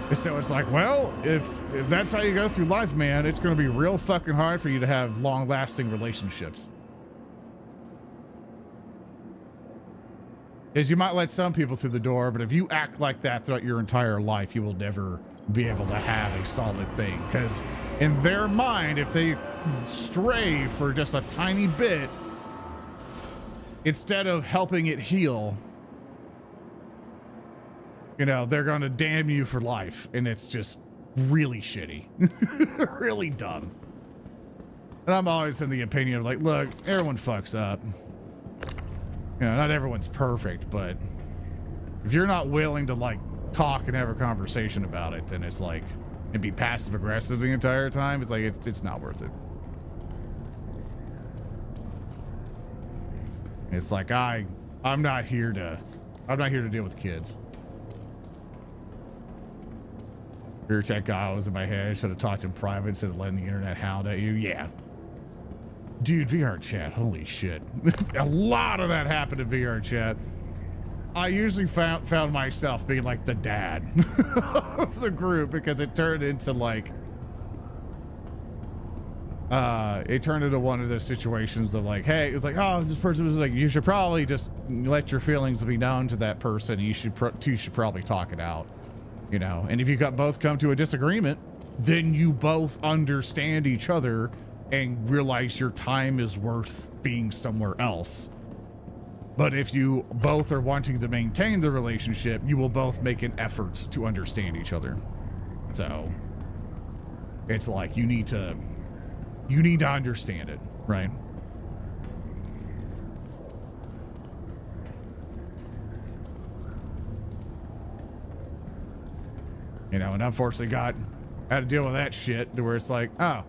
And so it's like, well, if that's how you go through life, man, it's going to be real fucking hard for you to have long-lasting relationships. Is you might let some people through the door, but if you act like that throughout your entire life, you will never be able to have a solid thing. Because in their mind, if they stray for just a tiny bit, instead of helping it heal, you know, they're going to damn you for life. And it's just really shitty, really dumb. And I'm always in the opinion of like, look, everyone fucks up. You know, not everyone's perfect, but if you're not willing to like talk and have a conversation about it, then it's like, and be passive aggressive the entire time, it's like, it's not worth it. It's like, I'm not here to deal with kids. Your tech guy was in my head. I should have talked in private instead of letting the internet hound at you. Yeah. Dude, VR chat, holy shit. A lot of that happened in VR chat. I usually found myself being like the dad of the group because it turned into like, it turned into one of those situations of like, hey, it's like, oh, this person was like, you should probably just let your feelings be known to that person. You should probably talk it out, you know? And if you both come to a disagreement, then you both understand each other and realize your time is worth being somewhere else. But if you both are wanting to maintain the relationship, you will both make an effort to understand each other. So it's like, you need to understand it, right? You know, and unfortunately had to deal with that shit to where it's like, oh,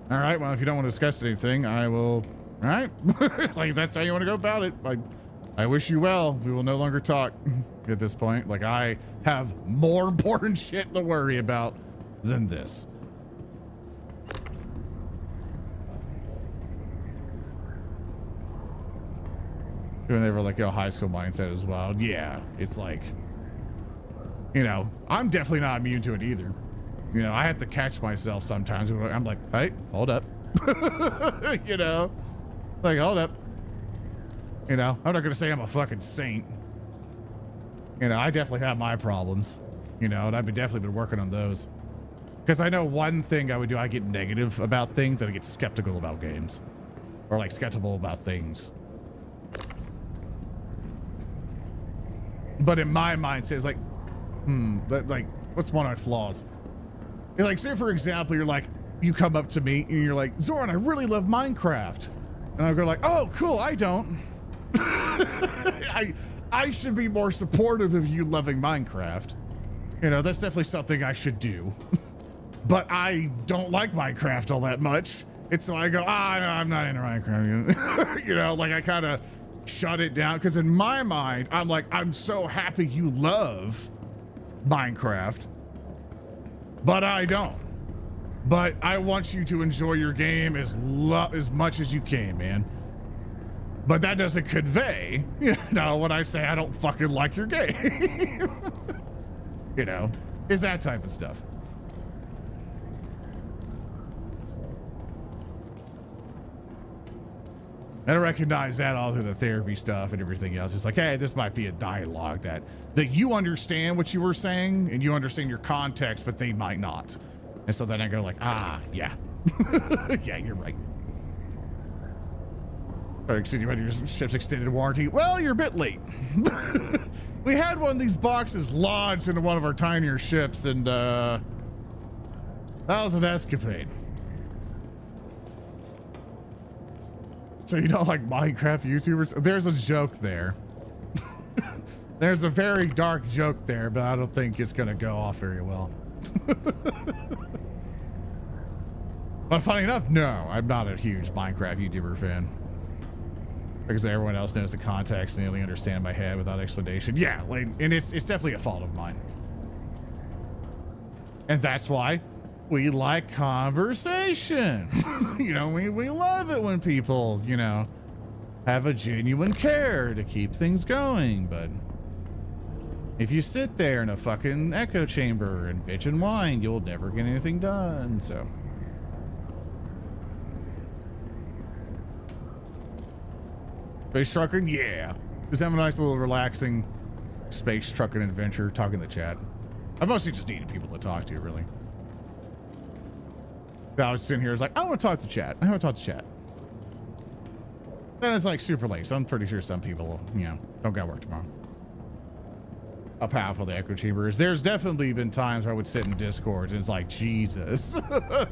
all right, well, if you don't want to discuss anything, I will, all right. Like, if that's how you want to go about it, I wish you well. We will no longer talk at this point. Like, I have more important shit to worry about than this. And they were like, yo, high school mindset as well. Yeah, it's like, you know, I'm definitely not immune to it either. You know, I have to catch myself sometimes. I'm like, hey, hold up. You know, like, hold up. You know, I'm not going to say I'm a fucking saint. You know, I definitely have my problems, you know, and I've definitely been working on those. Because I know one thing I would do, I get negative about things and I get skeptical about games. Or like skeptical about things. But in my mindset, it's like, like, what's one of my flaws? You're like, say for example, you're like, you come up to me and you're like, Zoran, I really love Minecraft. And I go like, oh, cool, I don't. I should be more supportive of you loving Minecraft. You know, that's definitely something I should do. But I don't like Minecraft all that much. And so I go, no, I'm not into Minecraft. You know, like I kind of shut it down. Because in my mind, I'm like, I'm so happy you love Minecraft. But I don't. But I want you to enjoy your game as much as you can, man. But that doesn't convey, you know, when I say I don't fucking like your game. You know, it's that type of stuff. And I recognize that all through the therapy stuff and everything else. It's like, hey, this might be a dialogue that you understand what you were saying and you understand your context, but they might not. And so then I go like, yeah. Yeah, you're right. Extending your ship's extended warranty. Well, you're a bit late. We had one of these boxes lodged into one of our tinier ships, and that was an escapade. So you don't like Minecraft YouTubers? There's a joke there. There's a very dark joke there, but I don't think it's gonna go off very well. But funny enough, no, I'm not a huge Minecraft YouTuber fan. Because everyone else knows the context and they only understand my head without explanation. Yeah, like, and it's definitely a fault of mine. And that's why we like conversation. You know, we love it when people, you know, have a genuine care to keep things going, but If you sit there in a fucking echo chamber and bitch and whine, you'll never get anything done, so. Space trucking? Yeah. Just have a nice little relaxing space trucking adventure, talking to chat. I mostly just needed people to talk to, really. I was sitting here, I was like, I want to talk to chat. I want to talk to chat. Then it's like super late, so I'm pretty sure some people, you know, don't got work tomorrow. How powerful the echo chamber is. There's definitely been times where I would sit in Discord and it's like, Jesus,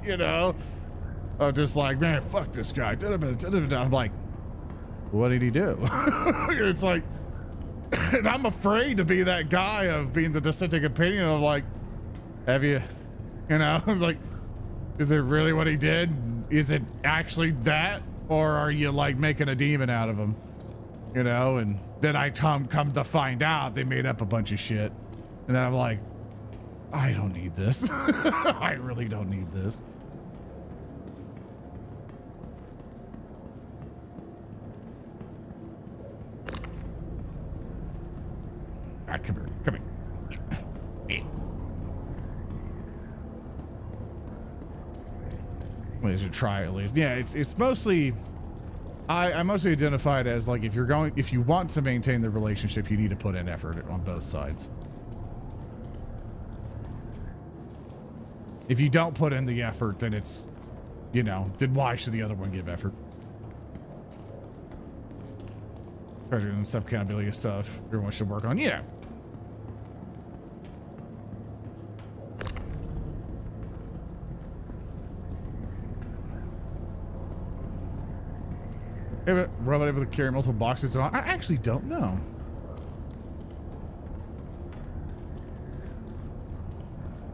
you know? I'm just like, man, fuck this guy. I'm like, what did he do? It's like, and I'm afraid to be that guy of being the dissenting opinion of like, have you know, I'm like, is it really what he did? Is it actually that? Or are you like making a demon out of him? You know, and then I come to find out they made up a bunch of shit. And then I'm like, I don't need this. I really don't need this. Ah, come here. Come here. Well, you should try at least. Yeah, it's mostly... I mostly identify it as like if you want to maintain the relationship, you need to put in effort on both sides. If you don't put in the effort, then it's, you know, then why should the other one give effort? Treasure and stuff, accountability stuff, everyone should work on. Yeah. Hey, robot able to carry multiple boxes? I actually don't know.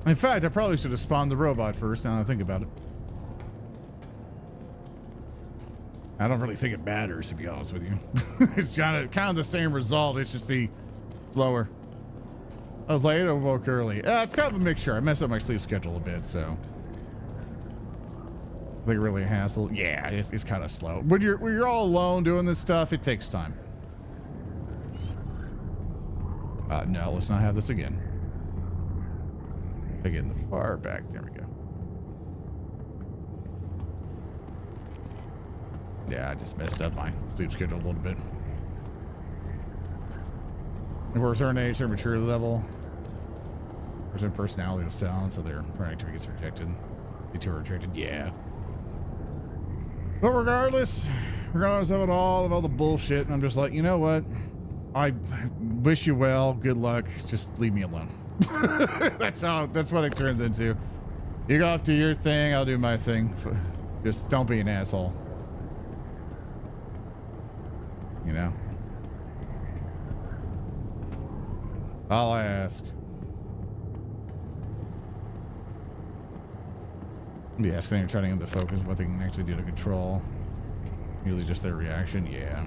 In fact, I probably should have spawned the robot first, now that I think about it. I don't really think it matters, to be honest with you. It's kind of the same result, it's just be slower. Oh, late or woke early? It's kind of a mixture. I messed up my sleep schedule a bit, so. I think really a hassle. Yeah, it's kind of slow. When you're all alone doing this stuff, it takes time. No, let's not have this again. Again, the far back. There we go. Yeah, I just messed up my sleep schedule a little bit. We're a certain age, certain maturity level. There's a personality to sound, so their activity gets rejected. The two are rejected. Yeah. But regardless of all the bullshit, I'm just like, you know what? I wish you well. Good luck. Just leave me alone. That's what it turns into. You go off to your thing. I'll do my thing. Just don't be an asshole. You know? All I ask. Be asking them, trying to get the focus of what they can actually do to control. Usually just their reaction. Yeah.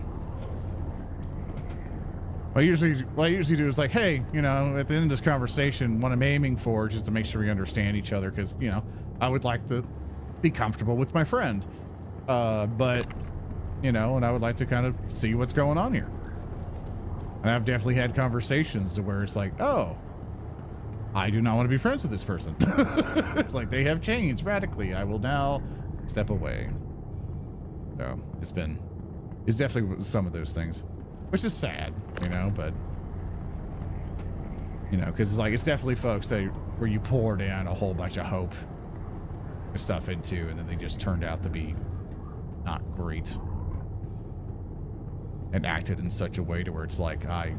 What I usually do is like, hey, you know, at the end of this conversation, what I'm aiming for is just to make sure we understand each other, because, you know, I would like to be comfortable with my friend. But, you know, and I would like to kind of see what's going on here. And I've definitely had conversations where it's like, oh, I do not want to be friends with this person. Like, they have changed radically. I will now step away. So it's definitely some of those things, which is sad, you know, but, you know, because it's like, it's definitely folks that where you pour down a whole bunch of hope and stuff into, and then they just turned out to be not great and acted in such a way to where it's like, I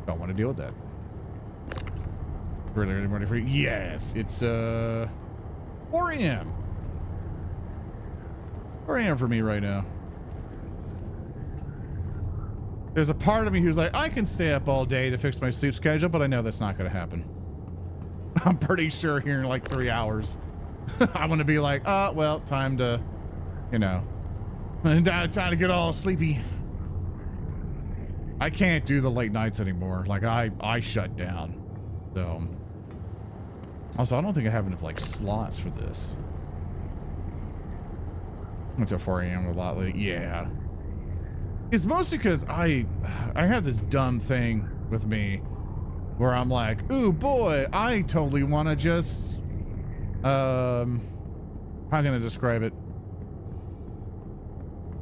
don't want to deal with that. Really ready for you? Yes, it's 4 a.m. 4 a.m. for me right now. There's a part of me who's like, I can stay up all day to fix my sleep schedule, but I know that's not going to happen. I'm pretty sure here in like 3 hours, I want to be like, well, time to, you know, time to get all sleepy. I can't do the late nights anymore. Like, I shut down. So, also, I don't think I have enough like slots for this. Went to 4 a.m. a lot late. Yeah. It's mostly because I have this dumb thing with me where I'm like, ooh boy, I totally want to just, how can I describe it?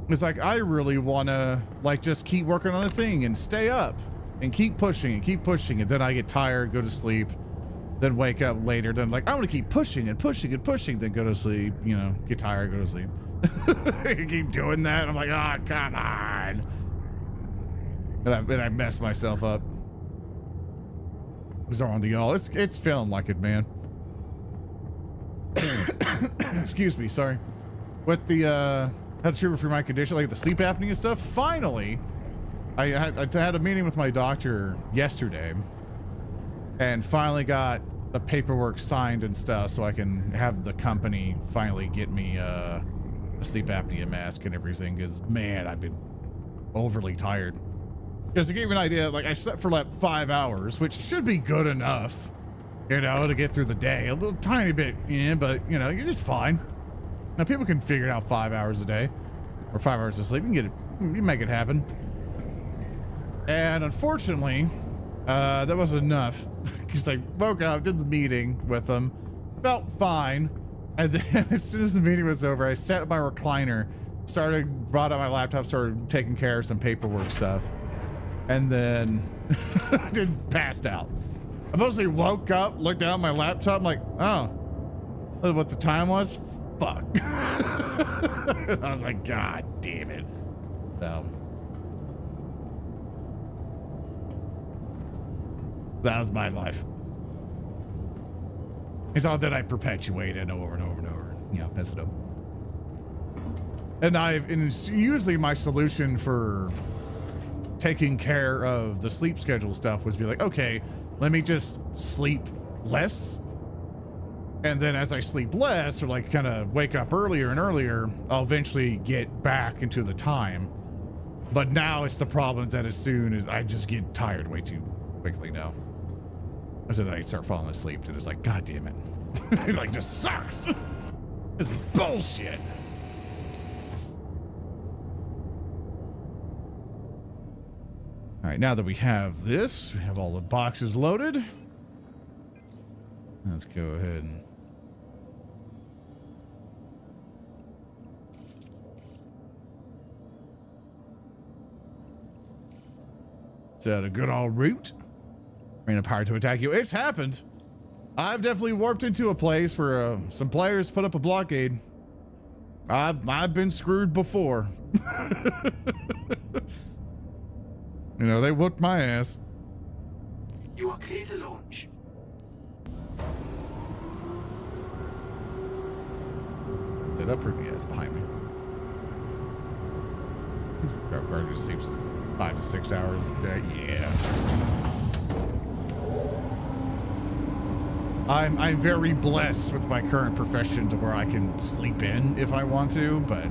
It's like, I really want to like just keep working on a thing and stay up and keep pushing and keep pushing. And then I get tired, go to sleep, then wake up later. Then like, I want to keep pushing and pushing and pushing, then go to sleep, you know, get tired, go to sleep. Keep doing that. I'm like, oh, come on. And I mess myself up. It's on the all. It's feeling like it, man. Excuse me, sorry. With the how to treatment for my condition, like the sleep apnea stuff. Finally, I had a meeting with my doctor yesterday, and finally got the paperwork signed and stuff, so I can have the company finally get me a sleep apnea mask and everything. Because man, I've been overly tired. Because to give you an idea, like I slept for like 5 hours, which should be good enough, you know, to get through the day. A little tiny bit, yeah, but you know, you're just fine. Now people can figure it out 5 hours a day, or 5 hours of sleep. You can get it, you make it happen. And unfortunately, that wasn't enough, because I woke up, did the meeting with them, felt fine, and then as soon as the meeting was over, I sat at my recliner, brought out my laptop, started taking care of some paperwork stuff. And then passed out. I mostly woke up, looked down at my laptop, I'm like, oh, what the time was? Fuck. I was like, God damn it. So that was my life. It's all that I perpetuated over and over and over. You know, mess it up. And it's usually my solution for taking care of the sleep schedule stuff was be like, okay, let me just sleep less, and then as I sleep less, or like kind of wake up earlier and earlier, I'll eventually get back into the time. But now it's the problem that as soon as I just get tired way too quickly now, so then I start falling asleep, and it's like, God damn it. It like just sucks. This is bullshit. All right, now that we have this, we have all the boxes loaded. Let's go ahead and set a good old route. Bring a power to attack you. It's happened. I've definitely warped into a place where some players put up a blockade. I've been screwed before. You know, they whooped my ass. You are clear to launch. Is it up or yeah, it's behind me? Our car just sleeps 5 to 6 hours a day. Yeah. I'm very blessed with my current profession to where I can sleep in if I want to, but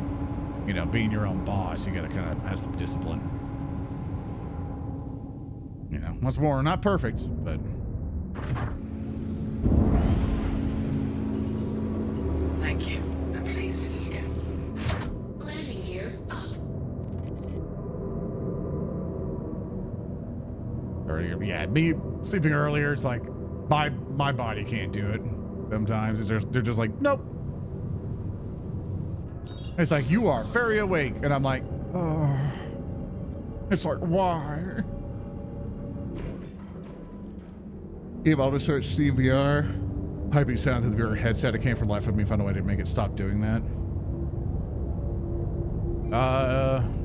you know, being your own boss, you gotta kind of have some discipline. You know, once more, not perfect, but Thank you, and please visit again. Landing gear up. yeah, me sleeping earlier, it's like my body can't do it. Sometimes they're just like, nope. It's like, you are very awake, and I'm like, oh. It's like, why? Yeah, I'll just search CVR. Piping sounds in the VR headset. It can't for life of me find a way to make it stop doing that.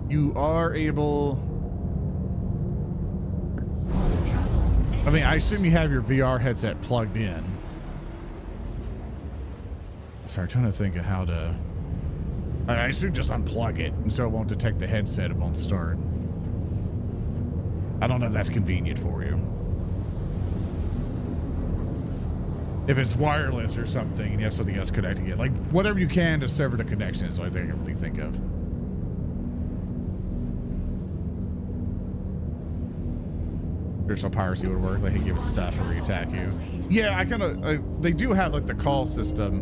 You are able. I mean, I assume you have your VR headset plugged in. Sorry, I'm trying to think of how to. I assume just unplug it, and so it won't detect the headset. It won't start. I don't know if that's convenient for you. If it's wireless or something and you have something else connecting it, like whatever you can to sever the connection is the only thing I can really think of. There's no piracy would work. They give stuff or attack you. Yeah, I kind of. They do have like the call system,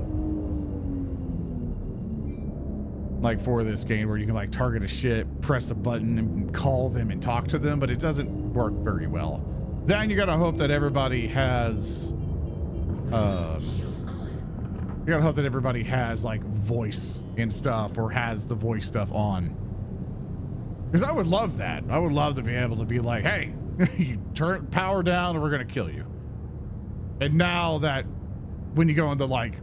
like for this game, where you can like target a ship, press a button, and call them and talk to them, but it doesn't work very well. Then you gotta hope that everybody has, you gotta hope that everybody has like voice and stuff, or has the voice stuff on. Because I would love that. I would love to be able to be like, hey, you turn power down or we're gonna kill you. And now that when you go into like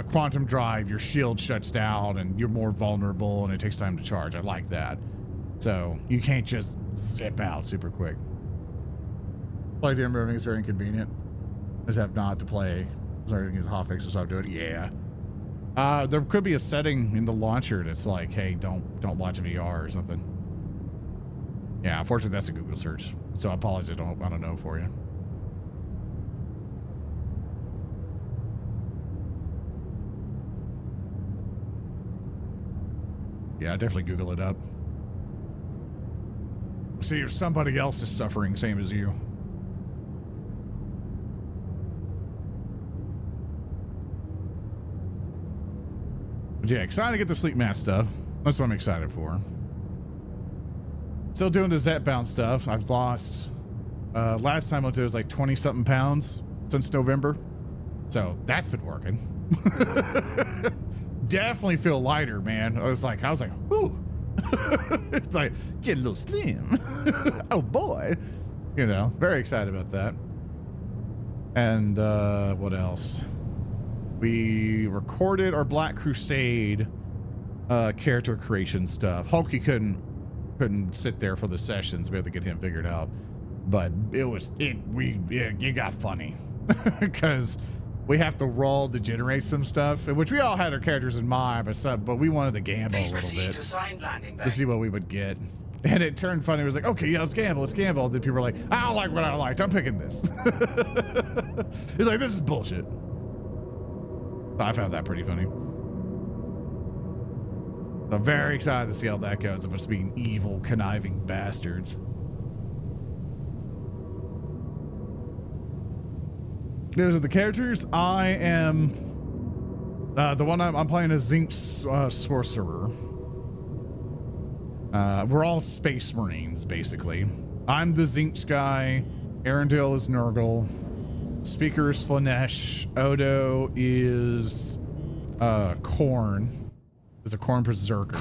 quantum drive, your shield shuts down and you're more vulnerable and it takes time to charge. I like that. So you can't just zip out super quick. Play damn moving is very inconvenient. Just have not to play. Sorry to use hotfix to stop doing it. Yeah. There could be a setting in the launcher that's like, hey, don't watch VR or something. Yeah, unfortunately that's a Google search. So I apologize, I don't know for you. Yeah, definitely Google it up. See if somebody else is suffering same as you. But yeah, excited to get the sleep mask stuff. That's what I'm excited for. Still doing the Zet-bound stuff. I've lost, last time I went to it was like 20 something pounds since November. So that's been working. Definitely feel lighter, man. I was like, whoo. It's like, get a little slim. Oh boy. You know, very excited about that. And what else? We recorded our Black Crusade character creation stuff. Hulky couldn't sit there for the sessions. We had to get him figured out. But you got funny. Because we have to roll to generate some stuff, which we all had our characters in mind, but we wanted to gamble a little bit to assigned landing bay. to see what we would get. And it turned funny. It was like, okay, yeah, let's gamble. And then people were like, I don't like what I liked. I'm picking this. It's like, this is bullshit. I found that pretty funny. I'm very excited to see how that goes, if it's being evil, conniving bastards. Those are the characters. I am the one I'm playing as Zinc Sorcerer. We're all Space Marines, basically. I'm the Zinc guy. Arendelle is Nurgle. Speaker is Slanesh. Odo is Khorne. Is a Khorne Berserker.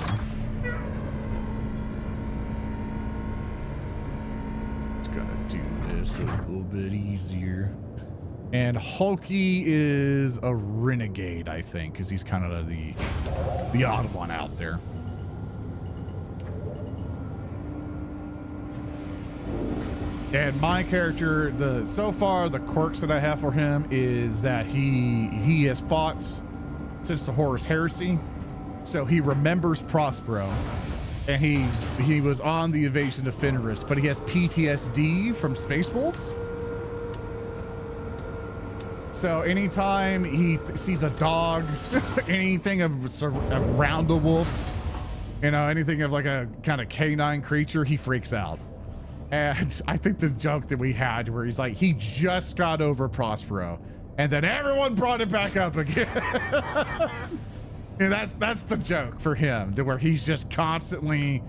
Just gotta do this so it's a little bit easier. And Hulky is a renegade, I think, because he's kind of the odd one out there. And my character, so far the quirks that I have for him is that he has fought since the Horus Heresy, so he remembers Prospero, and he was on the invasion of Fenris, but he has PTSD from Space Wolves. So anytime he sees a dog, anything around a wolf, you know, anything of like a kind of canine creature, he freaks out. And I think the joke that we had where he's like, he just got over Prospero, and then everyone brought it back up again. And that's the joke for him, to where he's just constantly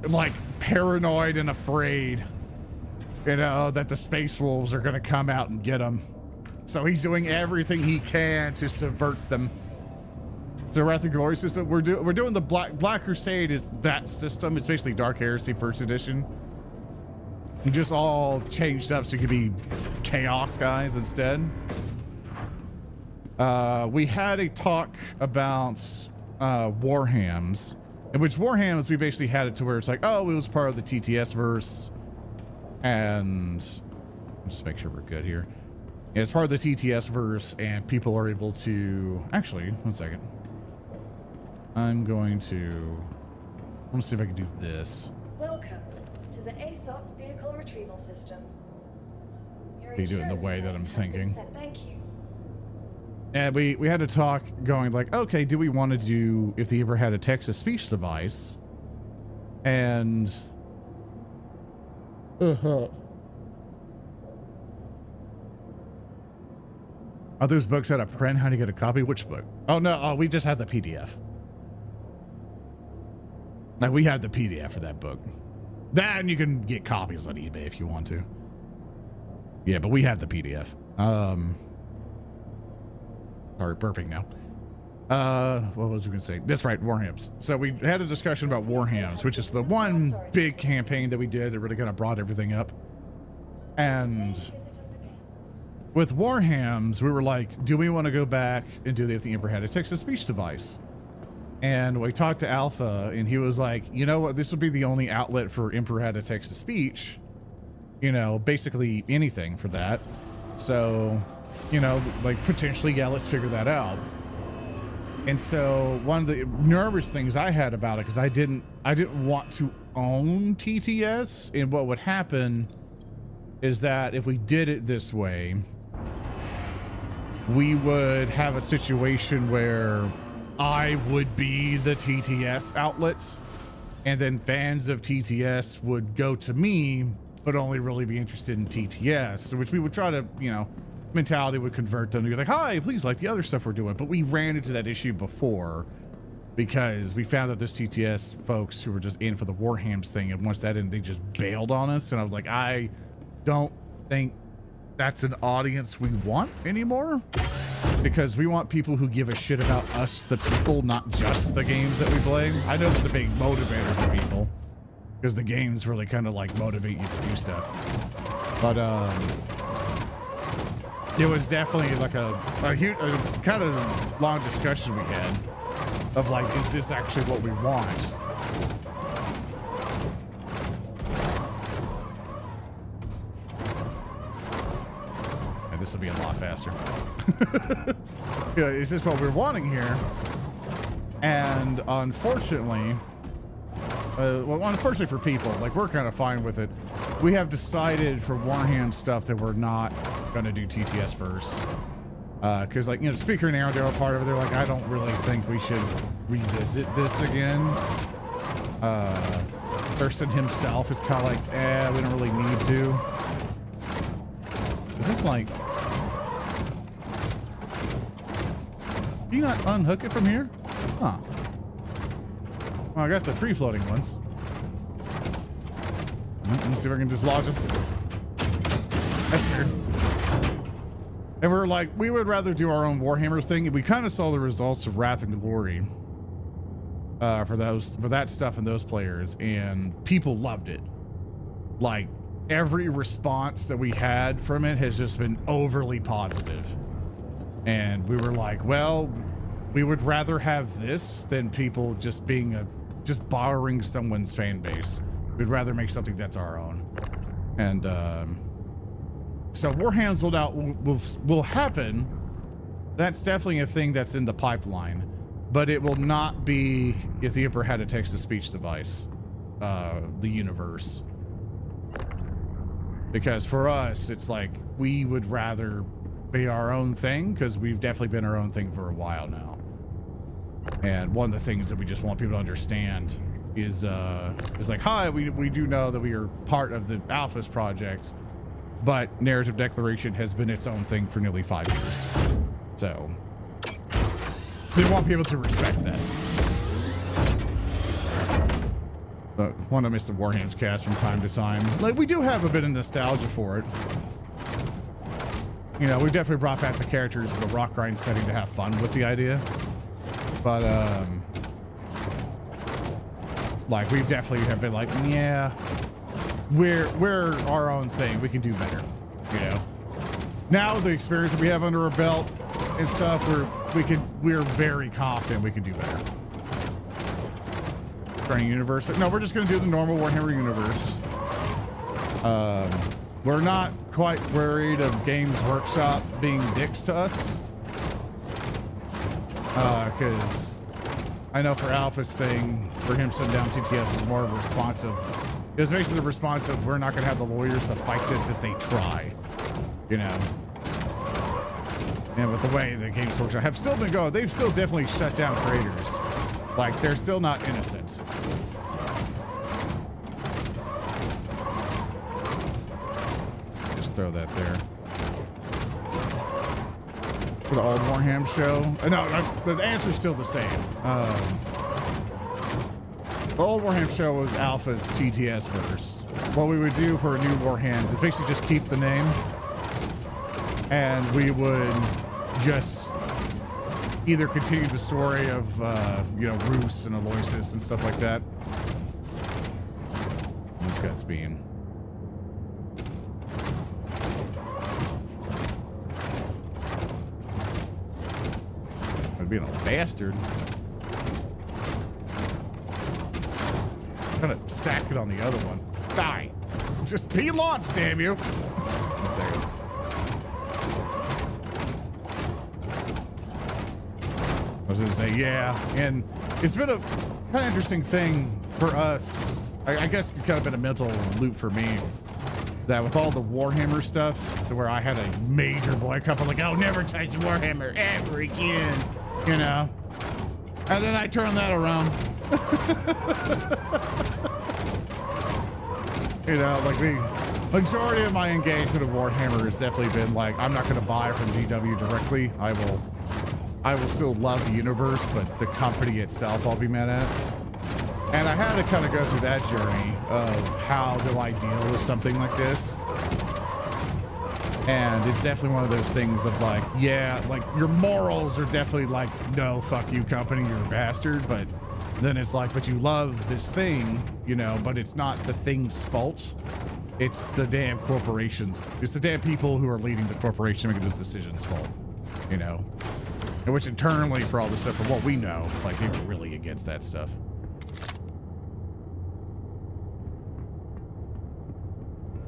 like paranoid and afraid, you know, that the Space Wolves are gonna come out and get him. So he's doing everything he can to subvert them. The Wrath and Glory system, we're doing the Black Crusade is that system. It's basically Dark Heresy First Edition. You just all changed up so you could be Chaos guys instead. We had a talk about Warhams, in which Warhams, we basically had it to where it's like, oh, it was part of the TTS verse. And just make sure we're good here. Yeah, it's part of the TTS verse, and people are able to actually, one second. I'm going to see if I can do this. Welcome to the ASOP vehicle retrieval system. Your You do it in the insurance way that I'm claim has been thinking. sent. Thank you. And we had to talk going like, okay, do we want to do if they ever had a text-to-speech device? And are those books out of print? How do you get a copy? Which book? Oh no, we just have the PDF. Like, we have the PDF for that book. That, and you can get copies on eBay if you want to. Yeah, but we have the PDF. Sorry, burping now. What was we going to say? That's right, Warhams. So we had a discussion about Warhams, which is the one big campaign that we did that really kind of brought everything up. And with Warhams, we were like, do we want to go back and do if the Emperor had a text-to-speech device? And we talked to Alpha, and he was like, you know what, this would be the only outlet for Emperor had a text-to-speech. You know, basically anything for that. So, you know, like potentially, yeah, let's figure that out. And so one of the nervous things I had about it, because I didn't want to own TTS, and what would happen is that if we did it this way, we would have a situation where I would be the TTS outlet, and then fans of TTS would go to me, but only really be interested in TTS, which we would try to, you know, mentality would convert them to be like, hi, please like the other stuff we're doing. But we ran into that issue before because we found that those TTS folks who were just in for the Warhams thing, and once that ended, they just bailed on us. And I was like, I don't think that's an audience we want anymore, because we want people who give a shit about us, the people, not just the games that we play. I know there's a big motivator for people because the games really kind of like motivate you to do stuff. But it was definitely like a huge, kind of long discussion we had of like, is this actually what we want? And this will be a lot faster. You know, is this what we're wanting here? And unfortunately, well, unfortunately for people, like, we're kind of fine with it. We have decided for Warham stuff that we're not going to do TTS first. Because, like, you know, Speaker and Aaron, they're a part of it. They're like, I don't really think we should revisit this again. Thurston himself is kind of like, we don't really need to. Is this like... Can you not unhook it from here? Huh. Well, I got the free-floating ones. Let's see if I can just lodge them. That's weird. And we're like, we would rather do our own Warhammer thing. And we kind of saw the results of Wrath and Glory for that stuff and those players, and people loved it. Like, every response that we had from it has just been overly positive. And we were like, well, we would rather have this than people just being just borrowing someone's fan base. We'd rather make something that's our own. And so Warham's will happen. That's definitely a thing that's in the pipeline, but it will not be if the Emperor had a text-to-speech device, the universe. Because for us, it's like, we would rather be our own thing, because we've definitely been our own thing for a while now. And one of the things that we just want people to understand is like, hi, we do know that we are part of the Alphas project, but Narrative Declaration has been its own thing for nearly 5 years. So we want people to respect that. But want to miss the Warham's cast from time to time. Like, we do have a bit of nostalgia for it. You know, we've definitely brought back the characters to the rock grind setting to have fun with the idea. But, like, we've definitely have been like, yeah, we're our own thing. We can do better, you know. Now the experience that we have under our belt and stuff, we're very confident we can do better. Turning universe. No, we're just going to do the normal Warhammer universe. We're not quite worried of Games Workshop being dicks to us. Because I know for Alpha's thing, for him sitting down TTS is more responsive. It was basically the response of, we're not going to have the lawyers to fight this if they try, you know. And with the way the Games Workshop have still been going, they've still definitely shut down creators. Like, they're still not innocent. Just throw that there. For the old Warham show? No, the answer's still the same. The old Warham show was Alpha's TTS verse. What we would do for a new Warhams is basically just keep the name and we would just either continue the story of, you know, Roos and Aloysius and stuff like that. This guy's being... being a bastard. I'm gonna stack it on the other one. Die. Just be launched, damn you. One second. I was gonna say, yeah, and it's been a kind of interesting thing for us. I guess it's kind of been a mental loop for me that with all the Warhammer stuff, to where I had a major boycott, I'm like, I'll never touch Warhammer ever again, you know? And then I turned that around. You know, like majority of my engagement of Warhammer has definitely been like, I'm not going to buy from GW directly. I will still love the universe, but the company itself I'll be mad at. And I had to kind of go through that journey of how do I deal with something like this. And it's definitely one of those things of like, yeah, like your morals are definitely like, no, fuck you company, you're a bastard. But then it's like, but you love this thing, you know, but it's not the thing's fault. It's the damn corporations. It's the damn people who are leading the corporation making those decisions fault, you know? And which internally for all this stuff, from what we know, like they were really against that stuff.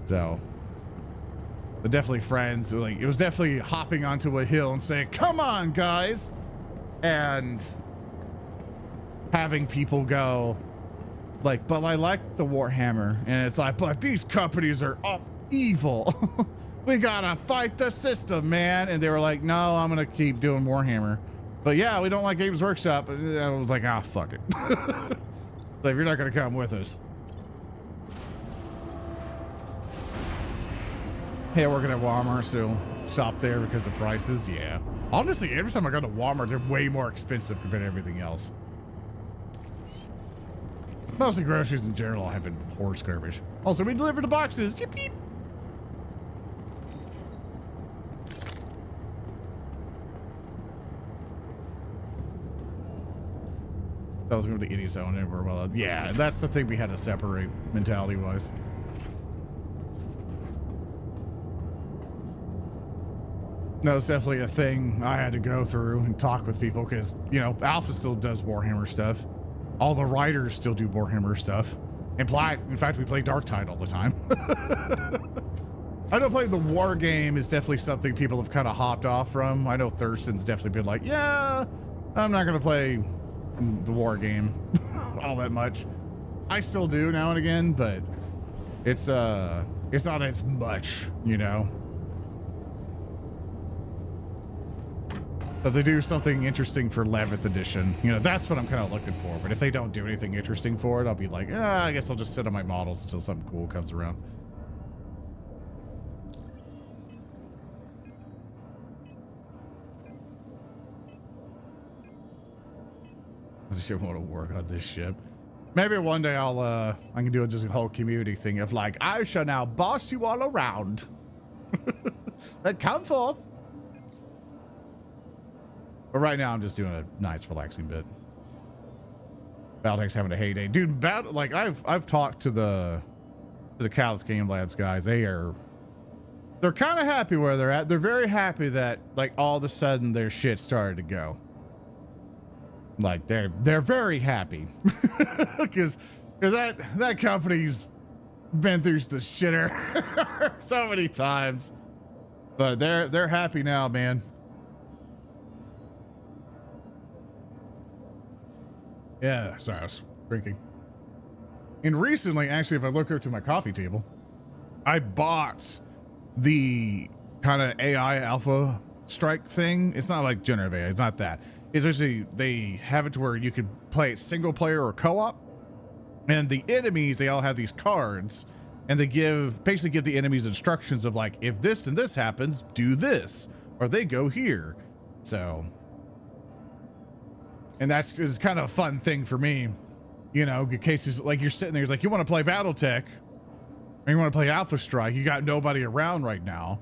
So, they're definitely friends. Like, it was definitely hopping onto a hill and saying, come on, guys. And having people go, like, but I like the Warhammer. And it's like, but these companies are up evil. We gotta fight the system, man. And they were like, no, I'm gonna keep doing Warhammer. But yeah, we don't like Games Workshop. And I was like, ah, fuck it. Like, you're not gonna come with us. Hey, working at Walmart, so shop there because of prices. Yeah. Honestly, every time I go to Walmart, they're way more expensive compared to everything else. Mostly groceries in general have been horse garbage. Also, we delivered the boxes. Yip, yip. That was going to be the idiot zone anywhere. Well, yeah, that's the thing we had to separate mentality-wise. No, it's definitely a thing I had to go through and talk with people because, you know, Alpha still does Warhammer stuff. All the writers still do Warhammer stuff. In fact, we play Dark Tide all the time. I know playing the war game is definitely something people have kind of hopped off from. I know Thurston's definitely been like, yeah, I'm not going to play the war game all that much. I still do now and again, but it's not as much, you know. If they do something interesting for 11th edition, you know, that's what I'm kind of looking for. But if they don't do anything interesting for it, I'll be like, I guess I'll just sit on my models until something cool comes around. I just want to work on this ship. Maybe one day I can do just a whole community thing of like, I shall now boss you all around. But come forth. But right now, I'm just doing a nice, relaxing bit. Battletech's having a heyday, dude. Like I've talked to the Callous Game Labs guys. They're kind of happy where they're at. They're very happy that like all of a sudden their shit started to go. Like they're very happy because that company's been through the shitter so many times, but they're happy now, man. Yeah, sorry, I was drinking. And recently, actually, if I look over to my coffee table, I bought the kind of AI alpha strike thing. It's not like generative AI. It's not that. It's actually, they have it to where you could play it single player or co-op. And the enemies, they all have these cards. And they basically give the enemies instructions of like, if this and this happens, do this. Or they go here. So... and it's kind of a fun thing for me, you know, in cases like you're sitting there, it's like, you want to play Battletech or you want to play Alpha Strike. You got nobody around right now.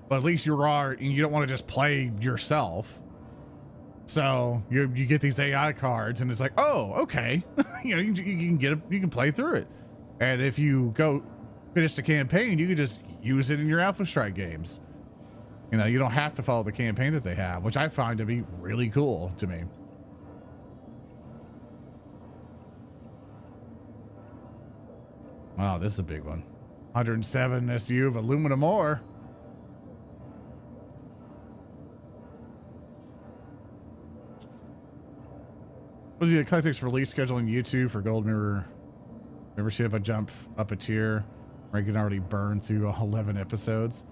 but at least you are, and you don't want to just play yourself. So you get these AI cards, and it's like, oh, okay, you know, you can play through it, and if you go finish the campaign, you can just use it in your Alpha Strike games. You know, you don't have to follow the campaign that they have, which I find to be really cool to me. Wow, this is a big one. 107 SU of aluminum ore. Was the Eclectics release schedule on YouTube for Gold Mirror membership? I jump up a tier where I can already burn through 11 episodes.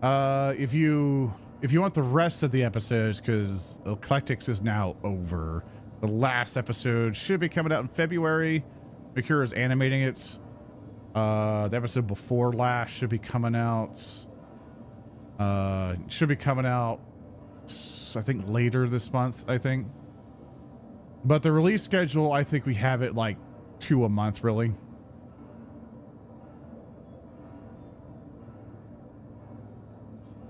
If you want the rest of the episodes, because Eclectics is now over. The last episode should be coming out in February. Mikura is animating it. The episode before last should be coming out. Should be coming out, I think, later this month, I think. But the release schedule, I think we have it like 2 a month, really.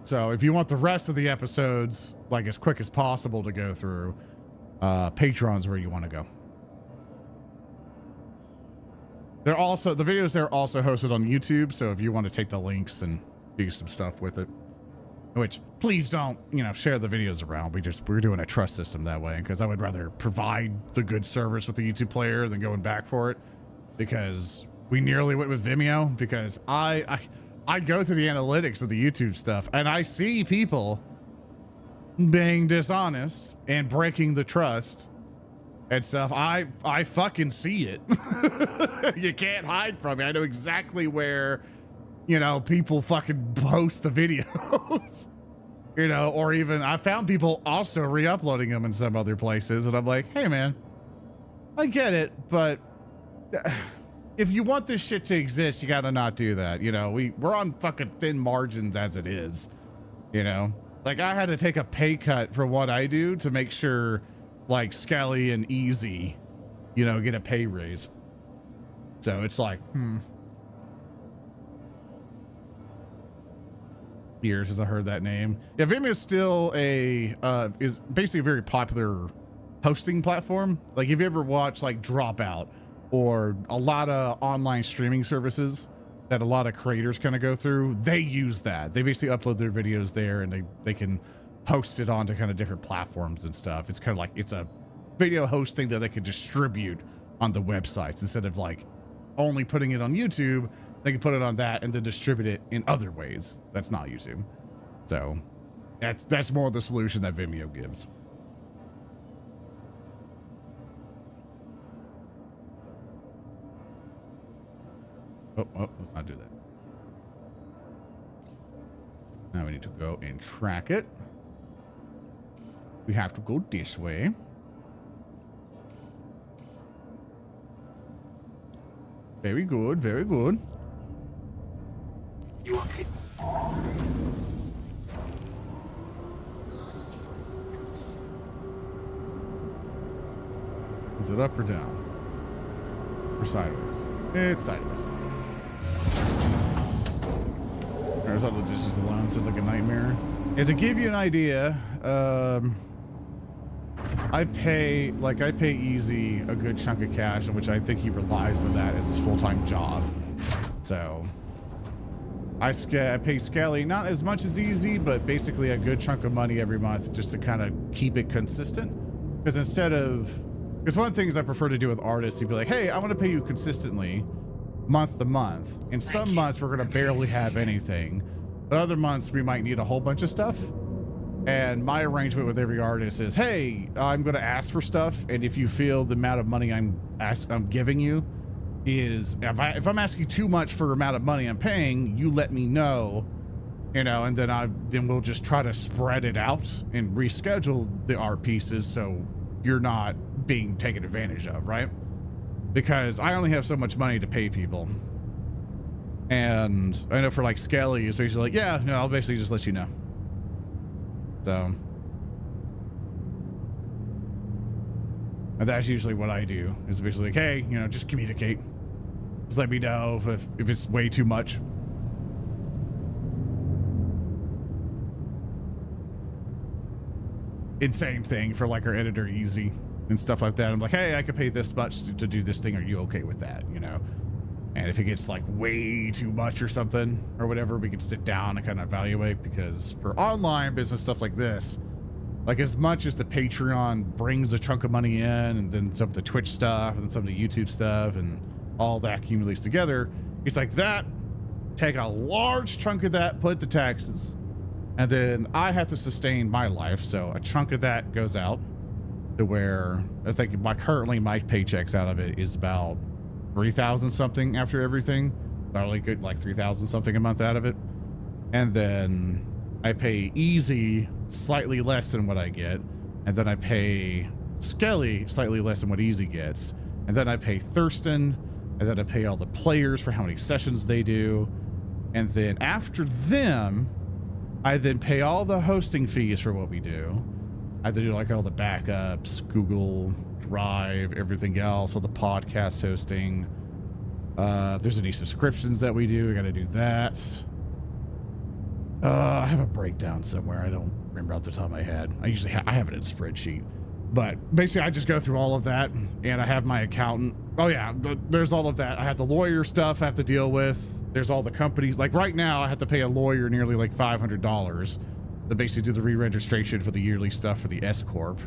So if you want the rest of the episodes like as quick as possible to go through, Patreon's where you want to go. They're also, the videos there are also hosted on YouTube, so if you want to take the links and do some stuff with it, which please don't, you know, share the videos around. We're doing a trust system that way, because I would rather provide the good service with the YouTube player than going back for it, because we nearly went with Vimeo, because I go through the analytics of the YouTube stuff and I see people being dishonest and breaking the trust and stuff. I fucking see it. You can't hide from it. I know exactly where, you know, people fucking post the videos, you know, or even I found people also re-uploading them in some other places. And I'm like, hey man, I get it, but if you want this shit to exist, you gotta not do that. You know, we're on fucking thin margins as it is, you know, like I had to take a pay cut for what I do to make sure like Skelly and Easy, you know, get a pay raise. So it's like, years since I heard that name. Yeah, Vimeo is still is basically a very popular hosting platform. Like if you ever watch like Dropout or a lot of online streaming services that a lot of creators kind of go through, they use that. They basically upload their videos there and they can host it onto kind of different platforms and stuff. It's kind of like, it's a video hosting that they can distribute on the websites instead of like only putting it on YouTube. They can put it on that and then distribute it in other ways. That's not YouTube. So that's more the solution that Vimeo gives. Oh, let's not do that. Now we need to go and track it. We have to go this way. Very good, very good. You are clear. Is it up or down? Or sideways? It's sideways. There's all the dishes alone. Sounds like a nightmare. And to give you an idea, I pay Easy a good chunk of cash, in which I think he relies on that as his full-time job. So I pay Skelly not as much as Easy, but basically a good chunk of money every month just to kind of keep it consistent. Because because one of the things I prefer to do with artists, you'd be like, hey, I want to pay you consistently month to month. In some months, we're going to barely have anything. But other months, we might need a whole bunch of stuff. And my arrangement with every artist is, hey, I'm going to ask for stuff. And if you feel the amount of money I'm giving you is, if I'm asking too much for the amount of money I'm paying, you let me know, you know, and then we'll just try to spread it out and reschedule the art pieces so you're not being taken advantage of, right? Because I only have so much money to pay people. And I know for like Skelly, it's basically like, yeah, no, I'll basically just let you know. So, and that's usually what I do, is basically like, hey, you know, just communicate. Just let me know if it's way too much. insane thing for like our editor Easy and stuff like that. I'm like, hey, I could pay this much to do this thing. Are you okay with that? You know? And if it gets like way too much or something or whatever, we can sit down and kind of evaluate, because for online business stuff like this, like as much as the Patreon brings a chunk of money in, and then some of the Twitch stuff and then some of the YouTube stuff and all that accumulates together, it's like that, take a large chunk of that, put the taxes, and then I have to sustain my life. So a chunk of that goes out to where I think currently my paychecks out of it is about 3,000 something after everything. I only get like 3,000 something a month out of it. And then I pay Easy slightly less than what I get. And then I pay Skelly slightly less than what Easy gets. And then I pay Thurston. And then I pay all the players for how many sessions they do. And then after them, I then pay all the hosting fees for what we do. I have to do like all the backups, Google Drive, everything else, all the podcast hosting. If there's any subscriptions that we do, we got to do that. I have a breakdown somewhere. I don't remember off the top of my head. I usually I have it in a spreadsheet. But basically, I just go through all of that, and I have my accountant. Oh, yeah, there's all of that. I have the lawyer stuff I have to deal with. There's all the companies. Like right now, I have to pay a lawyer nearly like $500 to basically do the re-registration for the yearly stuff for the S Corp.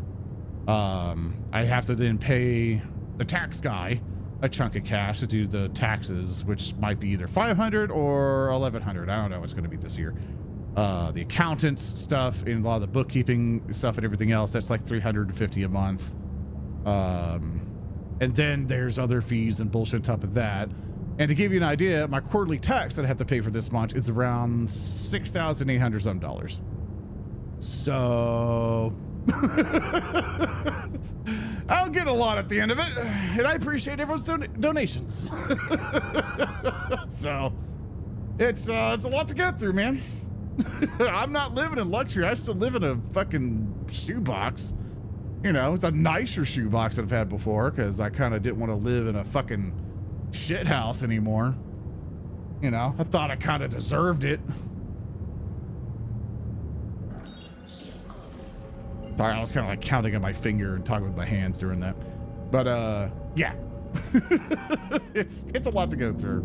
I have to then pay the tax guy a chunk of cash to do the taxes, which might be either $500 or $1,100. I don't know what's going to be this year. The accountants stuff and a lot of the bookkeeping stuff and everything else, that's like $350 a month. And then there's other fees and bullshit on top of that. And to give you an idea, my quarterly tax that I have to pay for this month is around $6,800 some dollars. So I'll get a lot at the end of it, and I appreciate everyone's donations. So it's a lot to get through, man. I'm not living in luxury. I still live in a fucking shoebox. You know, it's a nicer shoebox than I've had before, because I kind of didn't want to live in a fucking shit house anymore. You know, I thought I kind of deserved it. Sorry, I was kind of like counting on my finger and talking with my hands during that. But yeah. it's a lot to go through.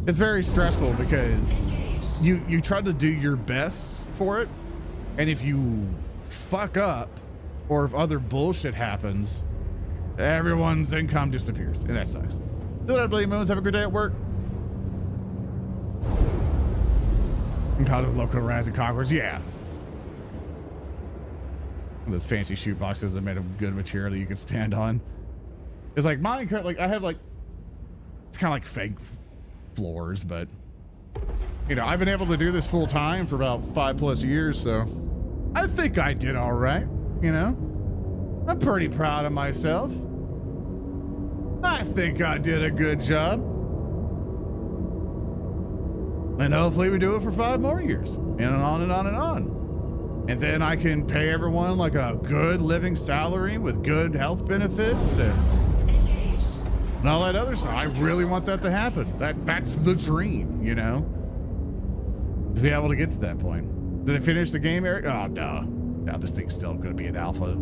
It's very stressful because you try to do your best for it, and if you fuck up or if other bullshit happens, everyone's income disappears, and that sucks. Did I blame Moons? Have a good day at work. And call it local rising cockroach. Yeah. Those fancy shoot boxes are made of good material that you can stand on. It's like mine, like I have like, it's kind of like fake floors, but you know, I've been able to do this full time for about 5+ years, so I think I did all right. You know, I'm pretty proud of myself. I think I did a good job. And hopefully we do it for 5 more years, and on and on and on. And then I can pay everyone like a good living salary with good health benefits and all that other stuff. I really want that to happen. That's the dream, you know? To be able to get to that point. Did they finish the game, Eric? Oh, no. No, this thing's still going to be an alpha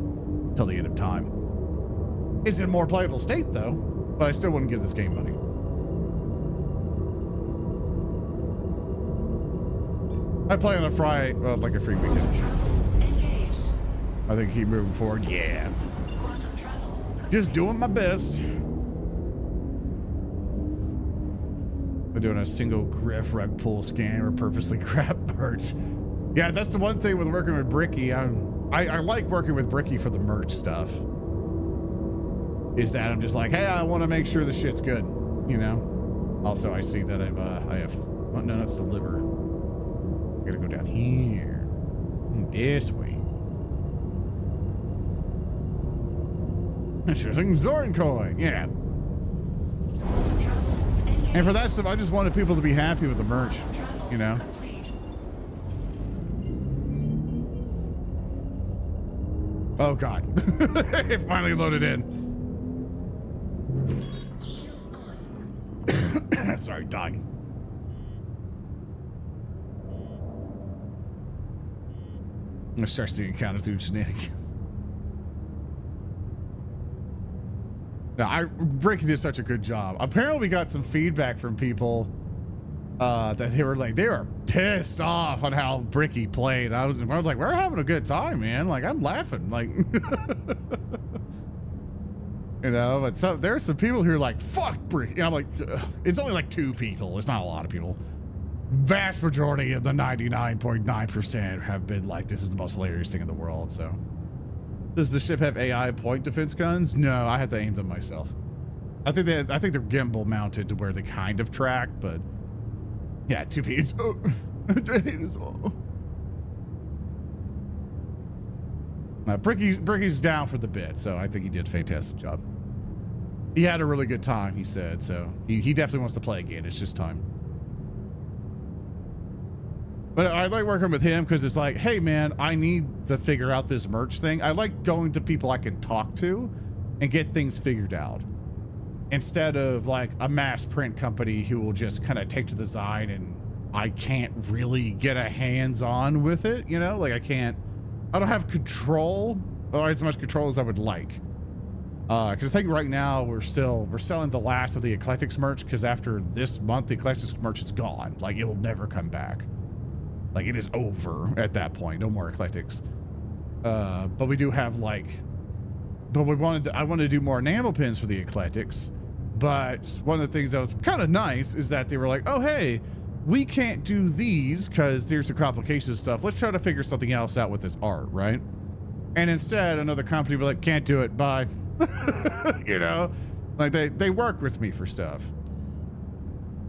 till the end of time. It's in a more playable state, though, but I still wouldn't give this game money. I play on a Friday, well, like a free weekend. I think keep moving forward. Yeah. Just doing my best. I'm doing a single griff rug pull scan or purposely crap merch. Yeah, that's the one thing with working with Bricky. I like working with Bricky for the merch stuff. Is that I'm just like, hey, I want to make sure the shit's good, you know? Also, I see that I have, oh, no, that's the liver. I gotta go down here. This way. Interesting. Zoran coin. Yeah. And for that stuff, I just wanted people to be happy with the merch, you know? Oh, God. It finally loaded in. Sorry, dying. gonna start seeing counter through shenanigans. No, Bricky did such a good job. Apparently we got some feedback from people that they were pissed off on how Bricky played. I was like, we're having a good time, man. Like, I'm laughing. Like, you know, but there's some people who are like, fuck Bricky. And I'm like, ugh. It's only like 2 people. It's not a lot of people. Vast majority of the 99.9% have been like, this is the most hilarious thing in the world. So does the ship have AI point defense guns? No, I have to aim them myself. I think they're gimbal mounted to where they kind of track, but yeah, 2 people. I hate us all. Bricky's down for the bit, so I think he did a fantastic job. He had a really good time, he said, so he definitely wants to play again. It's just time. But I like working with him because it's like, hey man, I need to figure out this merch thing. I like going to people I can talk to and get things figured out, instead of like a mass print company who will just kind of take the design and I can't really get a hands-on with it, you know? Like I don't have control, or as much control as I would like. Because I think right now we're selling the last of the Eclectics merch, because after this month the Eclectics merch is gone. Like it will never come back. Like it is over at that point. No more Eclectics. But we do have like, I wanted to do more enamel pins for the Eclectics. But one of the things that was kind of nice is that they were like, oh, hey, we can't do these because there's the complications stuff. Let's try to figure something else out with this art, right? And instead, another company were like, can't do it, bye. You know? Like they work with me for stuff.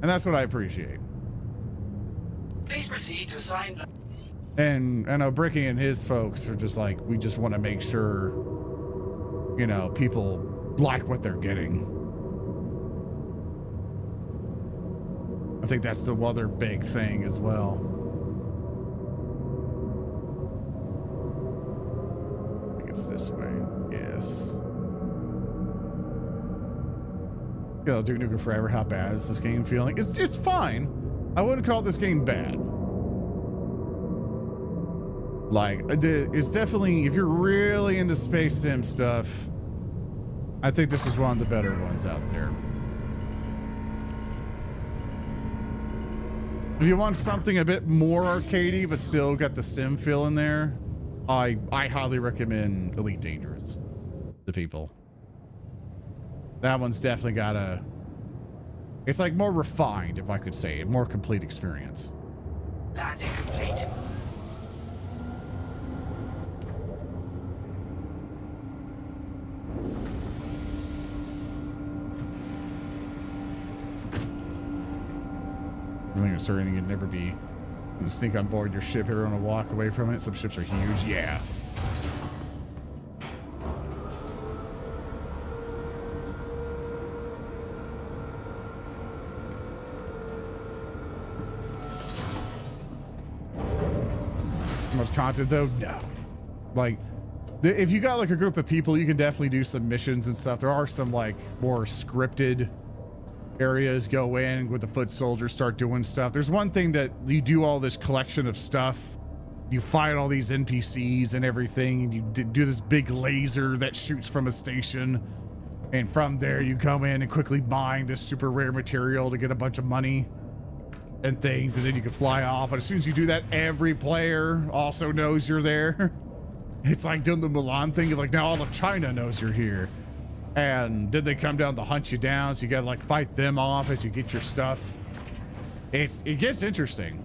And that's what I appreciate. Please proceed to assign. And I know Bricky and his folks are just like, we just want to make sure, you know, people like what they're getting. I think that's the other big thing as well. I think it's this way. Yes. You know, Duke Nukem Forever, how bad is this game feeling? It's fine. I wouldn't call this game bad. Like, it's definitely, if you're really into space sim stuff, I think this is one of the better ones out there. If you want something a bit more arcadey, but still got the sim feel in there, I highly recommend Elite Dangerous to people. That one's definitely got it's like more refined, if I could say it, more complete experience. Landing complete. I think it's certain you'd never be gonna sneak on board your ship, everyone will walk away from it. Some ships are huge. Yeah. Much content though? No. Like, if you got like a group of people, you can definitely do some missions and stuff. There are some like more scripted areas. Go in with the foot soldiers, start doing stuff. There's one thing that you do all this collection of stuff. You fight all these NPCs and everything, and you do this big laser that shoots from a station. And from there, you come in and quickly mine this super rare material to get a bunch of money and things, and then you can fly off. But as soon as you do that, every player also knows you're there. It's like doing the Mulan thing of like, now all of China knows you're here. And then they come down to hunt you down, so you gotta like fight them off as you get your stuff. It gets interesting.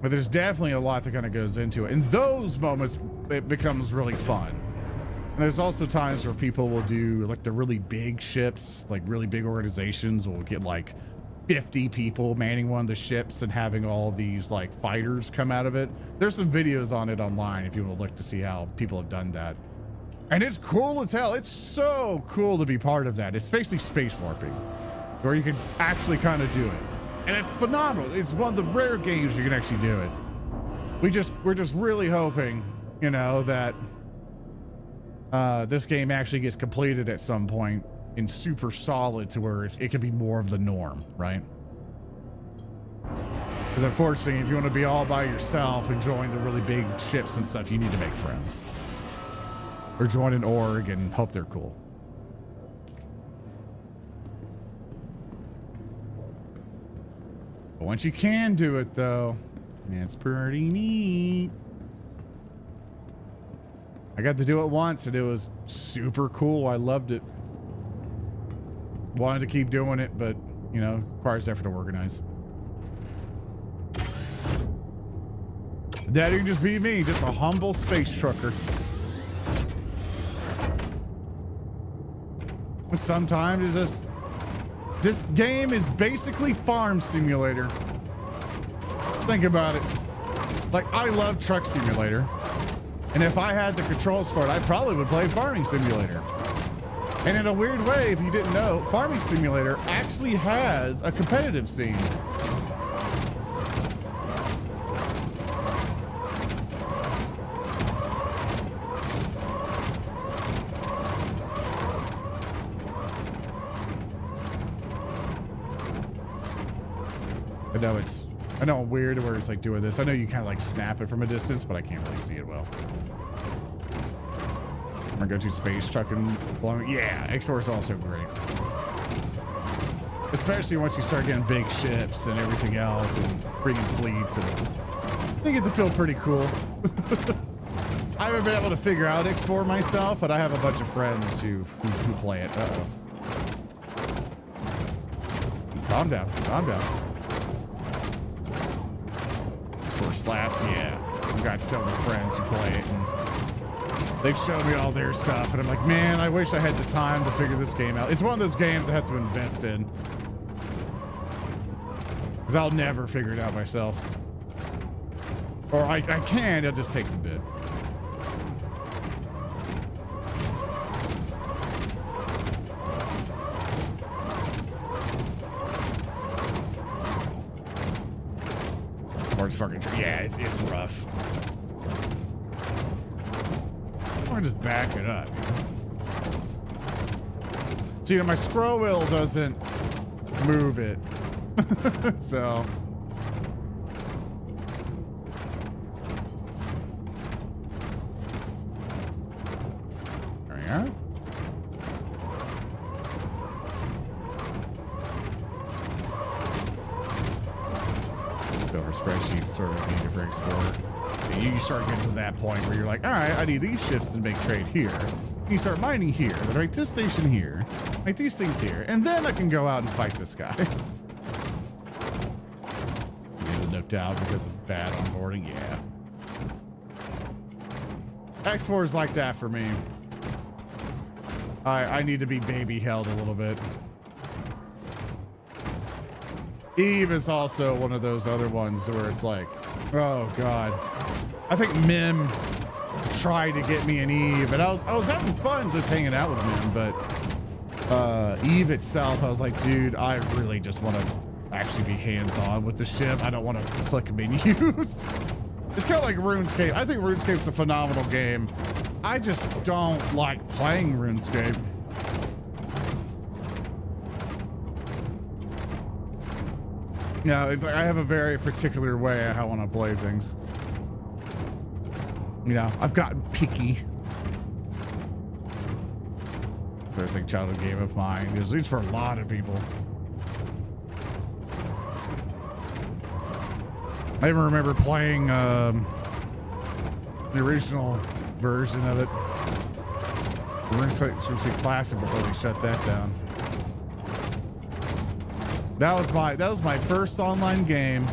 But there's definitely a lot that kind of goes into it. In those moments, it becomes really fun. And there's also times where people will do like the really big ships, like really big organizations will get like 50 people manning one of the ships and having all these like fighters come out of it. There's some videos on it online if you want to look to see how people have done that. And it's cool as hell. It's so cool to be part of that. It's basically space LARPing, where you can actually kind of do it. And it's phenomenal. It's one of the rare games you can actually do it. We're just really hoping, you know, that this game actually gets completed at some point and super solid to where it could be more of the norm, right? Because unfortunately, if you want to be all by yourself and join the really big ships and stuff, you need to make friends. Or join an org and hope they're cool. But once you can do it, though, it's pretty neat. I got to do it once, and it was super cool. I loved it. Wanted to keep doing it, but, you know, requires effort to organize. That can just be me, just a humble space trucker. But sometimes it's just... This game is basically Farm Simulator. Think about it. Like, I love Truck Simulator. And if I had the controls for it, I probably would play Farming Simulator. And in a weird way, if you didn't know, Farming Simulator actually has a competitive scene. I know I'm weird where it's like doing this. I know you kind of like snap it from a distance, but I can't really see it well. I'm gonna go to space trucking. Yeah, X4 is also great. Especially once you start getting big ships and everything else and bringing fleets, and they get to feel pretty cool. I haven't been able to figure out X4 myself, but I have a bunch of friends who play it. Uh-oh. Calm down, calm down. X4 slaps, yeah. I've got so many friends who play it, and they've shown me all their stuff, and I'm like, man, I wish I had the time to figure this game out. It's one of those games I have to invest in, because I'll never figure it out myself. Or I can, it just takes a bit. Fucking yeah, it's rough. Or just back it up. So, you know, my scroll wheel doesn't move it. So. There we are. Spreadsheets sort of need for X4. You start getting to that point where you're like, all right, I need these ships to make trade here. You start mining here, then make this station here, make these things here, and then I can go out and fight this guy. Get knocked out because of bad onboarding, yeah. X4 is like that for me. I need to be baby held a little bit. Eve is also one of those other ones where it's like, oh god. I think Mim tried to get me an Eve, and I was having fun just hanging out with Mim, but Eve itself, I was like, dude, I really just want to actually be hands-on with the ship. I don't want to click menus. It's kind of like RuneScape. I think RuneScape's a phenomenal game. I just don't like playing RuneScape. No, it's like I have a very particular way of how I want to play things. You know, I've gotten picky. There's like a childhood game of mine. There's for a lot of people. I even remember playing the original version of it. We're going to take Classic before they shut that down. That was my first online game.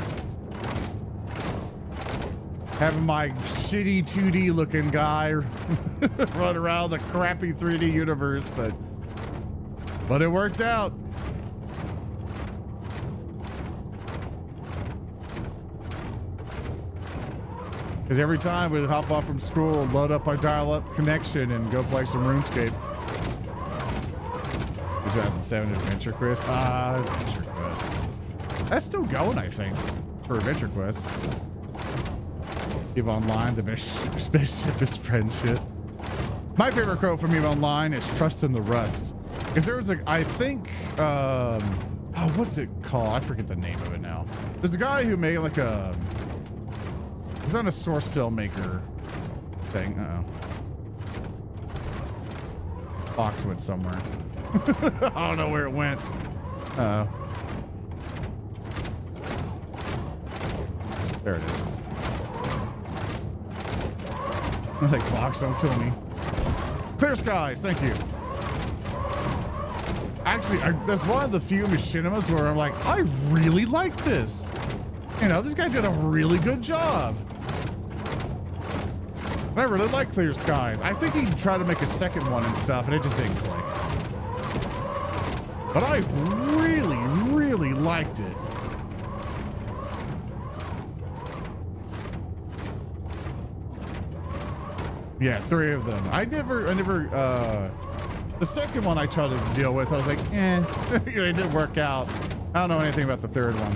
Having my shitty 2D looking guy run around the crappy 3D universe, but it worked out. Because every time we'd hop off from school, load up our dial-up connection, and go play some RuneScape. 2007 Adventure Quest. Adventure Quest. That's still going, I think, for Adventure Quest. EVE Online, the best ship is friendship. My favorite quote from EVE Online is "Trust in the Rust," because there was I think, what's it called? I forget the name of it now. There's a guy who made like a. He's on a source filmmaker thing. Box went somewhere. I don't know where it went. There it is. Like, box, don't kill me. Clear skies, thank you. Actually, that's one of the few machinimas where I'm like, I really like this. You know, this guy did a really good job. I really like Clear Skies. I think he tried to make a second one and stuff, and it just didn't click. But I really, really liked it. Yeah, 3 of them. The second one I tried to deal with, I was like, eh, it didn't work out. I don't know anything about the third one.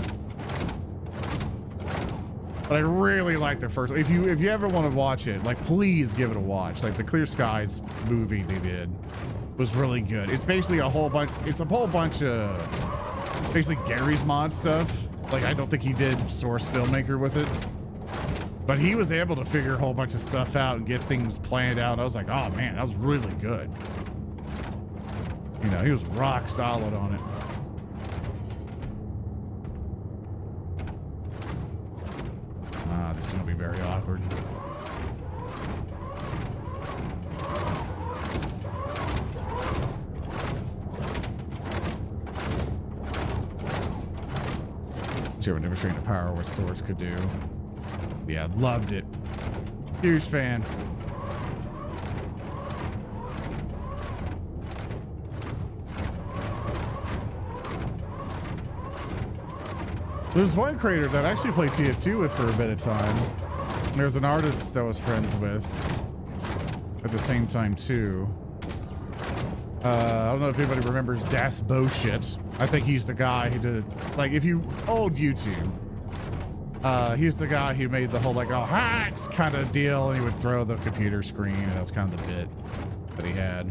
But I really like the first. If you ever want to watch it, like, please give it a watch. Like, the Clear Skies movie they did was really good. It's basically a whole bunch of basically Gary's Mod stuff. Like, I don't think he did source filmmaker with it, but he was able to figure a whole bunch of stuff out and get things planned out. I was like, oh man, that was really good. You know, he was rock solid on it. This is gonna be very awkward. Sure, we're demonstrating the power what swords could do. Yeah, loved it. Huge fan. There's one creator that I actually played TF2 with for a bit of time. There's an artist I was friends with at the same time too. I don't know if anybody remembers Das Bullshit. I think he's the guy who did, like, if you old YouTube, he's the guy who made the whole like, oh, hacks kind of deal, and he would throw the computer screen, and that was kind of the bit that he had.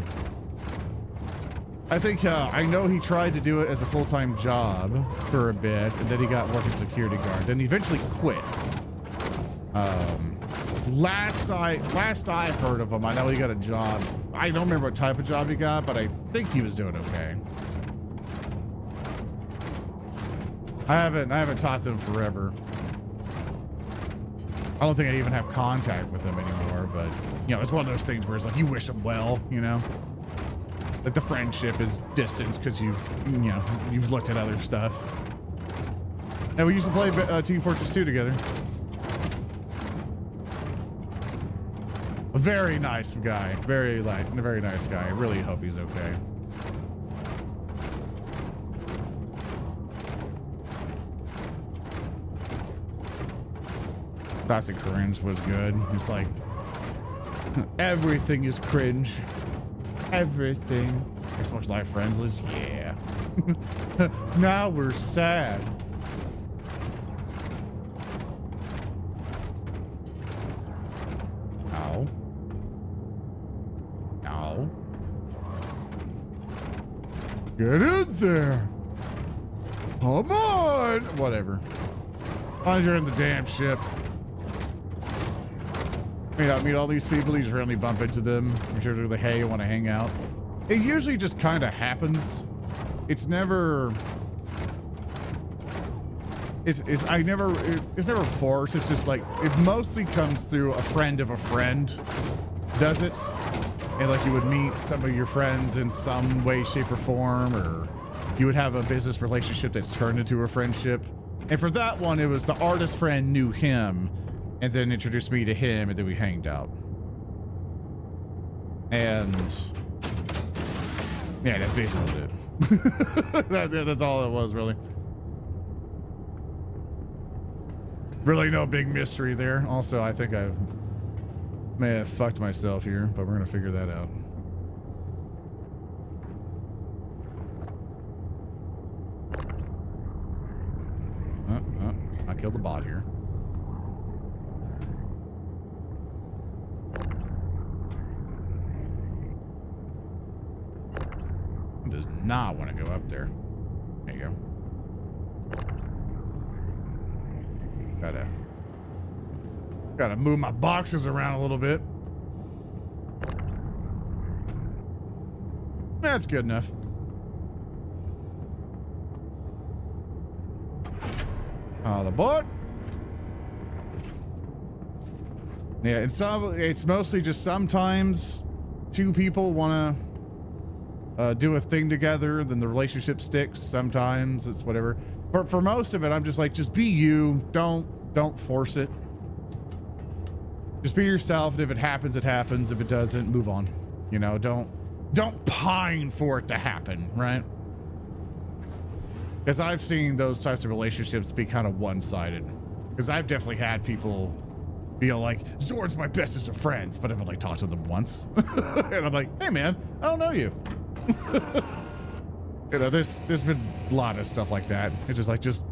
I think, I know he tried to do it as a full-time job for a bit, and then he got working security guard. Then he eventually quit. Last I heard of him, I know he got a job. I don't remember what type of job he got, but I think he was doing okay. I haven't talked to him forever. I don't think I even have contact with him anymore, but, you know, it's one of those things where it's like, you wish him well, you know? Like, the friendship is distance because you've looked at other stuff. And we used to play Team Fortress 2 together. A very nice guy. A very nice guy. I really hope he's okay. Classic cringe was good. It's like, everything is cringe. Everything. Xbox Live Friends list? Yeah. Now we're sad. Ow. Ow. Get in there. Come on. Whatever. As long as you're in the damn ship. Meet all these people, you just randomly bump into them. Make sure they're like, hey, you want to hang out? It usually just kind of happens. It's never forced. It's just like, it mostly comes through a friend of a friend does it. And like, you would meet some of your friends in some way, shape, or form, or you would have a business relationship that's turned into a friendship. And for that one, it was the artist friend knew him and then introduced me to him, and then we hanged out. And yeah, that's basically it. That's all it was, really. Really no big mystery there. Also, I think I may have fucked myself here, but we're gonna figure that out. I killed the bot here. Does not want to go up there. There you go. Gotta move my boxes around a little bit. That's good enough. The boat. Yeah, it's mostly just sometimes two people want to do a thing together, then the relationship sticks. Sometimes it's whatever. For most of it, I'm just like, just be you. Don't force it. Just be yourself. And if it happens, it happens. If it doesn't, move on. You know, don't pine for it to happen, right? Because I've seen those types of relationships be kind of one-sided. Because I've definitely had people feel like, Zord's my bestest of friends, but I've only talked to them once. And I'm like, hey man, I don't know you. You know, there's been a lot of stuff like that. It's just like, just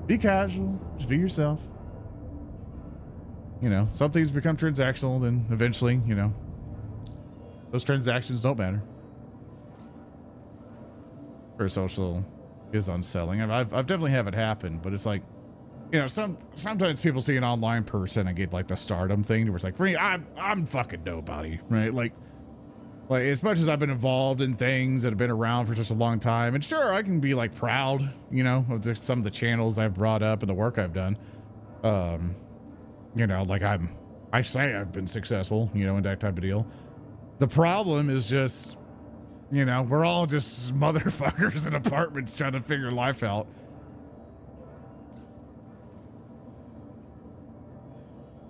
be casual, just be yourself. You know, some things become transactional, then eventually, you know, those transactions don't matter. Parasocial is unsettling. I've definitely had it happen, but it's like, you know, sometimes people see an online person and get like the stardom thing where it's like, for me, I'm fucking nobody, right? Like as much as I've been involved in things that have been around for such a long time, and sure, I can be like proud, you know, of some of the channels I've brought up and the work I've done. You know, like I say I've been successful, you know, in that type of deal. The problem is just, you know, we're all just motherfuckers in apartments trying to figure life out.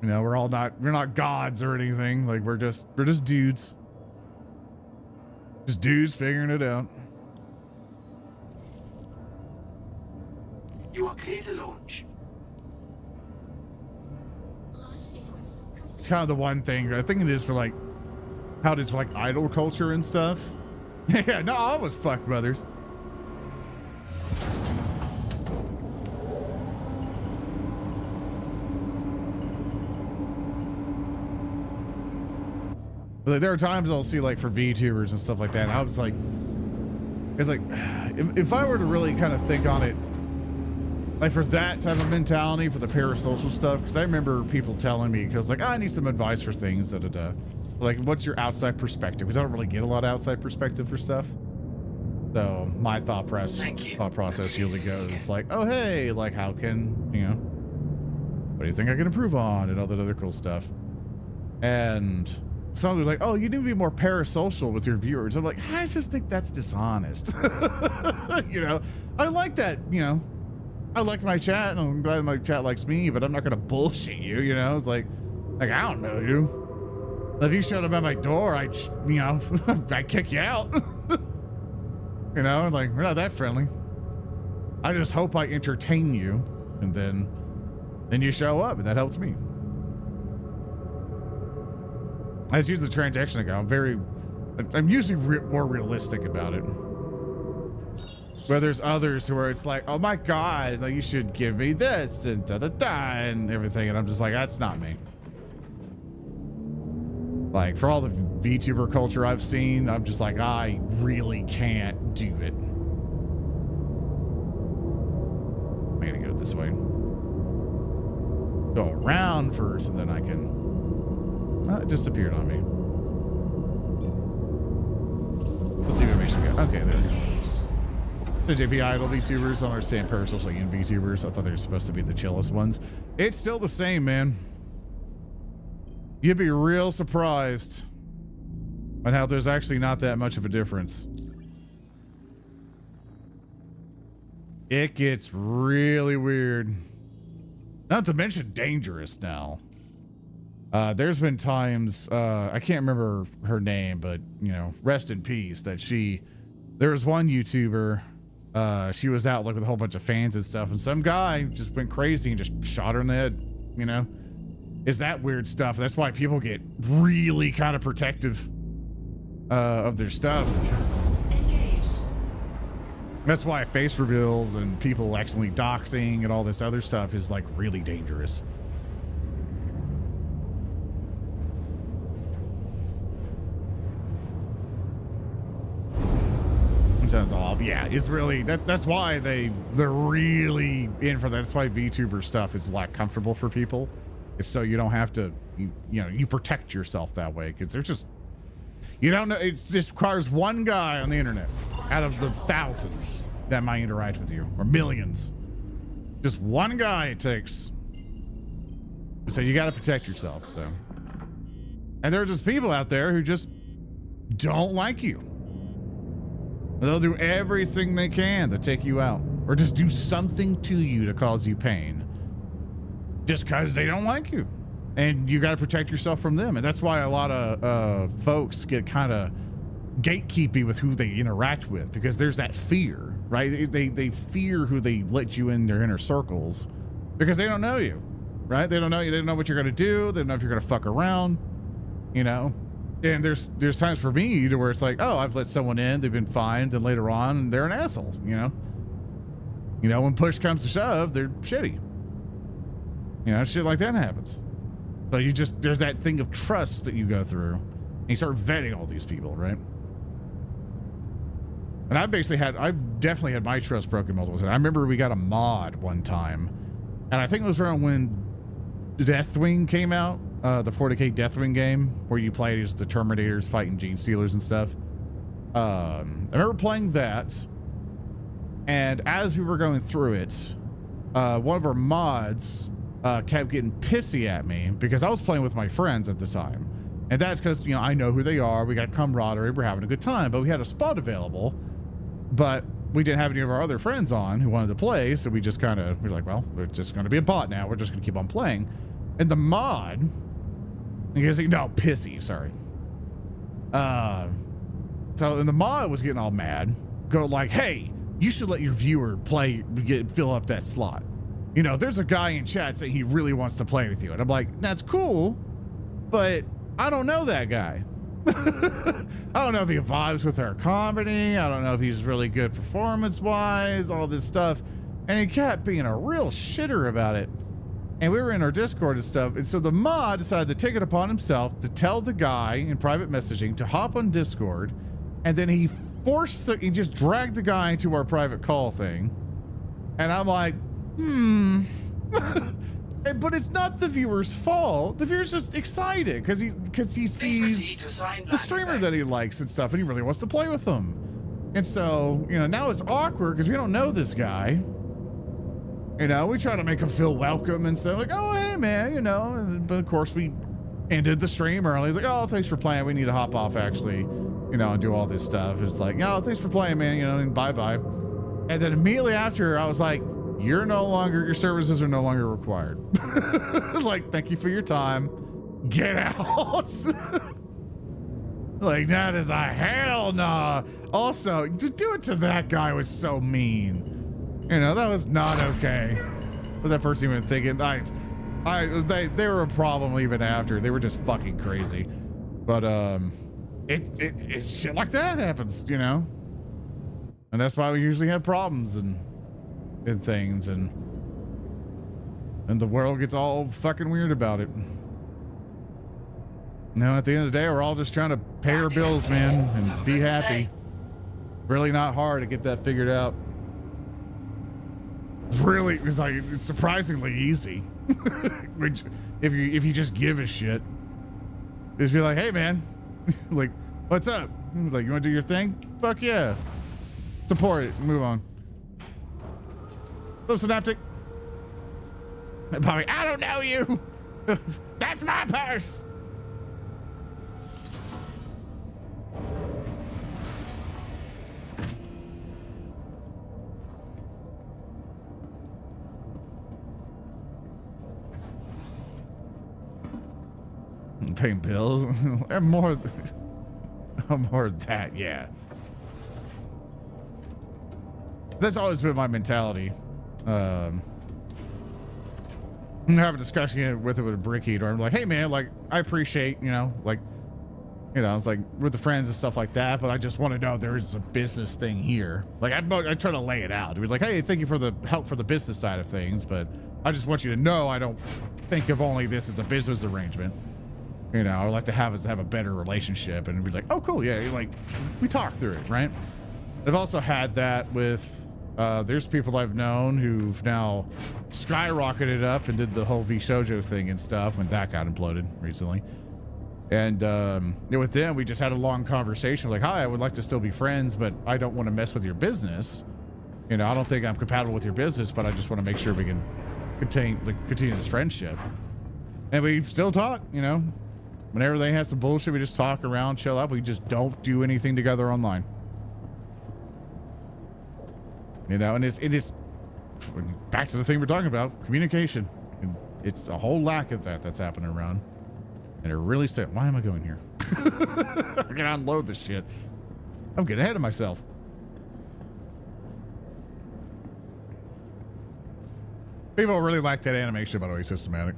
You know, we're not gods or anything. Like we're just dudes. Just dudes figuring it out. You are clear to launch. It's kind of the one thing I think it is for like how it is for like idol culture and stuff. Yeah, no, I was fucked brothers. But like, there are times I'll see like for VTubers and stuff like that. And I was like, it's like, if I were to really kind of think on it, like for that type of mentality for the parasocial stuff, because I remember people telling me, because like, I need some advice for things, like, what's your outside perspective? Because I don't really get a lot of outside perspective for stuff. So my thought process usually goes like, oh, hey, like, how can, you know, what do you think I can improve on and all that other cool stuff? And someone was like, oh, you need to be more parasocial with your viewers. I'm like, I just think that's dishonest. You know, I like that, you know, I like my chat and I'm glad my chat likes me, but I'm not going to bullshit you, you know? It's like, I don't know you. If you showed up at my door, I'd kick you out. You know, like, we're not that friendly. I just hope I entertain you, and then you show up, and that helps me. I just use the transaction account. I'm usually more realistic about it. Where there's others where it's like, oh my God, like you should give me this and and everything, and I'm just like, that's not me. Like for all the VTuber culture I've seen, I'm just like, I really can't do it. I gotta go this way. Go around first, and then I can. It disappeared on me. Let's see what information we got. Okay, there we go. The JP Idol VTubers, I don't understand parasocial and VTubers. I thought they were supposed to be the chillest ones. It's still the same, man. You'd be real surprised on how there's actually not that much of a difference. It gets really weird. Not to mention dangerous now. There's been times, I can't remember her name, but, you know, rest in peace, that there was one YouTuber, she was out like with a whole bunch of fans and stuff, and some guy just went crazy and just shot her in the head, you know? Is that weird stuff. That's why people get really kind of protective of their stuff. That's why face reveals and people accidentally doxing and all this other stuff is like really dangerous. Sounds all, yeah, it's really that's why they're really in for that. That's why VTuber stuff is like comfortable for people. It's so you don't have to you protect yourself that way, because there's just, you don't know, it just requires one guy on the internet out of the thousands that might interact with you, or millions. Just one guy it takes. So you got to protect yourself. So, and there are just people out there who just don't like you. They'll do everything they can to take you out, or just do something to you to cause you pain, just because they don't like you. And you got to protect yourself from them. And that's why a lot of folks get kind of gatekeepy with who they interact with, because there's that fear, right? They fear who they let you in their inner circles, because they don't know you, right? They don't know you. They don't know what you're going to do. They don't know if you're going to fuck around, And there's times for me to where it's like, oh, I've let someone in, they've been fine, then later on they're an asshole, when push comes to shove, they're shitty. Shit like that happens. So there's that thing of trust that you go through, and you start vetting all these people, right? And I've definitely had my trust broken multiple times. I remember we got a mod one time, and I think it was around when Deathwing came out, the 40K Deathwing game, where you play as the Terminators fighting Gene Stealers and stuff. I remember playing that, and as we were going through it, one of our mods kept getting pissy at me because I was playing with my friends at the time. And that's because, I know who they are. We got camaraderie. We're having a good time. But we had a spot available, but we didn't have any of our other friends on who wanted to play. So we just we're like, well, we're just going to be a bot now. We're just going to keep on playing. And the mod, pissy, sorry. And the mod was getting all mad. Go like, hey, you should let your viewer fill up that slot. There's a guy in chat saying he really wants to play with you. And I'm like, that's cool, but I don't know that guy. I don't know if he vibes with our comedy. I don't know if he's really good performance-wise, all this stuff. And he kept being a real shitter about it. And we were in our Discord and stuff. And so the mod decided to take it upon himself to tell the guy in private messaging to hop on Discord. And then he just dragged the guy into our private call thing. And I'm like, but it's not the viewer's fault. The viewer's just excited because he sees the streamer that he likes and stuff, and he really wants to play with them. And so, now it's awkward because we don't know this guy. We try to make him feel welcome and stuff, like, oh, hey, man, but of course we ended the stream early. He's like, oh, thanks for playing. We need to hop off, actually, and do all this stuff. It's like, oh, thanks for playing, man, and bye-bye. And then immediately after, I was like, your services are no longer required. Like, thank you for your time. Get out. Like, that is a hell no. Also, to do it to that guy was so mean. That was not okay. What that person even thinking? They were a problem even after. They were just fucking crazy. But it's shit like that happens, And that's why we usually have problems and things, and the world gets all fucking weird about it. At the end of the day, we're all just trying to pay our bills, man, and be happy. Really not hard to get that figured out. It's surprisingly easy. if you just give a shit, just be like, hey, man, like, what's up? Like, you want to do your thing? Fuck yeah. Support it. Move on. Hello, Synaptic. Bobby, I don't know you. That's my purse. I'm paying bills. more than that, yeah. That's always been my mentality. I'm gonna have a discussion with Brick Eater. I'm like, hey man, like, I appreciate, it's like with the friends and stuff like that, but I just want to know there is a business thing here. Like, I try to lay it out to be like, hey, thank you for the help for the business side of things, but I just want you to know I don't think of only this as a business arrangement. I would like to have us have a better relationship and be like, oh cool, yeah, like we talk through it, right? I've also had that with, there's people I've known who've now skyrocketed up and did the whole V Shoujo thing and stuff when that got imploded recently. And with them, we just had a long conversation like, hi, I would like to still be friends, but I don't want to mess with your business. You know, I don't think I'm compatible with your business, but I just want to make sure we can continue this friendship. And we still talk, you know, whenever they have some bullshit, we just talk around, chill out. We just don't do anything together online. You know, and it is back to the thing we're talking about, communication. And it's a whole lack of that's happening around. And it really said, why am I going here? I can unload this shit. I'm getting ahead of myself. People really like that animation, by the way, Systematic.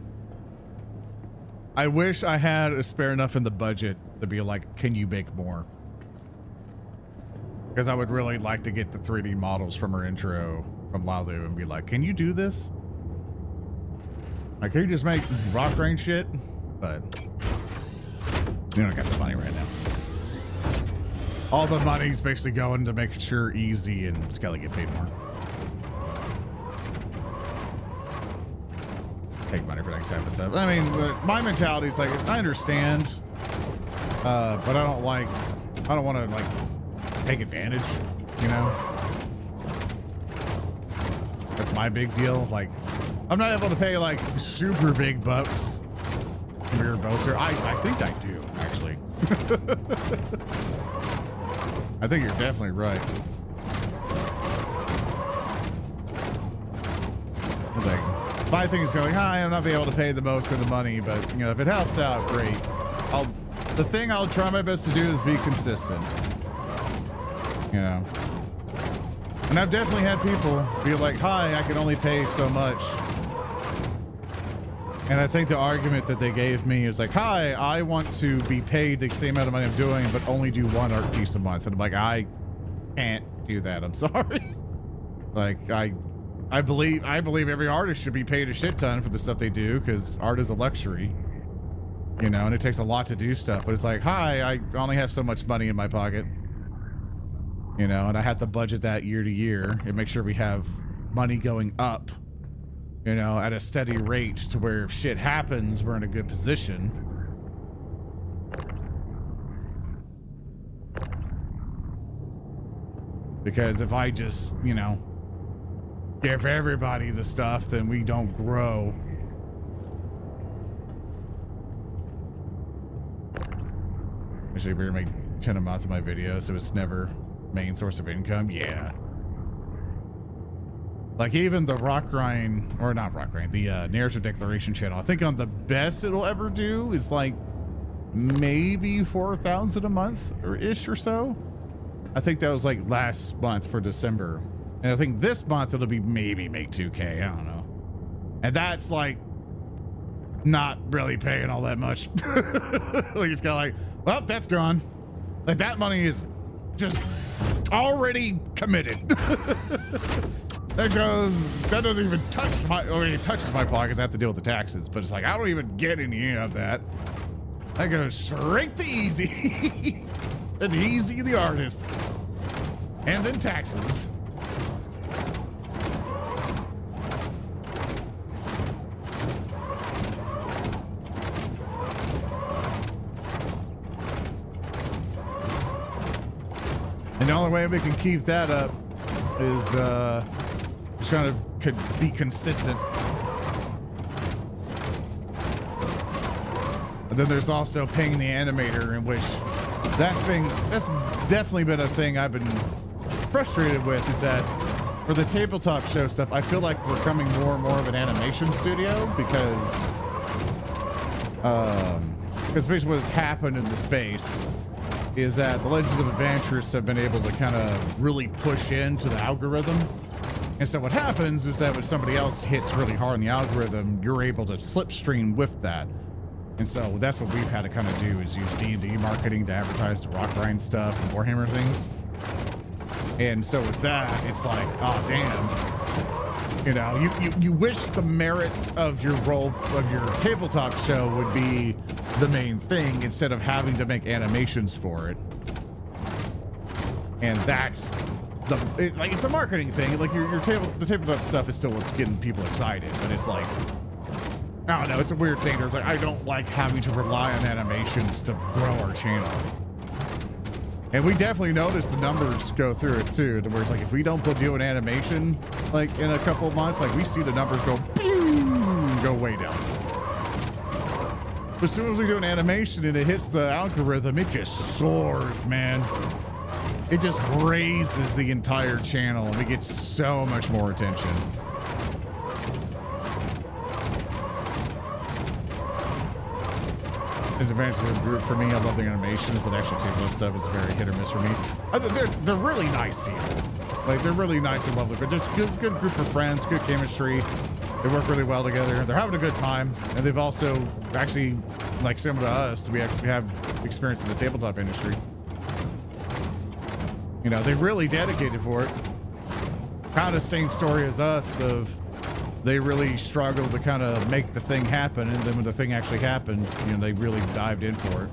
I wish I had a spare enough in the budget to be like, can you make more? Because I would really like to get the 3D models from her intro from Lalu and be like, can you do this? Like, can you just make rock rain shit? But we don't got the money right now. All the money's basically going to make sure Easy and Skelly get paid more. Take money for that type of stuff. I mean, my mentality is like, I understand, but I don't want to like take advantage, you know? That's my big deal. Like, I'm not able to pay like super big bucks for your Bowser. I think I do, actually. I think you're definitely right. It's like, my thing is going, hi, I'm not being able to pay the most of the money, but you know, if it helps out, great. The thing I'll try my best to do is be consistent. You know, and I've definitely had people be like, hi, I can only pay so much. And I think the argument that they gave me is like, hi, I want to be paid the same amount of money I'm doing, but only do one art piece a month. And I'm like, I can't do that. I'm sorry. Like, I believe every artist should be paid a shit ton for the stuff they do, because art is a luxury, you know, and it takes a lot to do stuff. But it's like, hi, I only have so much money in my pocket. You know, and I have to budget that year to year and make sure we have money going up, you know, at a steady rate to where if shit happens, we're in a good position. Because if I just, you know, give everybody the stuff, then we don't grow. Actually, we're gonna make 10 a month of my videos, so it's never main source of income. Yeah, like even the Rock Grind, or not Rock Grind, the Narrative Declaration channel, I think on the best it'll ever do is like maybe 4,000 a month or ish or so. I think that was like last month for December, and I think this month it'll be maybe make 2K. I don't know, and that's like not really paying all that much. Like, it's kind of like, well, that's gone. Like, that money is just already committed. That doesn't even touch my, I mean, it touches my pockets. I have to deal with the taxes, but it's like, I don't even get any of that. That goes straight to Easy. And Easy, the artist. And then taxes. And the only way we can keep that up is trying to be consistent. And then there's also paying the animator, in which that's definitely been a thing I've been frustrated with, is that for the tabletop show stuff, I feel like we're becoming more and more of an animation studio, because basically what's happened in the space is that the Legends of Adventurous have been able to kind of really push into the algorithm. And so what happens is that when somebody else hits really hard on the algorithm, you're able to slipstream with that. And so that's what we've had to kind of do, is use D&D marketing to advertise the Rock Grind stuff and Warhammer things. And so with that, it's like, oh, damn. You know, you wish the merits of your tabletop show would be the main thing, instead of having to make animations for it. And that's it's a marketing thing. Like the tabletop stuff is still what's getting people excited, but it's like, I don't know, it's a weird thing. There's like, I don't like having to rely on animations to grow our channel. And we definitely noticed the numbers go through it too, to where it's like, if we don't do an animation like in a couple of months, like we see the numbers go way down. But as soon as we do an animation and it hits the algorithm, it just soars, man. It just raises the entire channel and we get so much more attention. It's advantage of the group for me. I love the animations, but actually tabletop stuff is very hit or miss for me. They're really nice people. Like, they're really nice and lovely, but just good group of friends, good chemistry. They work really well together. They're having a good time, and they've also actually, like similar to us, we have experience in the tabletop industry. You know, they really dedicated for it. Kind of same story as us of they really struggled to kind of make the thing happen, and then when the thing actually happened, you know, they really dived in for it.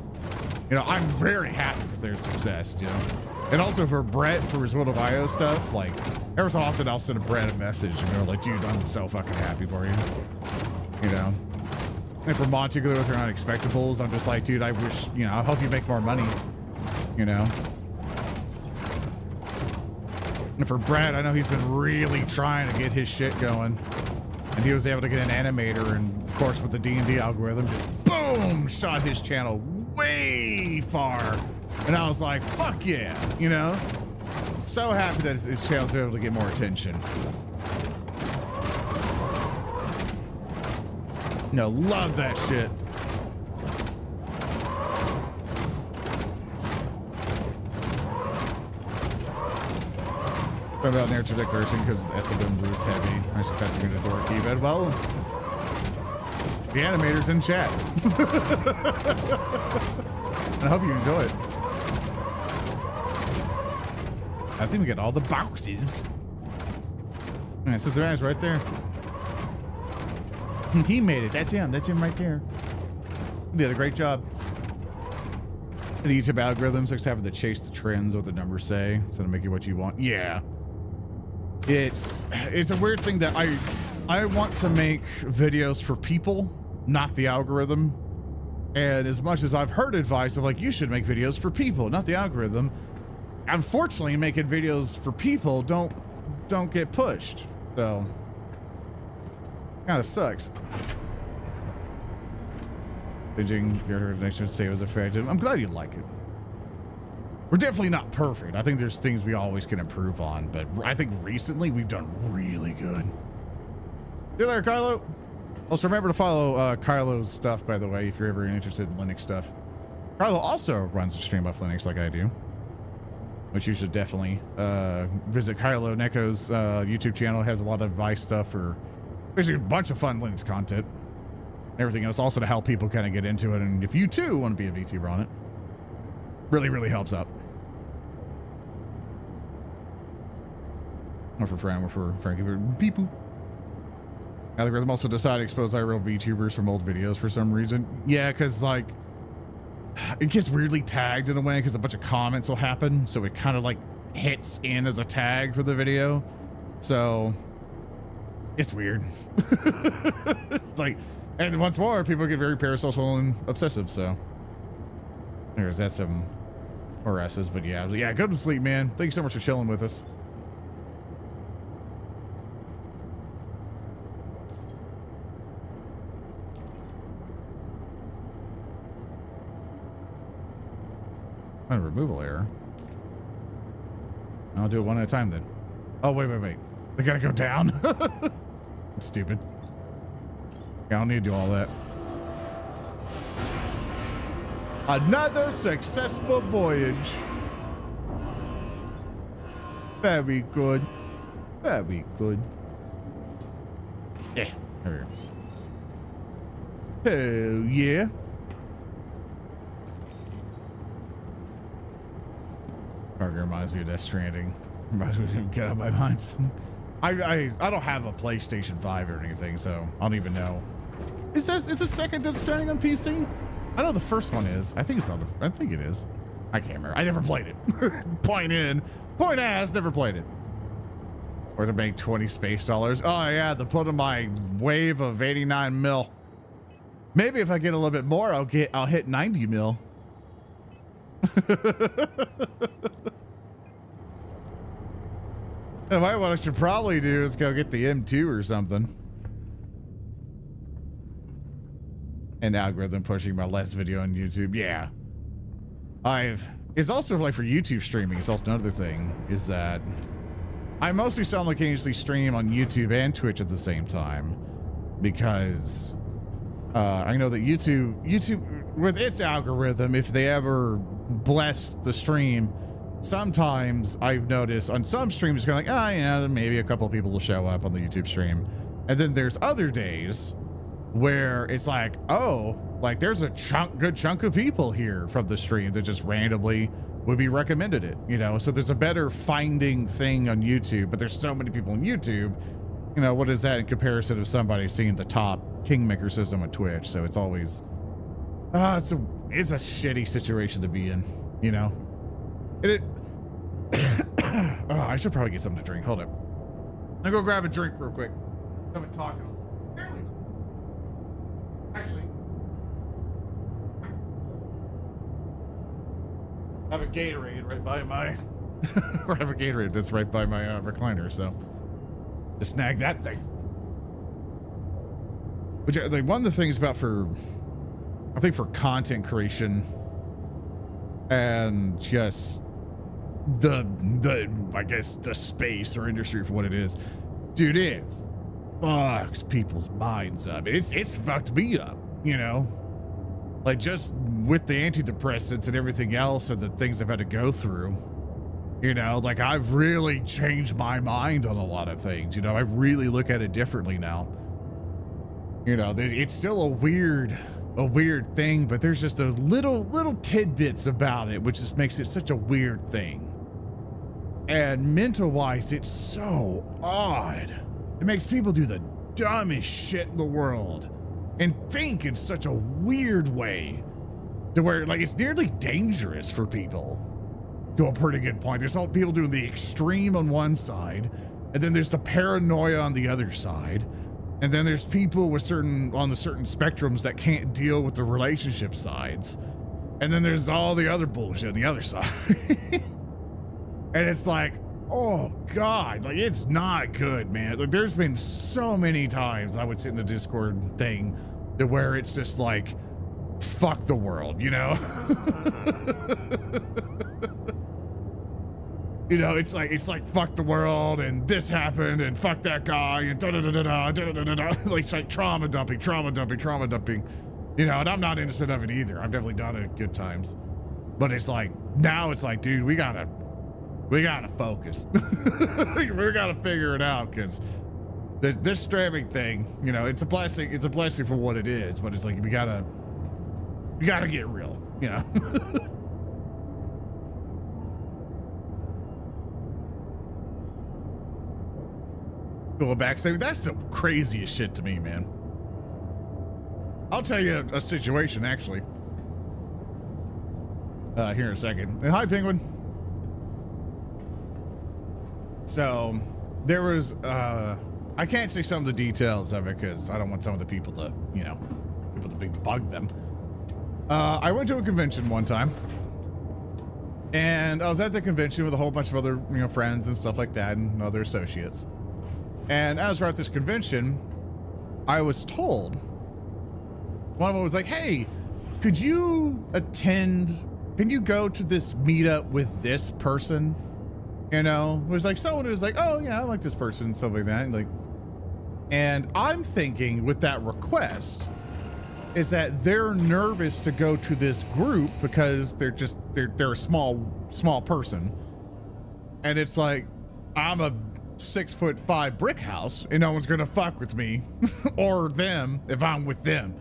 You know, I'm very happy for their success, you know. And also for Brett, for his World of IO stuff, like, every so often I'll send Brett a message and they're like, dude, I'm so fucking happy for you. You know? And for Monty with her Unexpectables, I'm just like, dude, I wish, you know, I hope you make more money. You know? And for Brett, I know he's been really trying to get his shit going. And he was able to get an animator, and of course with the D&D algorithm, just boom, shot his channel way far. And I was like, fuck yeah, you know? So happy that his channel's been able to get more attention. No, love that shit. What about narrative declaration because the SLM was heavy. I should have to get a door keypad. Well, the animator's in chat. I hope you enjoy it. I think we got all the boxes. Yeah, it says the man's right there. He made it. That's him. That's him right there. He did a great job. The YouTube algorithms likes having to chase the trends, what the numbers say, so to make it what you want. Yeah. It's a weird thing that I want to make videos for people, not the algorithm. And as much as I've heard advice of like, you should make videos for people, not the algorithm. Unfortunately, making videos for people don't get pushed. So kind of sucks. Binging your next say was effective. I'm glad you like it. We're definitely not perfect. I think there's things we always can improve on, but I think recently we've done really good. See you there, Kylo. Also, remember to follow Kylo's stuff, by the way, if you're ever interested in Linux stuff. Kylo also runs a stream off Linux like I do, which you should definitely visit Kylo Neko's YouTube channel. It has a lot of advice stuff for basically a bunch of fun Linux content. Everything else also to help people kind of get into it. And if you too want to be a VTuber on it, really, really helps out. Or for Fran, or for Frankie, people. Algorithm also decided to expose IRL VTubers from old videos for some reason. Yeah, because like it gets weirdly tagged in a way because a bunch of comments will happen, so it kind of like hits in as a tag for the video. So it's weird. It's like, and once more, people get very parasocial and obsessive. So there's that some more S's, but yeah, go to sleep, man. Thank you so much for chilling with us. Removal error. I'll do it one at a time then. Oh, wait. They gotta go down. That's stupid. Yeah, I don't need to do all that. Another successful voyage. Very good. Very good. Yeah, here we go. Hell yeah. Target reminds me of Death Stranding. Reminds me of Get Out of My Mind. I don't have a PlayStation 5 or anything, so I don't even know. Is the second Death Stranding on PC? I know the first one is. I think it is. I can't remember. I never played it. Point in, point ass, never played it. Or to make 20 space dollars. Oh yeah, to put in my wave of 89 mil. Maybe if I get a little bit more, I'll hit 90 mil. What I should probably do is go get the M2 or something. And algorithm pushing my last video on YouTube. Yeah. It's also like for YouTube streaming. It's also another thing is that I mostly simultaneously stream on YouTube and Twitch at the same time because I know that YouTube with its algorithm, if they ever bless the stream, sometimes I've noticed on some streams, it's kind of like, yeah, maybe a couple of people will show up on the YouTube stream. And then there's other days where it's like, oh, like there's a good chunk of people here from the stream that just randomly would be recommended it, you know? So there's a better finding thing on YouTube, but there's so many people on YouTube, you know, what is that in comparison of somebody seeing the top Kingmaker system on Twitch? So it's always, it's a shitty situation to be in, you know? Oh, I should probably get something to drink. Hold up. I'll go grab a drink real quick. I've been talking. Actually, I have a Gatorade right by my, or I have a Gatorade that's right by my recliner, so just snag that thing. Which, like, one of the things about I think for content creation and just I guess the space or industry for what it is, dude, it fucks people's minds up. It's fucked me up, you know, like just with the antidepressants and everything else and the things I've had to go through, you know, like I've really changed my mind on a lot of things, you know, I really look at it differently now. You know, it's still a weird thing, but there's just a little tidbits about it, which just makes it such a weird thing. And mental wise, it's so odd. It makes people do the dumbest shit in the world and think in such a weird way to where, like, it's nearly dangerous for people to a pretty good point. There's all people doing the extreme on one side, and then there's the paranoia on the other side. And then there's people with on the certain spectrums that can't deal with the relationship sides. And then there's all the other bullshit on the other side. And it's like, oh God, like it's not good, man. Like there's been so many times I would sit in the Discord thing to where it's just like, fuck the world, you know? You know, it's like fuck the world and this happened and fuck that guy and da da da da da da da da da. Like it's like trauma dumping. You know, and I'm not innocent of it either. I've definitely done it at good times. But it's like now it's like, dude, we gotta focus. We gotta figure it out because this streaming thing, you know, it's a blessing. It's a blessing for what it is, but it's like we gotta get real, you know. Go back, say that's the craziest shit to me, man. I'll tell you a situation actually. Here in a second. And hi, Penguin. So there was I can't say some of the details of it because I don't want some of the people to, you know, people to bug them. I went to a convention one time, and I was at the convention with a whole bunch of other, you know, friends and stuff like that, and other associates. And as we're at this convention, I was told, one of them was like, hey, could you can you go to this meetup with this person? You know, it was like someone who was like, oh yeah, I like this person and stuff like that. And I'm thinking with that request is that they're nervous to go to this group because they're a small person. And it's like, I'm a 6'5" brick house and no one's gonna fuck with me or them if I'm with them.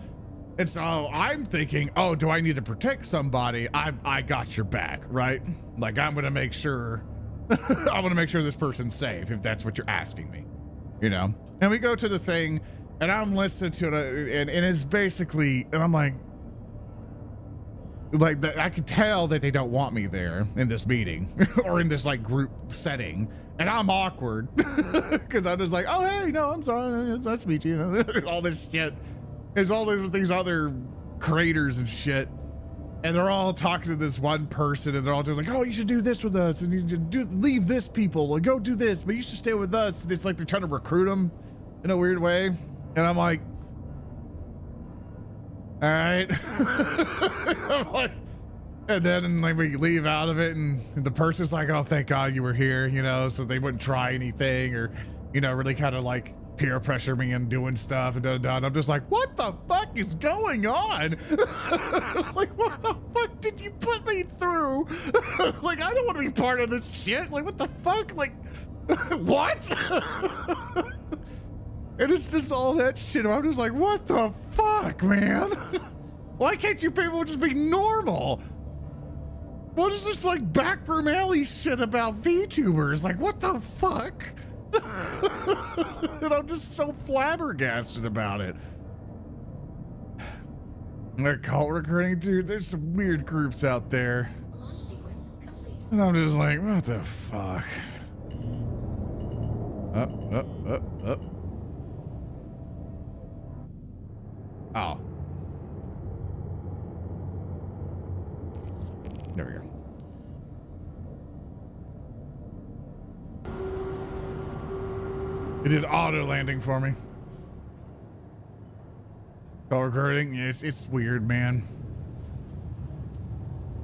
And so I'm thinking, oh, do I need to protect somebody? I got your back, right? Like I'm gonna make sure I want to make sure this person's safe if that's what you're asking me, you know? And we go to the thing and I'm listening to it and it's basically, and I'm like, like I could tell that they don't want me there in this meeting or in this like group setting, and I'm awkward because I'm just like, oh hey, no, I'm sorry, it's nice to meet you. All this shit. There's all these other creators and shit, and they're all talking to this one person, and they're all just like, oh, you should do this with us, and you should leave this people and go do this, but you should stay with us. And it's like they're trying to recruit them in a weird way, and I'm like, all right. I'm like, and then like we leave out of it, and the person's like, oh, thank God you were here, you know, so they wouldn't try anything or, you know, really kind of like peer pressure me and doing stuff and and I'm just like, what the fuck is going on? Like, what the fuck did you put me through? Like, I don't want to be part of this shit. Like, what the fuck? Like, what? And it's just all that shit. I'm just like, what the fuck, man? Why can't you people just be normal? What is this like backroom alley shit about VTubers? Like, what the fuck? And I'm just so flabbergasted about it. They're cult recruiting, dude. There's some weird groups out there. Launch sequence complete. And I'm just like, what the fuck? Up. Oh. There we go. It did auto landing for me. Call recording. Yeah, it's weird, man.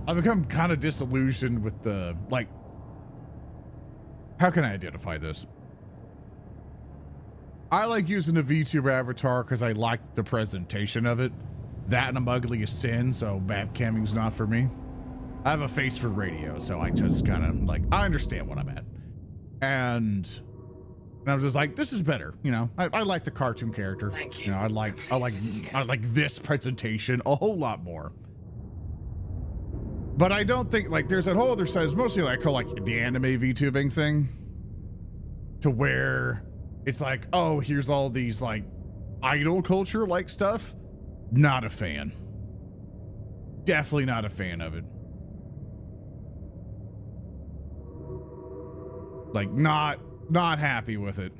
I've become kind of disillusioned with the, like, how can I identify this? I like using a VTuber avatar because I like the presentation of it. That and I'm ugly as sin, so webcamming's not for me. I have a face for radio, so I just kind of like, I understand what I'm at. And I was just like, this is better, you know. I like the cartoon character. Thank you. You know, I like this presentation a whole lot more. But I don't think, like, there's that whole other side. It's mostly like called like the anime VTubing thing, to where it's like, oh, here's all these like idol culture like stuff. Not a fan. Definitely not a fan of it. Like, not happy with it.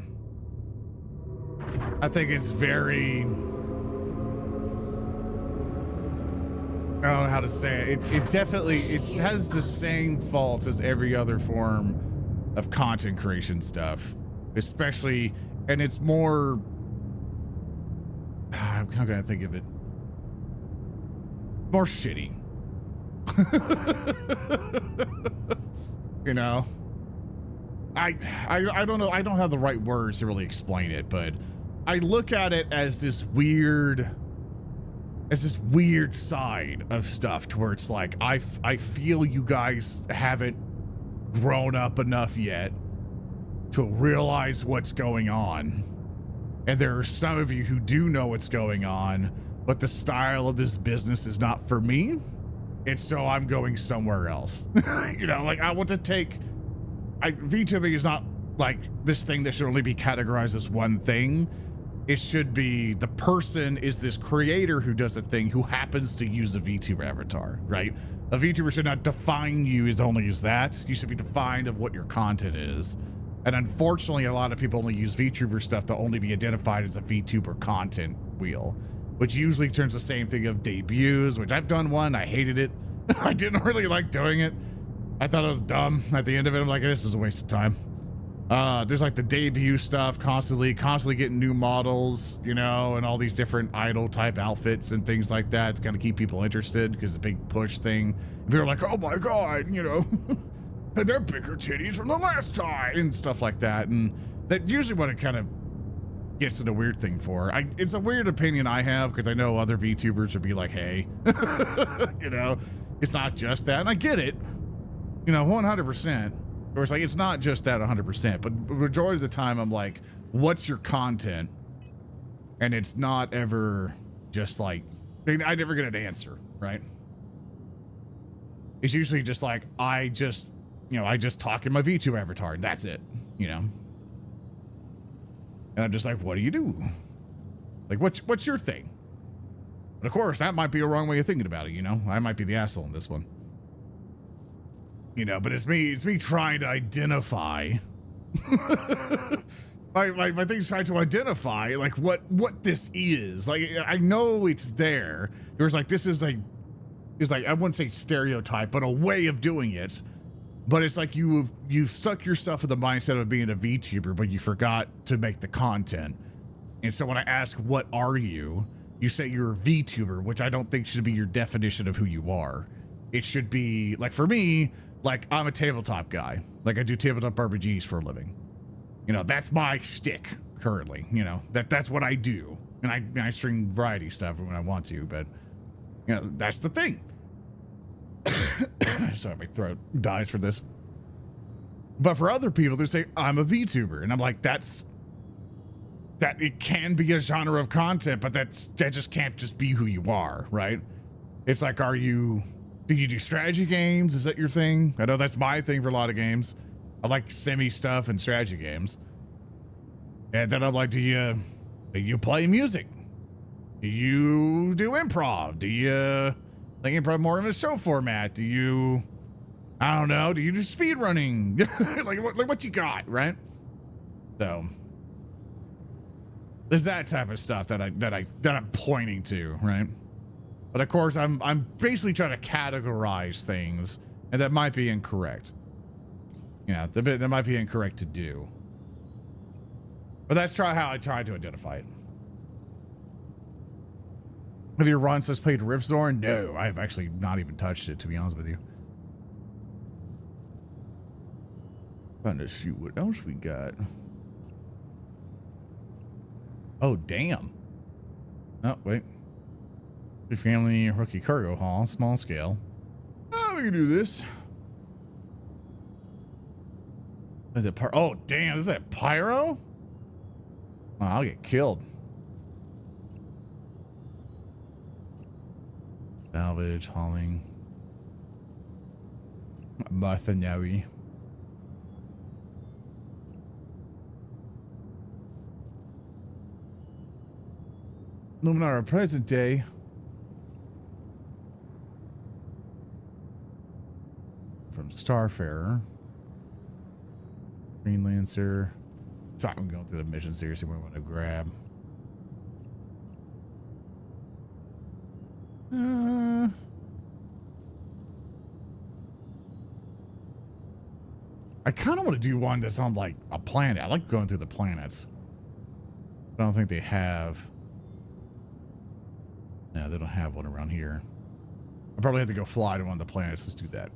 I think it's very, I don't know how to say it. It definitely, it has the same faults as every other form of content creation stuff, especially, and it's more, how can I think of it? More shitty. You know? I don't know. I don't have the right words to really explain it, but I look at it as this weird side of stuff to where it's like, I feel you guys haven't grown up enough yet to realize what's going on. And there are some of you who do know what's going on, but the style of this business is not for me. And so I'm going somewhere else. You know, like, I want to take, VTubing is not like this thing that should only be categorized as one thing. It should be, the person is this creator who does a thing who happens to use a VTuber avatar, right? A VTuber should not define you as only as that. You should be defined of what your content is. And unfortunately, a lot of people only use VTuber stuff to only be identified as a VTuber content wheel, which usually turns the same thing of debuts, which I've done one. I hated it. I didn't really like doing it. I thought it was dumb. At the end of it, I'm like, this is a waste of time. There's like the debut stuff, constantly getting new models, you know, and all these different idol type outfits and things like that. It's gonna keep people interested because the big push thing. People are like, oh my God, you know, they're bigger titties from the last time and stuff like that. And that's usually what it kind of gets in a weird thing for. It's a weird opinion I have because I know other VTubers would be like, hey, you know, it's not just that. And I get it, you know, 100%. Or it's like, it's not just that 100%, but majority of the time I'm like, what's your content? And it's not ever just like, I never get an answer, right? It's usually just like, I just talk in my VTuber avatar and that's it, you know? And I'm just like, what do you do? Like, what's your thing? But of course, that might be a wrong way of thinking about it, you know? I might be the asshole in this one. You know, but it's me trying to identify. my thing's trying to identify, like, what this is. Like, I know it's there. It was like, this is like, it's like, I wouldn't say stereotype, but a way of doing it. But it's like you've stuck yourself in the mindset of being a VTuber, but you forgot to make the content. And so when I ask, what are you? You say you're a VTuber, which I don't think should be your definition of who you are. It should be, like, for me, like, I'm a tabletop guy. Like, I do tabletop RPGs for a living. You know, that's my shtick currently. You know, that's what I do. And I stream variety stuff when I want to, but, you know, that's the thing. Sorry, my throat dies for this. But for other people, they say, I'm a VTuber. And I'm like, that it can be a genre of content, but that just can't just be who you are, right? It's like, do you do strategy games? Is that your thing? I know that's my thing for a lot of games. I like semi stuff and strategy games. And then I'm like, do you play music? Do you do improv? Do you think improv more in a show format? Do you, I don't know, do you do speed running? like what you got, right? So there's that type of stuff that I'm pointing to, right? But of course, I'm basically trying to categorize things, and that might be incorrect. Yeah, that might be incorrect to do. But that's how I tried to identify it. Have you run since played Riftzorn? No, I've actually not even touched it, to be honest with you. Trying to shoot what else we got. Oh, damn. Oh, wait. The family rookie cargo haul, small scale. Oh, we can do this. Is it oh, damn, is that pyro? Oh, I'll get killed. Salvage, hauling. Marthanawi. Luminar present day. From Starfarer. Green Lancer. Sorry, I'm going through the mission series. We want to grab. I kind of want to do one that's on like a planet. I like going through the planets. I don't think they have. No, they don't have one around here. I probably have to go fly to one of the planets. Let's do that.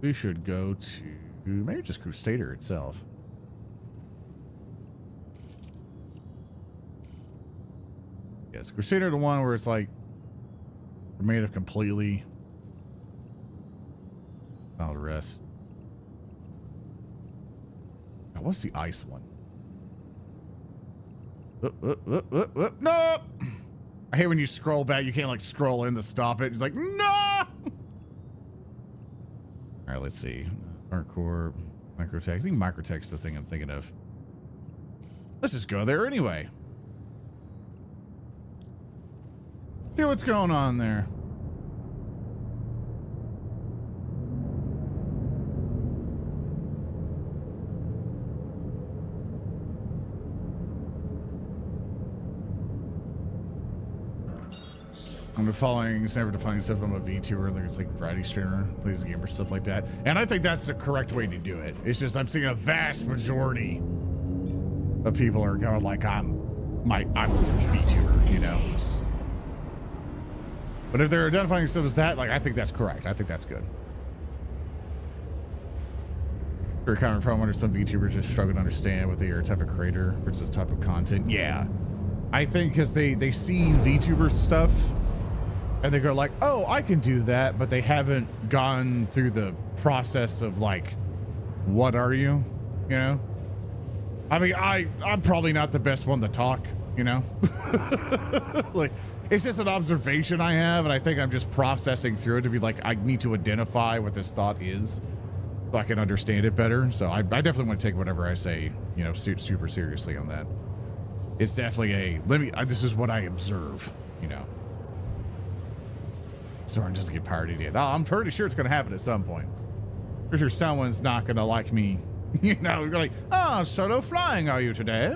We should go to maybe just Crusader itself. Yes, Crusader, the one where it's like we're made of completely. I'll rest. Now, what's the ice one? No! I hate when you scroll back. You can't like scroll in to stop it. It's like, no! All right, let's see. Hardcore, Microtech. I think Microtech's the thing I'm thinking of. Let's just go there anyway. See what's going on there. I'm following, it's never defining stuff. I'm a VTuber, like it's like variety streamer, plays a game or stuff like that. And I think that's the correct way to do it. It's just I'm seeing a vast majority of people are going like I'm a VTuber, you know. But if they're identifying stuff as that, like I think that's correct. I think that's good. We're kind of wonder some VTubers just struggle to understand what they are, type of creator versus the type of content. Yeah, I think because they see VTuber stuff. And they go like, oh, I can do that, but they haven't gone through the process of like, what are you? You know? I mean, I'm probably not the best one to talk, you know? Like, it's just an observation I have, and I think I'm just processing through it to be like, I need to identify what this thought is. so I can understand it better. So I definitely want to take whatever I say, you know, super seriously on that. It's definitely this is what I observe, you know. Soren doesn't get powered idiot. Oh, I'm pretty sure it's going to happen at some point. For sure someone's not going to like me, you know, you're like, oh, solo flying are you today?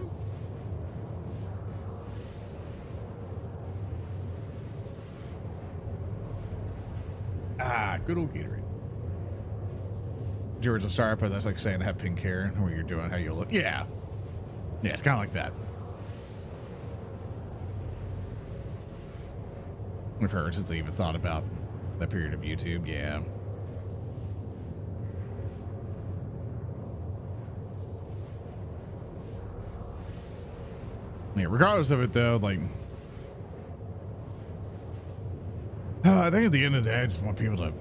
Ah, good old Gatorade. George a star, but that's like saying have pink hair, what you're doing, how you look. Yeah. Yeah, it's kind of like that. I've heard since I even thought about that period of YouTube. Yeah. Yeah, regardless of it though, like I think at the end of the day, I just want people to,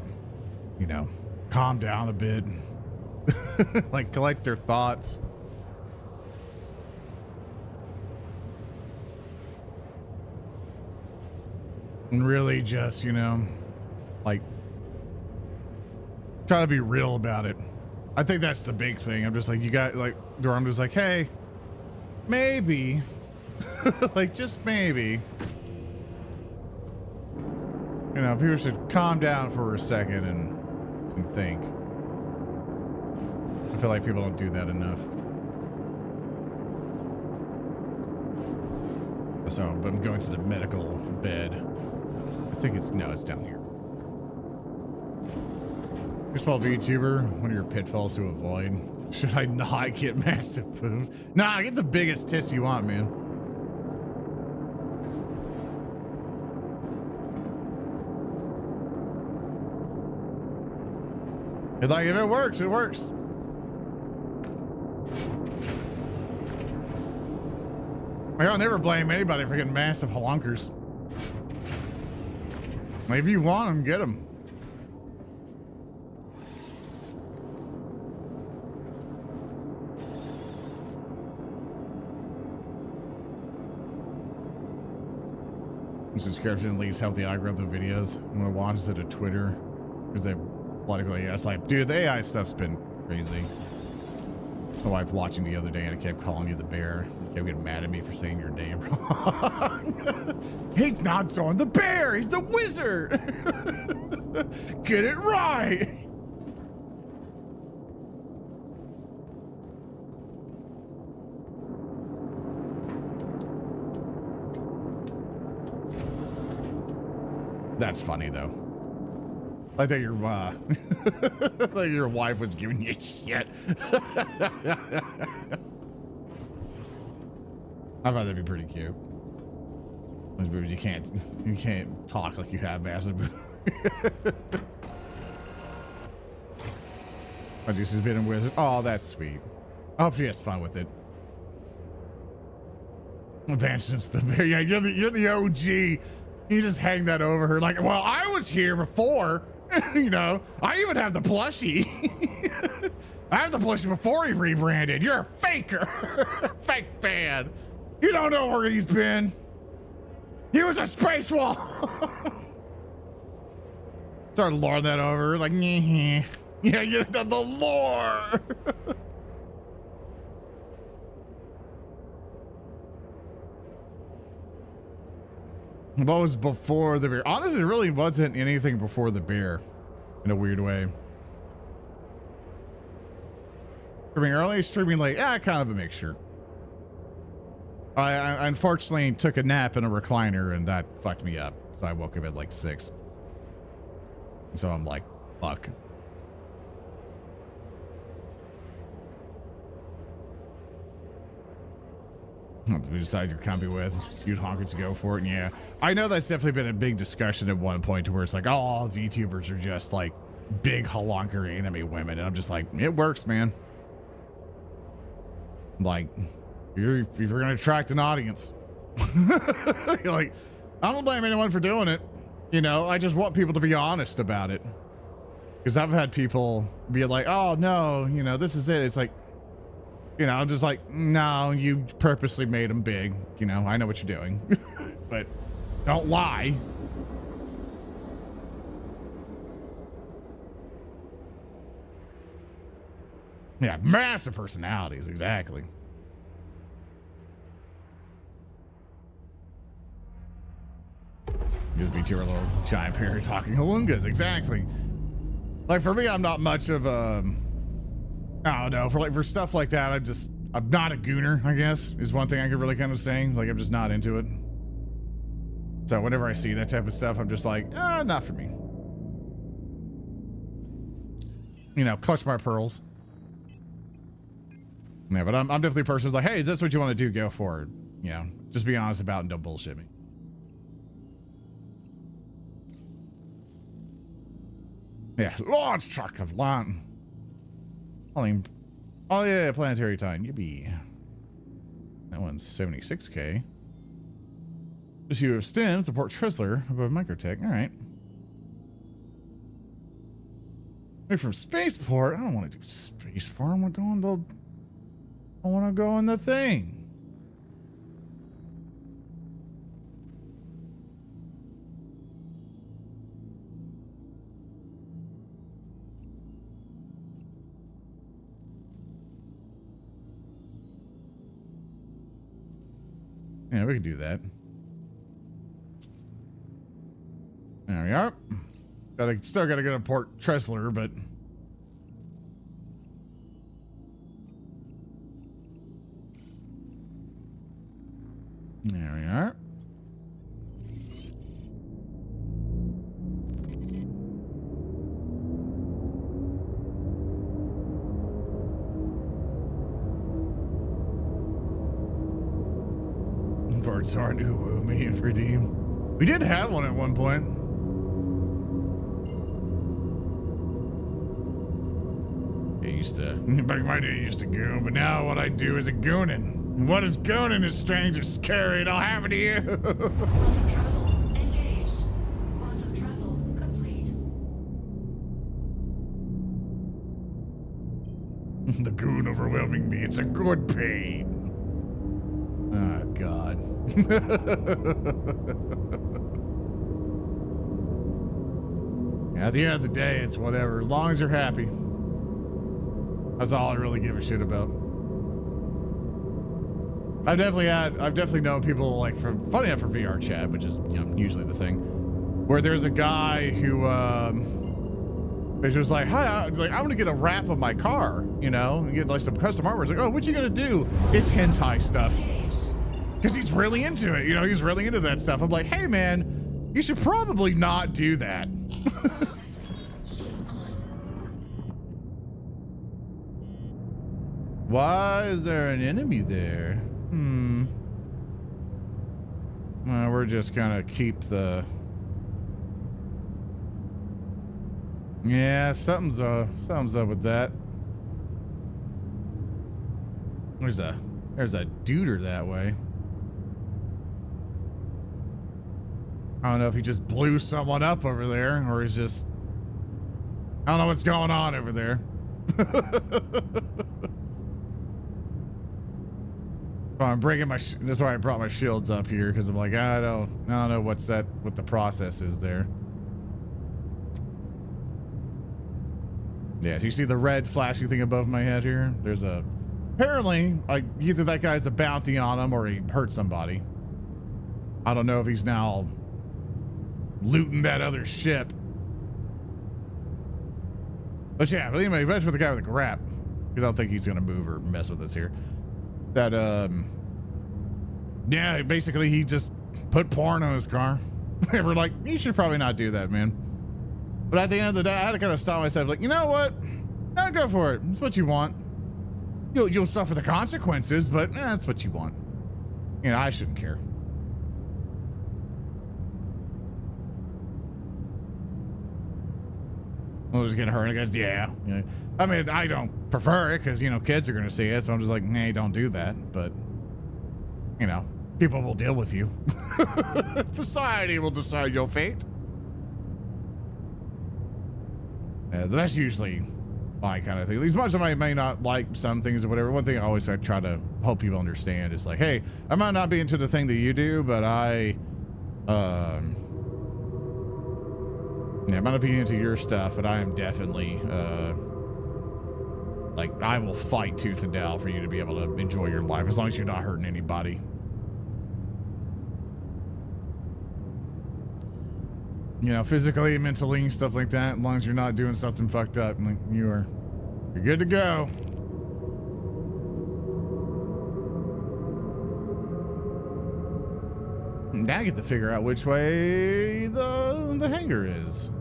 you know, calm down a bit, like collect their thoughts. And really just, you know, like try to be real about it. I think that's the big thing. I'm just like, you got like, I'm just like, hey, maybe, like just maybe, you know, people should calm down for a second and think. I feel like people don't do that enough. So, but I'm going to the medical bed. I think it's down here. You're a small VTuber. One of your pitfalls to avoid. Should I not get massive boobs? Nah, get the biggest tits you want, man. It's like if it works, it works. Like, I'll never blame anybody for getting massive honkers. Like, if you want them, get them. Subscription at least help the algorithm videos. I'm gonna watch it at Twitter because they politically. Yeah, it's like, dude, the AI stuff's been crazy. My wife watching the other day and I kept calling you the bear. She kept getting mad at me for saying your name wrong. He's not Soren the bear. He's the wizard. Get it right. That's funny though. Like that your like your wife was giving you shit. I thought that'd be pretty cute. You can't talk like you have massive. My juice has been a wizard. Oh, that's sweet. I hope she has fun with it. Advanced the bear. Yeah, you're the OG. You just hang that over her like, well, I was here before. You know, I even have the plushie. I have the plushie before he rebranded. You're a faker. Fake fan. You don't know where he's been. He was a space wall. Started lording that over like, yeah, you done the lore. What was before the bear? Honestly, it really wasn't anything before the bear in a weird way. Streaming early, streaming late. Yeah, kind of a mixture. I unfortunately took a nap in a recliner and that fucked me up. So I woke up at like 6. And so I'm like, fuck. We decided you're comfy with. You'd honker to go for it. And yeah, I know that's definitely been a big discussion at one point to where it's like, oh, all VTubers are just like big halonker anime women. And I'm just like, it works, man. Like, if you're going to attract an audience, you're like, I don't blame anyone for doing it. You know, I just want people to be honest about it. Because I've had people be like, oh, no, you know, this is it. It's like, you know, I'm just like, no, you purposely made them big. You know, I know what you're doing. But don't lie. Yeah, massive personalities, exactly. Gives me to a little giant pair talking halungas, exactly. Like for me, I'm not much of a, I don't know, for stuff like that, I'm not a gooner, I guess, is one thing I could really kind of say. Like I'm just not into it. So whenever I see that type of stuff, I'm just like, not for me. You know, clutch my pearls. Yeah, but I'm definitely a person who's like, hey, if that's what you want to do, go for it. You know, just be honest about it and don't bullshit me. Yeah, launch truck of land. Oh yeah, planetary time. Yippee. That one's 76k. Just you have stems to Port Trisler above Microtech. All right. Wait, from Spaceport. I don't want to do Spaceport. I want to go on the. I want to go on the thing. Yeah, we can do that. There we are. Still gotta go to Port Tresler, but there we are. Birds aren't who woo me and redeem. We did have one at one point. I used to, back in my day, I used to goon, but now what I do is a gooning. And what is gooning is strange or scary. It'll happen to you. Quantum travel engaged. Quantum travel complete. The goon overwhelming me. It's a good pain. Oh, God. At the end of the day, it's whatever. As long as you're happy. That's all I really give a shit about. I've definitely known people like funny enough for VR chat, which is, you know, usually the thing, where there's a guy who is just like, hi, I'm gonna get a wrap of my car, you know, and get like some custom artwork. It's like, oh, what you gonna do? It's hentai stuff. Because he's really into it, you know, he's really into that stuff. I'm like, hey man, you should probably not do that. Why is there an enemy there? Well, we're just gonna keep the. Yeah, something's up with that. There's a duder that way. I don't know if he just blew someone up over there, or he's just. I don't know what's going on over there. I'm bringing my. That's why I brought my shields up here, because I'm like, I don't know what the process is there. Yeah, so you see the red flashing thing above my head here? There's apparently, like, either that guy's a bounty on him or he hurt somebody. I don't know if he's now looting that other ship. But yeah, but anyway, that's with the guy with the grap, because I don't think he's gonna move or mess with us here. That yeah, basically he just put porn on his car. We're like, you should probably not do that, man. But at the end of the day, I had to kind of stop myself, like, you know what? No, go for it. It's what you want. You'll suffer the consequences, but that's what you want. You know, I shouldn't care. We'll just get hurt. And he goes, yeah. I mean, I don't prefer it because, you know, kids are going to see it. So I'm just like, hey, don't do that. But, you know, people will deal with you. Society will decide your fate. That's usually my kind of thing. As much as I may not like some things or whatever, one thing I try to help people understand is like, hey, I might not be into the thing that you do, but I might not be into your stuff, but I am definitely Like, I will fight tooth and nail for you to be able to enjoy your life, as long as you're not hurting anybody. You know, physically, mentally, stuff like that. As long as you're not doing something fucked up, like, you're good to go. Now I get to figure out which way the hangar is.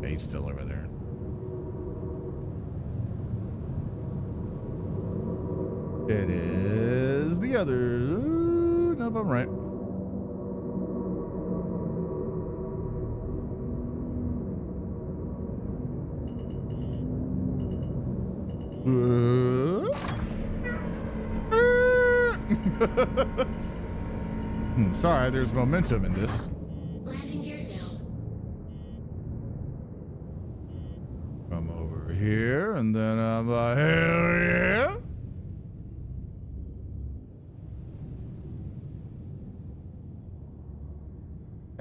Yeah, he's still over there. It is the other. Nope, I'm right. Sorry, there's momentum in this. Landing gear down. Come over here, and then I'm like, hell yeah.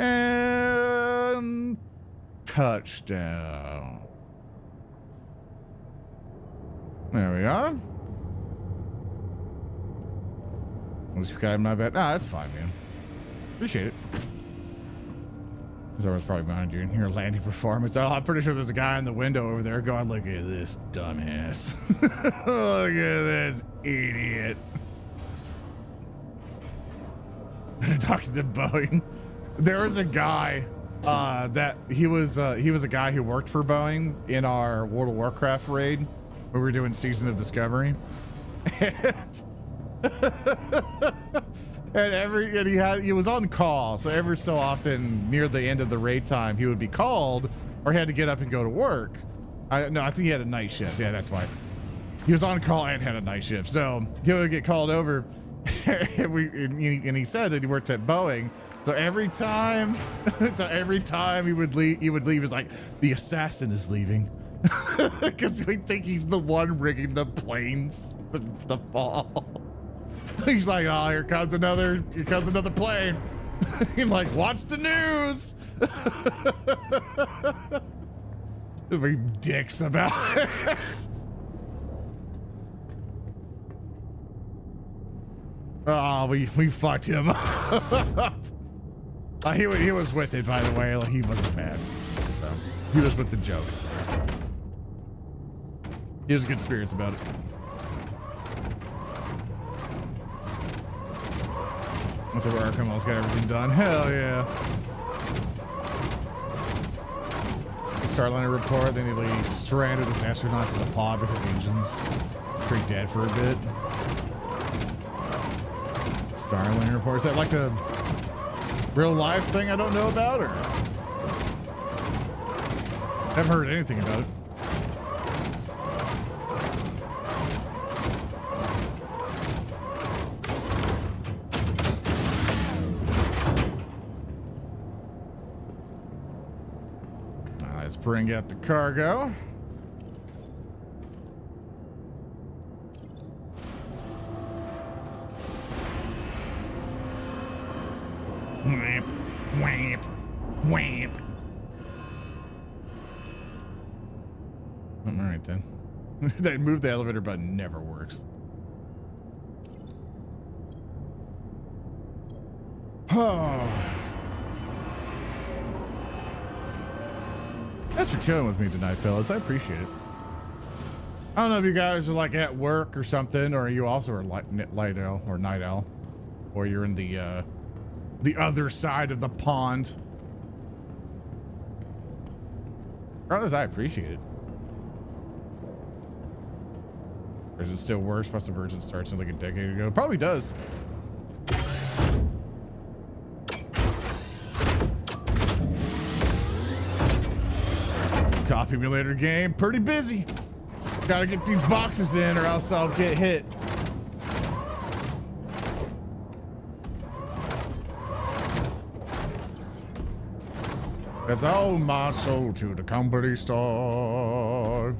And touchdown. There we go. Was you guy my bad? Nah, that's fine, man. Appreciate it. Someone's probably behind you in your landing performance. Oh, I'm pretty sure there's a guy in the window over there going, look at this dumbass. Look at this idiot. Talk to the Boeing. There was a guy that he was a guy who worked for Boeing in our World of Warcraft raid when we were doing Season of Discovery. And he was on call, so every so often near the end of the raid time he would be called or he had to get up and go to work. I think he had a night shift. Yeah, that's why. He was on call and had a night shift, so he would get called over. and he said that he worked at Boeing. So every time he would leave, he was like, the assassin is leaving. Because we think he's the one rigging the planes to fall. He's like, oh, here comes another plane. He's like, watch the news. Be dicks about it. Oh, we fucked him up. He was with it, by the way. He wasn't mad. So, he was with the joke. He was good spirits about it. With the work, almost got everything done. Hell yeah. The Starliner report, they nearly stranded its astronauts in the pod because the engine's pretty dead for a bit. Starliner report, is that like a real life thing I don't know about, or? Haven't heard anything about it. Let's bring out the cargo. Whamp, whamp, whamp. All right then. That move the elevator button never works. Oh. Thanks for chilling with me tonight, fellas. I appreciate it. I don't know if you guys are like at work or something, or you also are light owl or night owl, or you're in the other side of the pond. Regardless, I appreciate it. Or is it still worse? Plus the version starts in like a decade ago. It probably does. Top emulator game, pretty busy. Gotta get these boxes in or else I'll get hit. That's all my soul to the company store.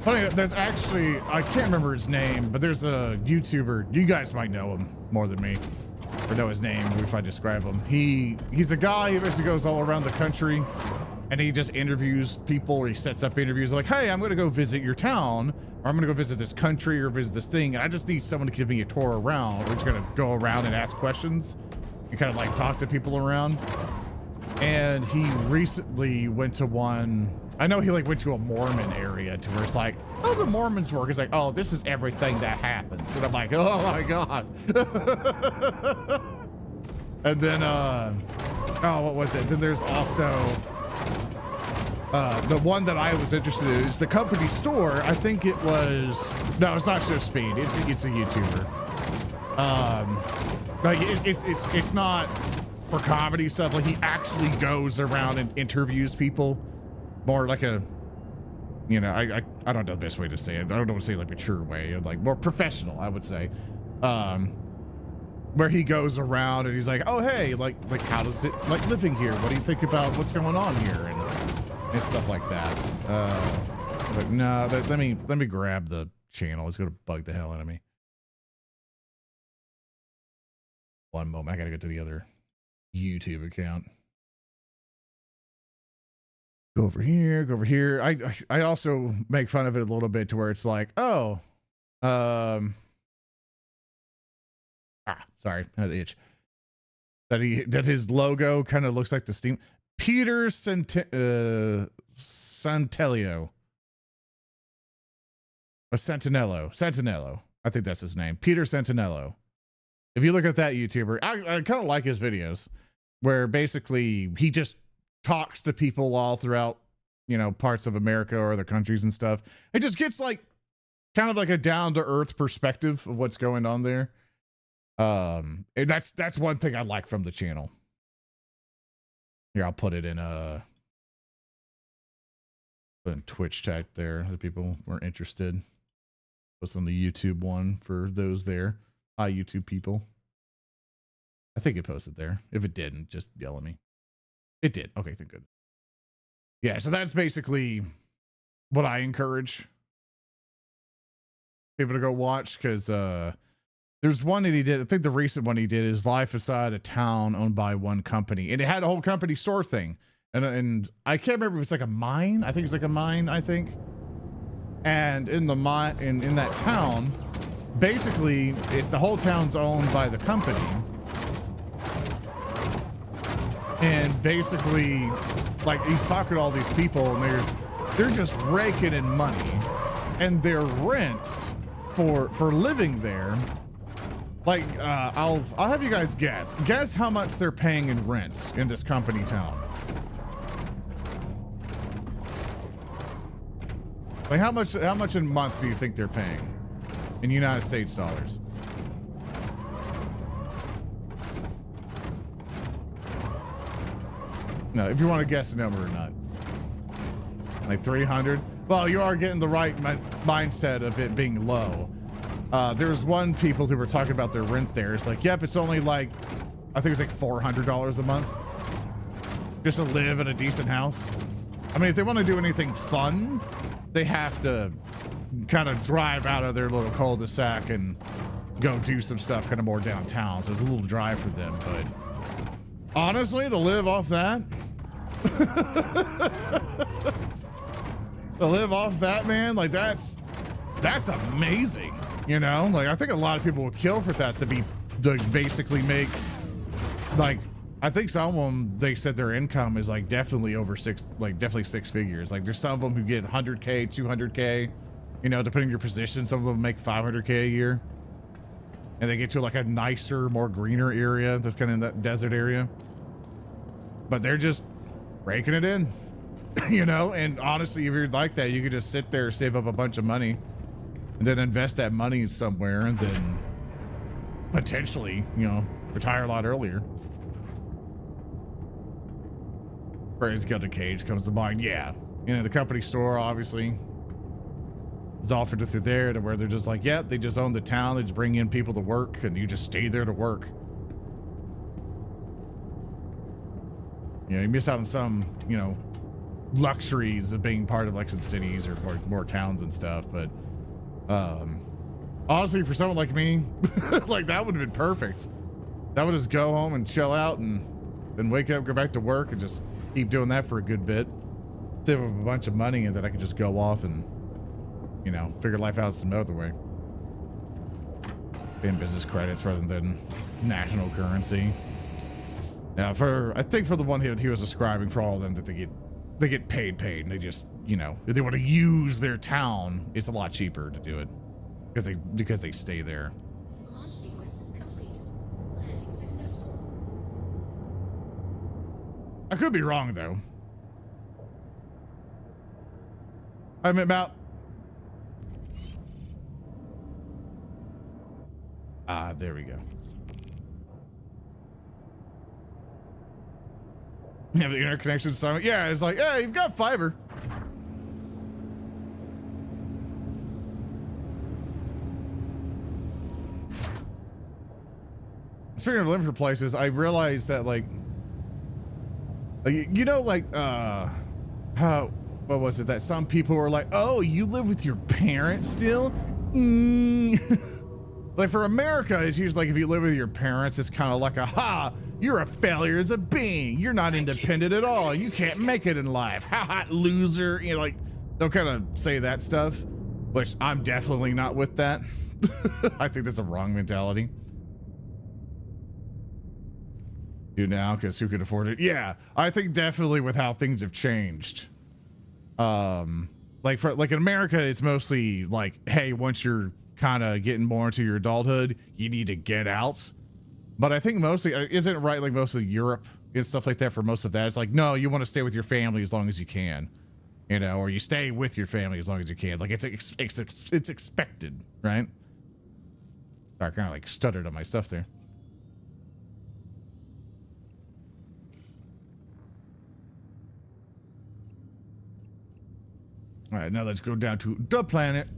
Funny, there's actually, I can't remember his name, but there's a YouTuber, you guys might know him more than me. or know his name if I describe him. He's a guy who basically goes all around the country and he just interviews people, or he sets up interviews like, hey, I'm going to go visit your town, or I'm going to go visit this country or visit this thing, and I just need someone to give me a tour around. We're just going to go around and ask questions and kind of like talk to people around. And he recently went to one, I know he like went to a Mormon area to where it's like, oh, the Mormons work. It's like, oh, this is everything that happens. And I'm like, oh my God. And then, oh, what was it? Then there's also, the one that I was interested in is the company store. I think it was, no, it's not Show Speed. It's a YouTuber. Like it's not for comedy stuff. Like he actually goes around and interviews people more like a, you know, I don't know the best way to say it. I don't want to say like a mature way, like more professional, I would say. Where he goes around and he's like, oh, hey, like how does it like living here? What do you think about what's going on here? And stuff like that. But no, let me grab the channel. It's gonna bug the hell out of me. One moment, I gotta go to the other YouTube account. Go over here, go over here. I also make fun of it a little bit to where it's like, oh, sorry, not itch. That his logo kind of looks like the Steam. Peter Santelio. Santinello. I think that's his name. Peter Santinello. If you look at that YouTuber, I kind of like his videos where basically he just talks to people all throughout, you know, parts of America or other countries and stuff. It just gets like kind of like a down to earth perspective of what's going on there. That's one thing I like from the channel. Here, I'll put it in Twitch chat there. The people were interested. Post on the YouTube one for those there. Hi, YouTube people. I think it posted there. If it didn't, just yell at me. It did. Okay, thank good. Yeah, so that's basically what I encourage people to go watch, because there's one that he did. I think the recent one he did is life inside a town owned by one company, and it had a whole company store thing. And I can't remember if it's like a mine. I think it's like a mine. I think. And in the mine, in that town, basically, the whole town's owned by the company. And basically, like he's talking to all these people, and they're just raking in money, and their rent for living there. Like, I'll have you guys guess how much they're paying in rent in this company town. Like, how much in a month do you think they're paying in United States dollars? No, if you want to guess a number or not. Like 300? Well, you are getting the right mindset of it being low. There's one people who were talking about their rent there. It's like, yep, it's only like, I think it's like $400 a month just to live in a decent house. I mean, if they want to do anything fun, they have to kind of drive out of their little cul-de-sac and go do some stuff kind of more downtown. So it's a little drive for them, but honestly, to live off that, man, like that's amazing. You know, like I think a lot of people would kill for that to basically make, like, I think some of them, they said their income is like definitely definitely six figures. Like there's some of them who get 100K, 200K, you know, depending on your position. Some of them make 500K a year, and they get to like a nicer, more greener area that's kind of in that desert area. But they're just raking it in, you know. And honestly, if you're like that, you could just sit there, save up a bunch of money, and then invest that money somewhere, and then potentially, you know, retire a lot earlier. Brady's got a cage comes to mind. Yeah, you know, the company store obviously is offered it through there, to where they're just like, yeah, they just own the town. They just bring in people to work, and you just stay there to work. You know, you miss out on some, you know, luxuries of being part of like some cities or more towns and stuff. But honestly, for someone like me, like that would have been perfect. That would just go home and chill out and then wake up, go back to work and just keep doing that for a good bit. Save up a bunch of money and then I could just go off and, you know, figure life out some other way. In business credits rather than national currency. Now I think for the one he was describing, for all of them, that they get paid and they just, you know, if they want to use their town, it's a lot cheaper to do it because they stay there. Launch sequence complete. Landing successful. I could be wrong though. I'm about. There we go. You have the interconnection summit. Yeah, it's like, yeah, you've got fiber. Speaking of living for places, I realized that like you know, like how, what was it that some people were like, oh, you live with your parents still? Like for America, it's usually like if you live with your parents, it's kind of like you're a failure as a being. You're not independent at all. You can't make it in life. Ha, loser. You know, like they'll kind of say that stuff, which I'm definitely not with that. I think that's a wrong mentality. Do now because who can afford it? Yeah, I think definitely with how things have changed. Like in America, it's mostly like, hey, once you're kind of getting more into your adulthood, you need to get out. But I think mostly, isn't it right, like most of Europe and stuff like that, for most of that, it's like, no, you want to stay with your family as long as you can, you know, or you stay with your family as long as you can. Like it's expected, right? I kind of like stuttered on my stuff there. All right, now let's go down to the planet.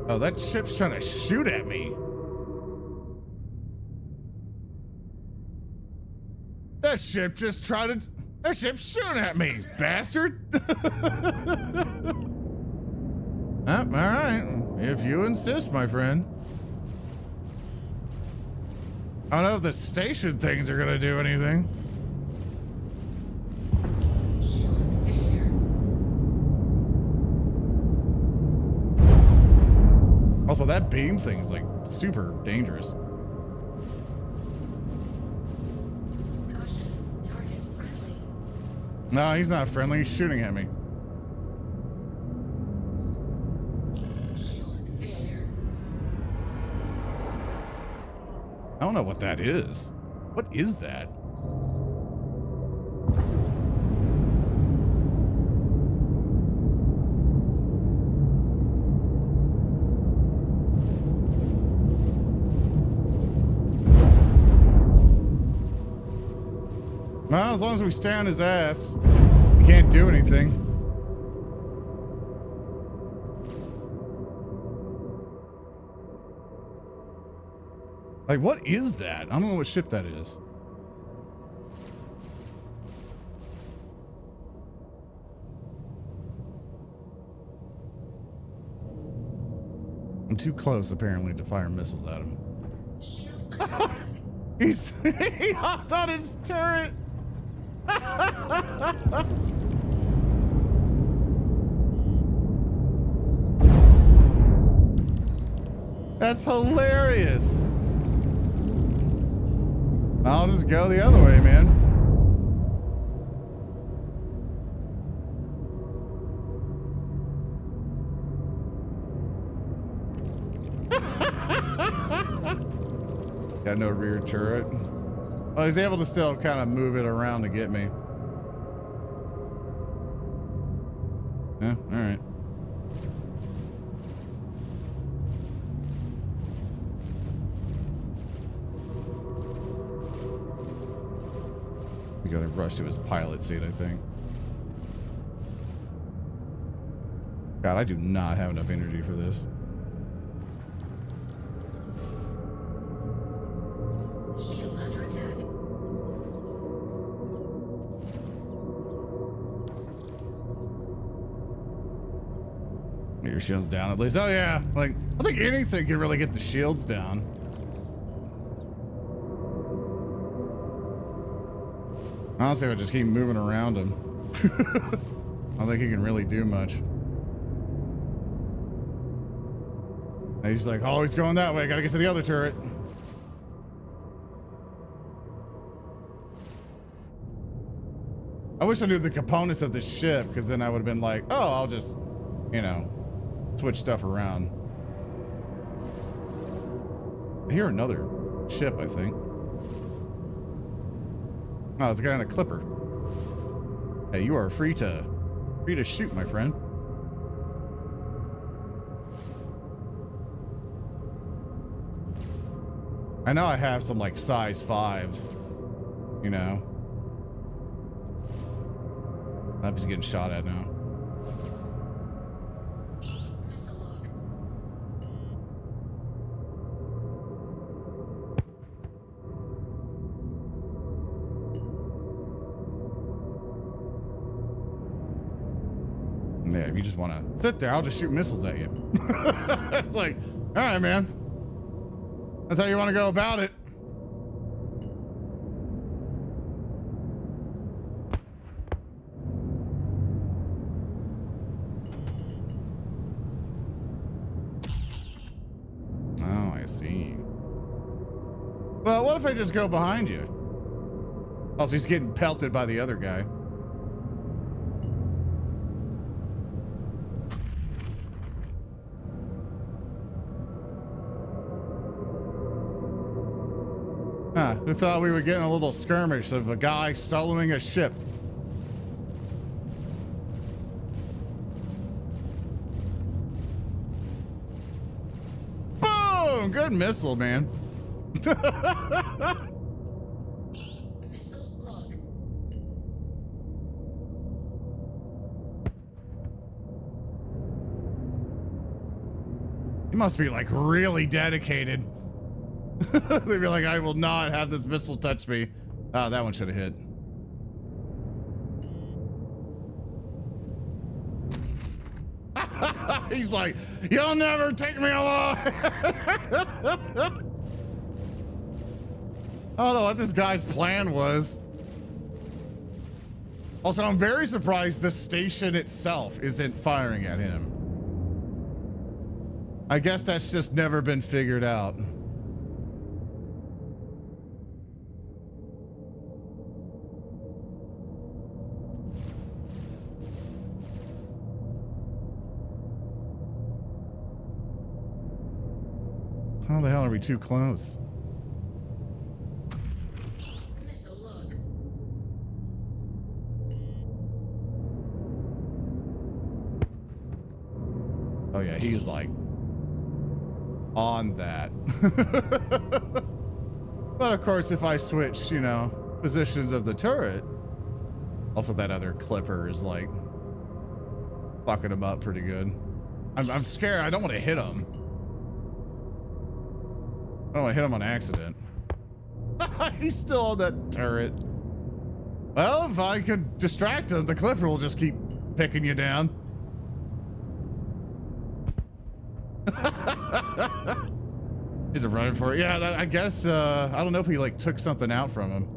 Oh, that ship's trying to shoot at me. That ship just tried to... That ship's shooting at me, bastard. All right. If you insist, my friend. I don't know if the station things are gonna do anything. Also, that beam thing is like super dangerous. Caution, target friendly. No, he's not friendly. He's shooting at me. Shield failure. I don't know what that is. What is that? Well, as long as we stay on his ass, we can't do anything. Like, what is that? I don't know what ship that is. I'm too close, apparently, to fire missiles at him. Shield under attack. He hopped on his turret. That's hilarious. I'll just go the other way, man. Got no rear turret. Oh, he's able to still kind of move it around to get me. Yeah, all right. We gotta rush to his pilot seat, I think. God, I do not have enough energy for this. Shield under attack. your shields down at least. Oh yeah, like I think anything can really get the shields down. Honestly, I would just keep moving around him. I don't think he can really do much. And he's like, oh, he's going that way. Gotta get to the other turret. I wish I knew the components of the ship, because then I would have been like, oh, I'll just, you know, switch stuff around. I hear another ship, I think. Oh, there's a guy in a clipper. Hey, you are free to shoot, my friend. I know I have some like size 5s, you know. He's getting shot at now. Missile log. Yeah, if you just want to sit there, I'll just shoot missiles at you. It's like, all right, man. That's how you want to go about it. Oh, I see. Well, what if I just go behind you? Also, he's getting pelted by the other guy. Huh, who thought we were getting a little skirmish of a guy soloing a ship? Boom! Good missile, man. Missile log. He must be like really dedicated. They'd be like, I will not have this missile touch me. Oh, that one should have hit. He's like, you'll never take me alive. I don't know what this guy's plan was. Also, I'm very surprised the station itself isn't firing at him. I guess that's just never been figured out. How the hell are we too close? Missile log. Oh yeah, he's like on that. But of course, if I switch, you know, positions of the turret, also that other clipper is like fucking him up pretty good. I'm scared. I don't want to hit him. I don't want to hit him on accident. He's still on that turret. Well, if I can distract him, the clipper will just keep picking you down. Is it running for it? Yeah, I guess, I don't know if he like took something out from him.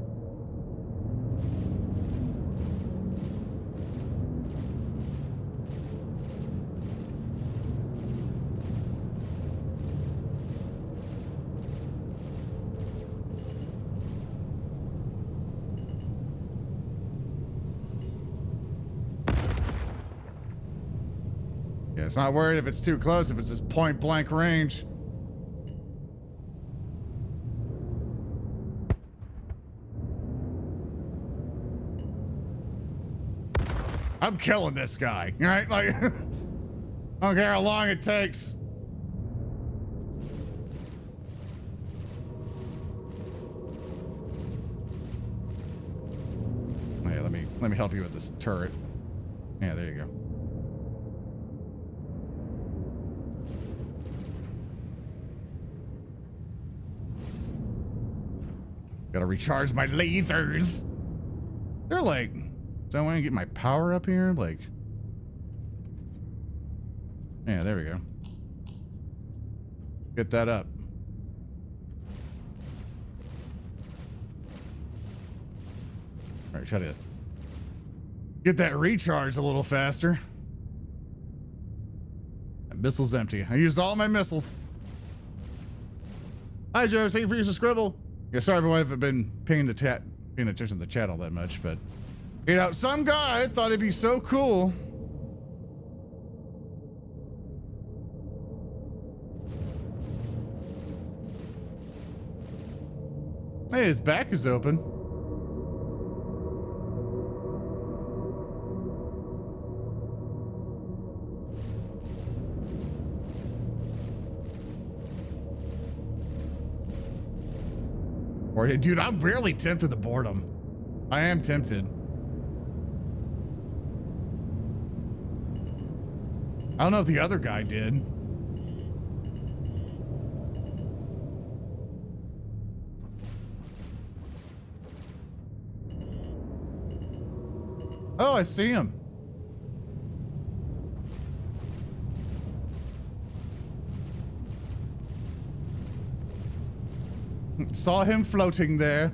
It's not worried if it's too close, if it's just point blank range. I'm killing this guy, right? Like, I don't care how long it takes. Oh, yeah, let me help you with this turret. Yeah, there you go. Gotta recharge my lasers. They're like, so I want to get my power up here. Like, Yeah, there we go. Get that up. All right, try to get that recharge a little faster. That missile's empty. I used all my missiles. Hi, Joe. Thank you for using Scribble. Yeah, sorry if I haven't been paying attention to the chat all that much, but you know, some guy thought it'd be so cool. Hey, his back is open. Or, dude, I'm really tempted to board him. I am tempted. I don't know if the other guy did. Oh, I see him. Saw him floating there.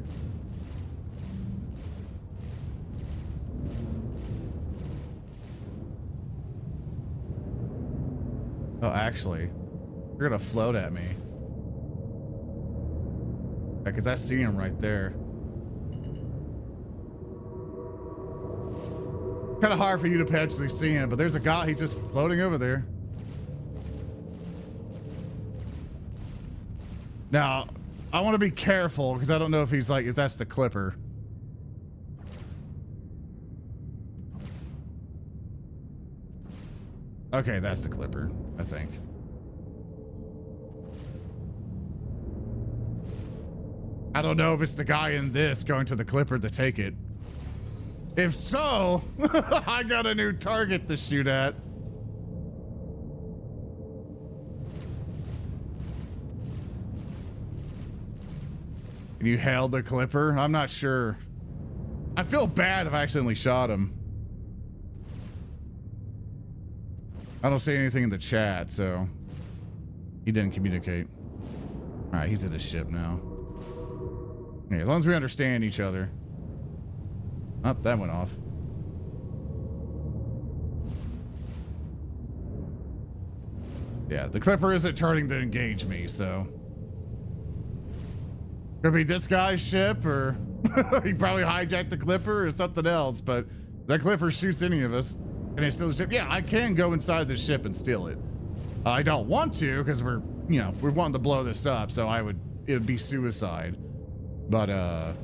Oh, actually, you're gonna float at me. Because I see him right there. Kind of hard for you to actually see him, but there's a guy, he's just floating over there. Now, I want to be careful because I don't know if he's like, if that's the Clipper. Okay, that's the Clipper, I think. I don't know if it's the guy in this going to the Clipper to take it. If so, I got a new target to shoot at. And you hailed the Clipper? I'm not sure. I feel bad if I accidentally shot him. I don't see anything in the chat, so he didn't communicate. All right, he's at his ship now. Yeah, as long as we understand each other. Oh, that went off. Yeah, the Clipper isn't turning to engage me, so. Could be this guy's ship, or he probably hijacked the Clipper or something else, but that Clipper shoots any of us. Can I steal the ship? Yeah, I can go inside the ship and steal it. I don't want to, because we're wanting to blow this up, so it would be suicide. But,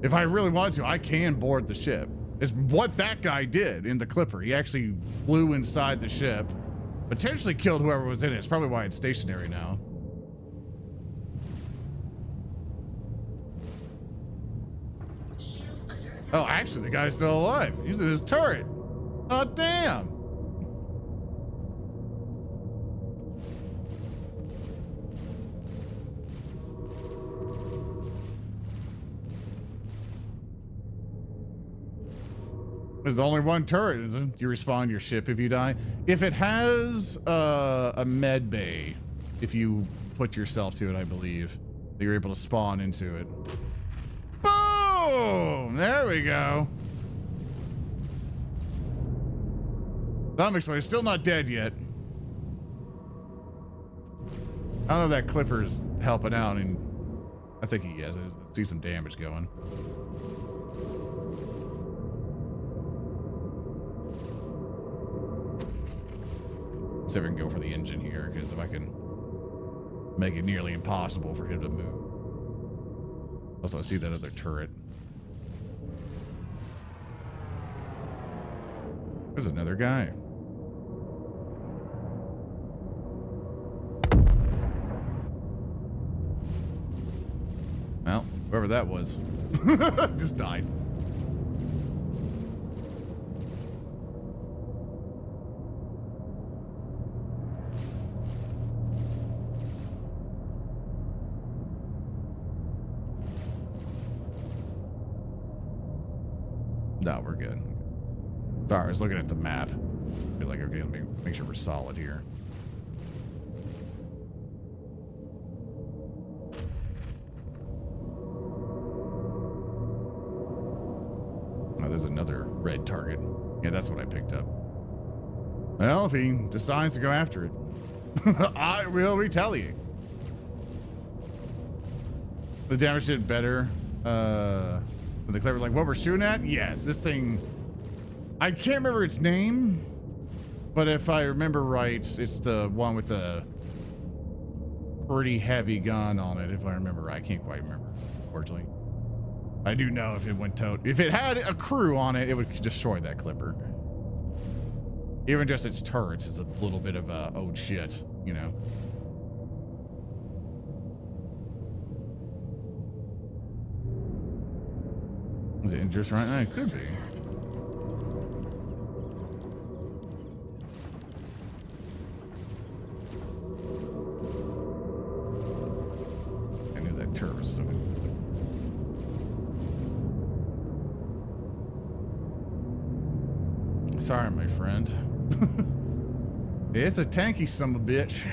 if I really wanted to, I can board the ship. It's what that guy did in the Clipper. He actually flew inside the ship, potentially killed whoever was in it. It's probably why it's stationary now. Oh, actually, the guy's still alive. Using his turret. Oh, damn. There's only one turret, isn't it? You respawn your ship if you die. If it has a med bay, if you put yourself to it, I believe, that you're able to spawn into it. Boom! There we go. That makes sense. Still not dead yet. I don't know if that Clipper's helping out, and I think he is. I see some damage going. See if I can go for the engine here, because if I can make it nearly impossible for him to move. Also, I see that other turret. There's another guy. Well, whoever that was just died. No, we're good. Sorry, I was looking at the map. Be like, okay, let me make sure we're solid here. Oh, there's another red target. Yeah, that's what I picked up. Well, if he decides to go after it, I will retaliate. The damage did better. The clever, like what we're shooting at? Yes, this thing. I can't remember its name, but if I remember right, it's the one with the pretty heavy gun on it. If I remember right, I can't quite remember, unfortunately. I do know if it went if it had a crew on it, it would destroy that clipper. Even just its turrets is a little bit of a oh shit, you know. Is it injurious right now? It could be. I knew that turret was so good. Sorry, my friend. It's a tanky son of a bitch.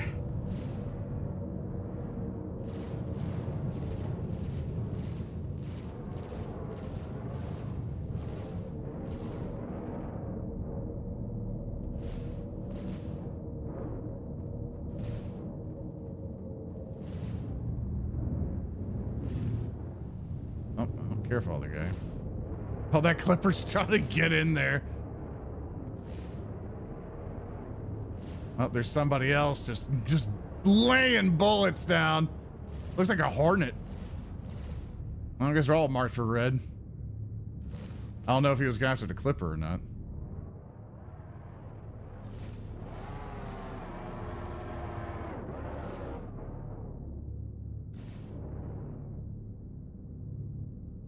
Oh, careful, other guy. Oh, that clipper's trying to get in there. Oh, there's somebody else just laying bullets down. Looks like a hornet. I guess they're all marked for red. I don't know if he was going after the clipper or not.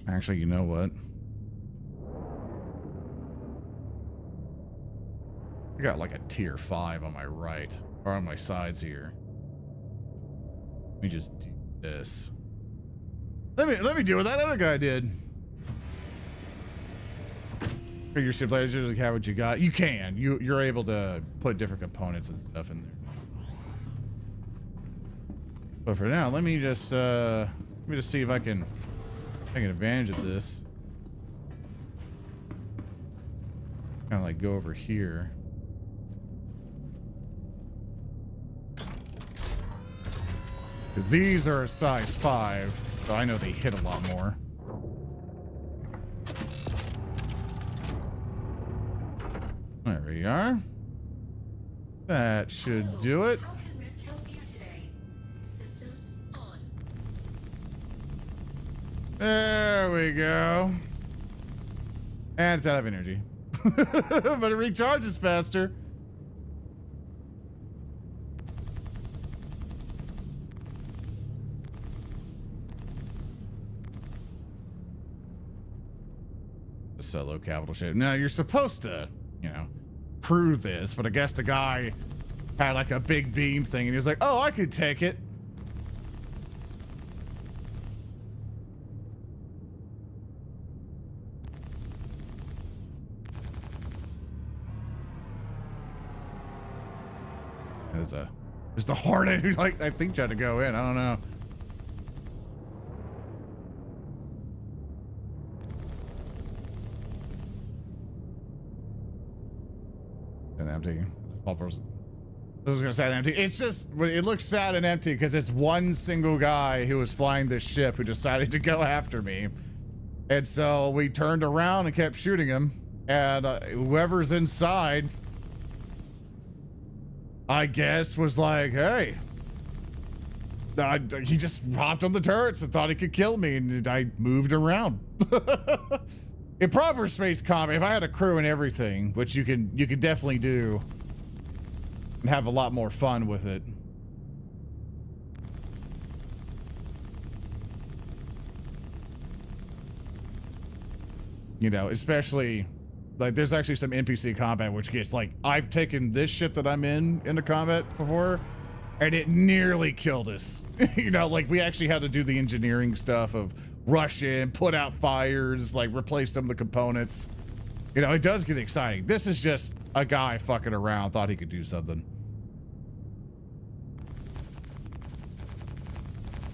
Actually, you know what? I got like a tier 5 on my right, or on my sides here. Let me just do this. Let me do what that other guy did. Figure simulator usually have what you got. You can. You're able to put different components and stuff in there. But for now, let me just see if I can take advantage of this. Kind of like go over here. Because these are a size 5, so I know they hit a lot more. There we are. That should do it. There we go. And it's out of energy. But it recharges faster. Solo capital shit. Now you're supposed to, you know, prove this, but I guess the guy had like a big beam thing and he was like, oh, I could take it. There's the hornet who like I think tried to go in. I don't know. Empty. I was gonna say empty. It's just, it looks sad and empty because it's one single guy who was flying this ship who decided to go after me, and so we turned around and kept shooting him, and whoever's inside, I guess, was like, hey, he just hopped on the turrets and thought he could kill me, and I moved around. In proper space combat, if I had a crew and everything, which you can definitely do, and have a lot more fun with it. You know, especially like there's actually some NPC combat which gets like, I've taken this ship that I'm into combat before, and it nearly killed us. You know, like we actually had to do the engineering stuff of rush in, put out fires, like replace some of the components. You know, it does get exciting. This is just a guy fucking around, thought he could do something.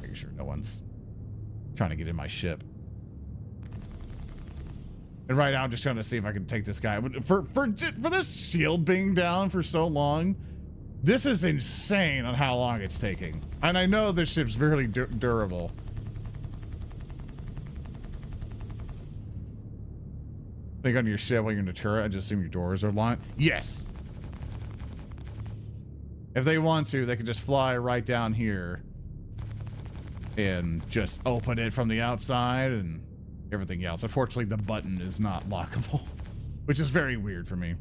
Making sure no one's trying to get in my ship. And right now, I'm just trying to see if I can take this guy. For this shield being down for so long, this is insane on how long it's taking. And I know this ship's very durable. Think on your ship while you're in the turret, I just assume your doors are locked. Yes. If they want to, they can just fly right down here and just open it from the outside and everything else. Unfortunately, the button is not lockable, which is very weird for me.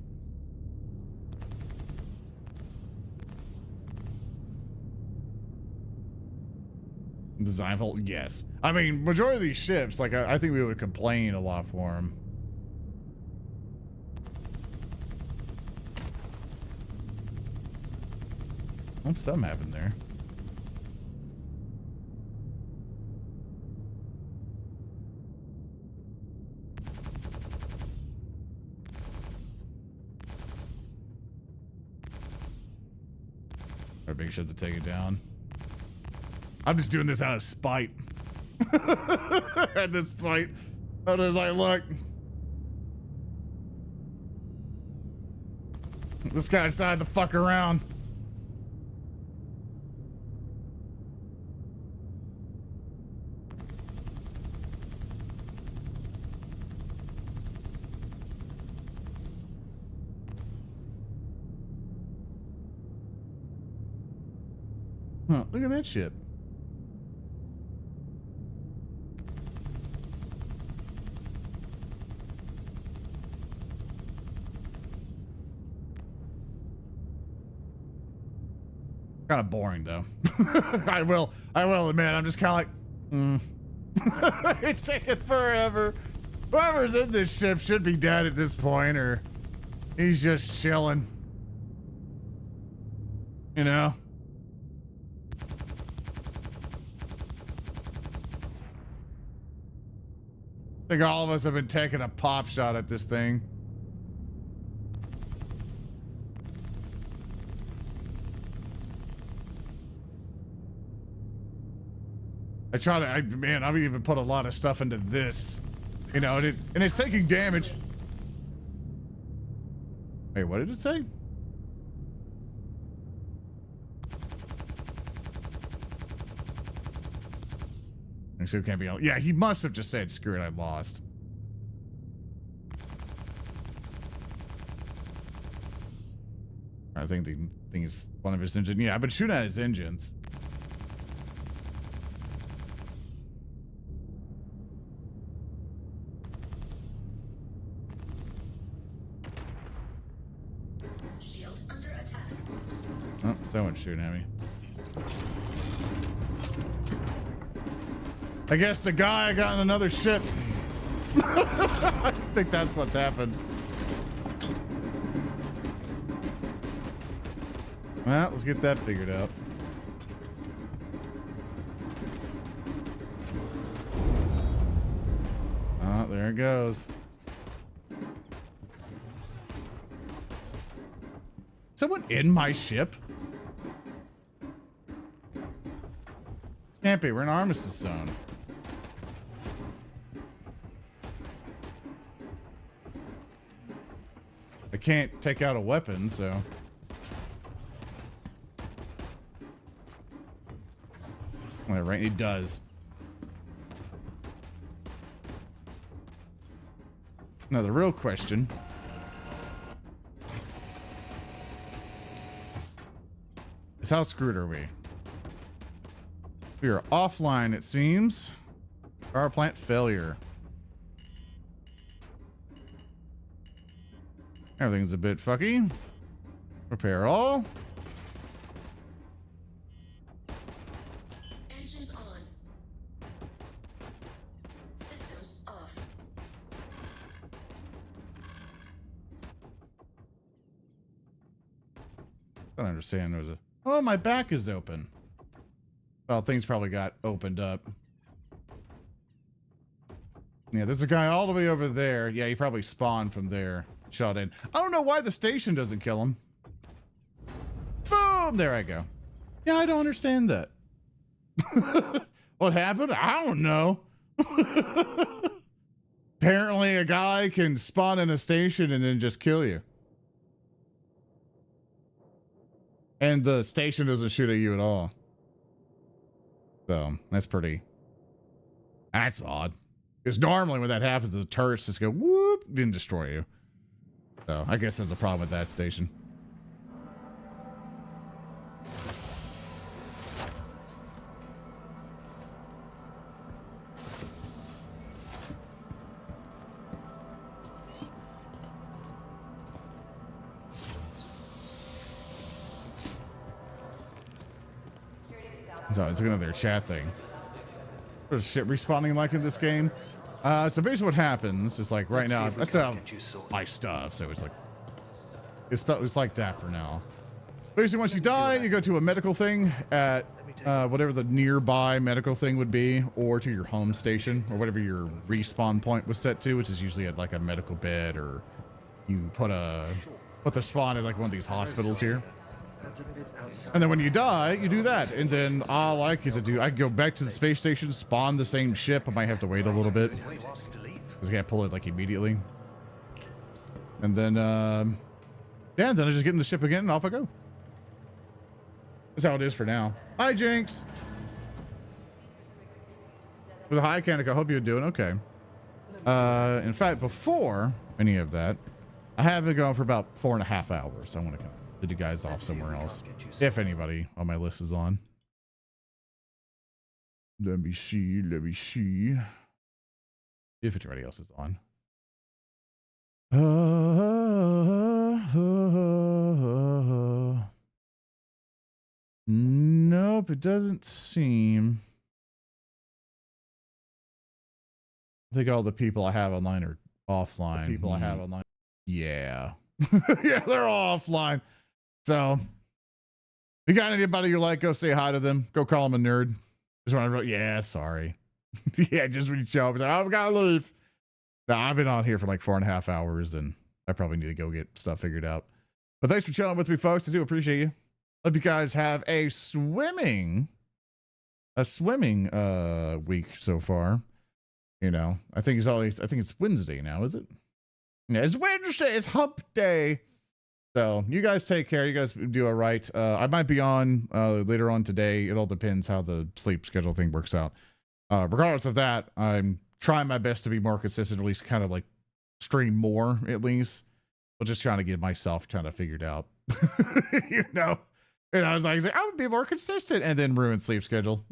Design fault, yes. I mean, majority of these ships, like, I think we would complain a lot for them. Oh, something happened there. Our big ship to take it down. I'm just doing this out of spite. At this point, I was like, look, this guy decided to fuck around. Huh, look at that ship. Kind of boring though. I will admit, I'm just kind of like, it's taking forever. Whoever's in this ship should be dead at this point, or he's just chilling. You know? I think all of us have been taking a pop shot at this thing. Man, I've even put a lot of stuff into this, you know, and it's taking damage. Wait, what did it say? So can't be. Yeah, he must have just said, "Screw it, I lost." I think the thing is one of his engines. Yeah, I've been shooting at his engines. Shield under attack. Oh, someone's shooting at me. I guess the guy got in another ship. I think that's what's happened. Well, let's get that figured out. Oh, there it goes. Someone in my ship? Can't be. We're in armistice zone. I can't take out a weapon, so. All right, it does. Now the real question is, how screwed are we? We are offline, it seems. Power plant failure. Everything's a bit fucky. Repair all. Engines on. Systems off. I don't understand. There's a. Oh, my back is open. Well, things probably got opened up. Yeah, there's a guy all the way over there. Yeah, he probably spawned from there. Shot in. I don't know why the station doesn't kill him. Boom! There I go. Yeah, I don't understand that. What happened? I don't know. Apparently a guy can spawn in a station and then just kill you. And the station doesn't shoot at you at all. So, that's odd. Because normally when that happens, the turrets just go whoop, didn't destroy you. So, I guess there's a problem with that station. So I was looking at their chat thing. What is shit respawning like in this game? So basically what happens is like right now, I still have my stuff. So it's like, it's like that for now. Basically once you die, you go to a medical thing at whatever the nearby medical thing would be, or to your home station or whatever your respawn point was set to, which is usually at like a medical bed, or you put the spawn at like one of these hospitals here. And then when you die, you do that. And then all I get to do, I go back to the space station, spawn the same ship. I might have to wait a little bit because I can't pull it like immediately. And then, yeah, then I just get in the ship again and off I go. That's how it is for now. Hi, Jinx. With a hi, Kanika. I hope you're doing okay. In fact, before any of that, I have been going for about 4.5 hours. So I want to kind of get you guys off somewhere else. If anybody on my list is on. Let me see. If anybody else is on. Nope, it doesn't seem. I think all the people I have online are offline. People I have online. Yeah. Yeah, they're all offline. So, you got anybody you like, go say hi to them. Go call them a nerd. Just want to, yeah, sorry. Yeah, just when you show up, like, oh, we gotta leave. Now, I've been on here for like 4.5 hours, and I probably need to go get stuff figured out. But thanks for chilling with me, folks. I do appreciate you. Hope you guys have a swimming week so far. You know, I think it's Wednesday now, is it? Yeah, it's Wednesday. It's hump day. So you guys take care. You guys do all right. I might be on later on today. It all depends how the sleep schedule thing works out. Regardless of that, I'm trying my best to be more consistent, at least kind of like stream more, at least. But just trying to get myself kind of figured out. You know? And I was like, I would be more consistent, and then ruin sleep schedule.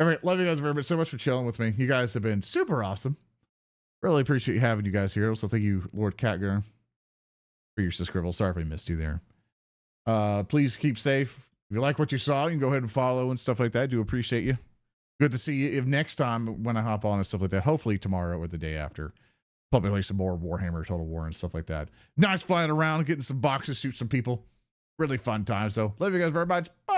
All right, love you guys very much. So much for chilling with me. You guys have been super awesome. Really appreciate having you guys here. Also, thank you, Lord Catgirl, for your subscribe. Sorry if I missed you there. Please keep safe. If you like what you saw, you can go ahead and follow and stuff like that. I do appreciate you. Good to see you. If next time when I hop on and stuff like that, hopefully tomorrow or the day after, probably play some more Warhammer Total War and stuff like that. Nice flying around, getting some boxes, shoot some people. Really fun time. So love you guys very much. Bye.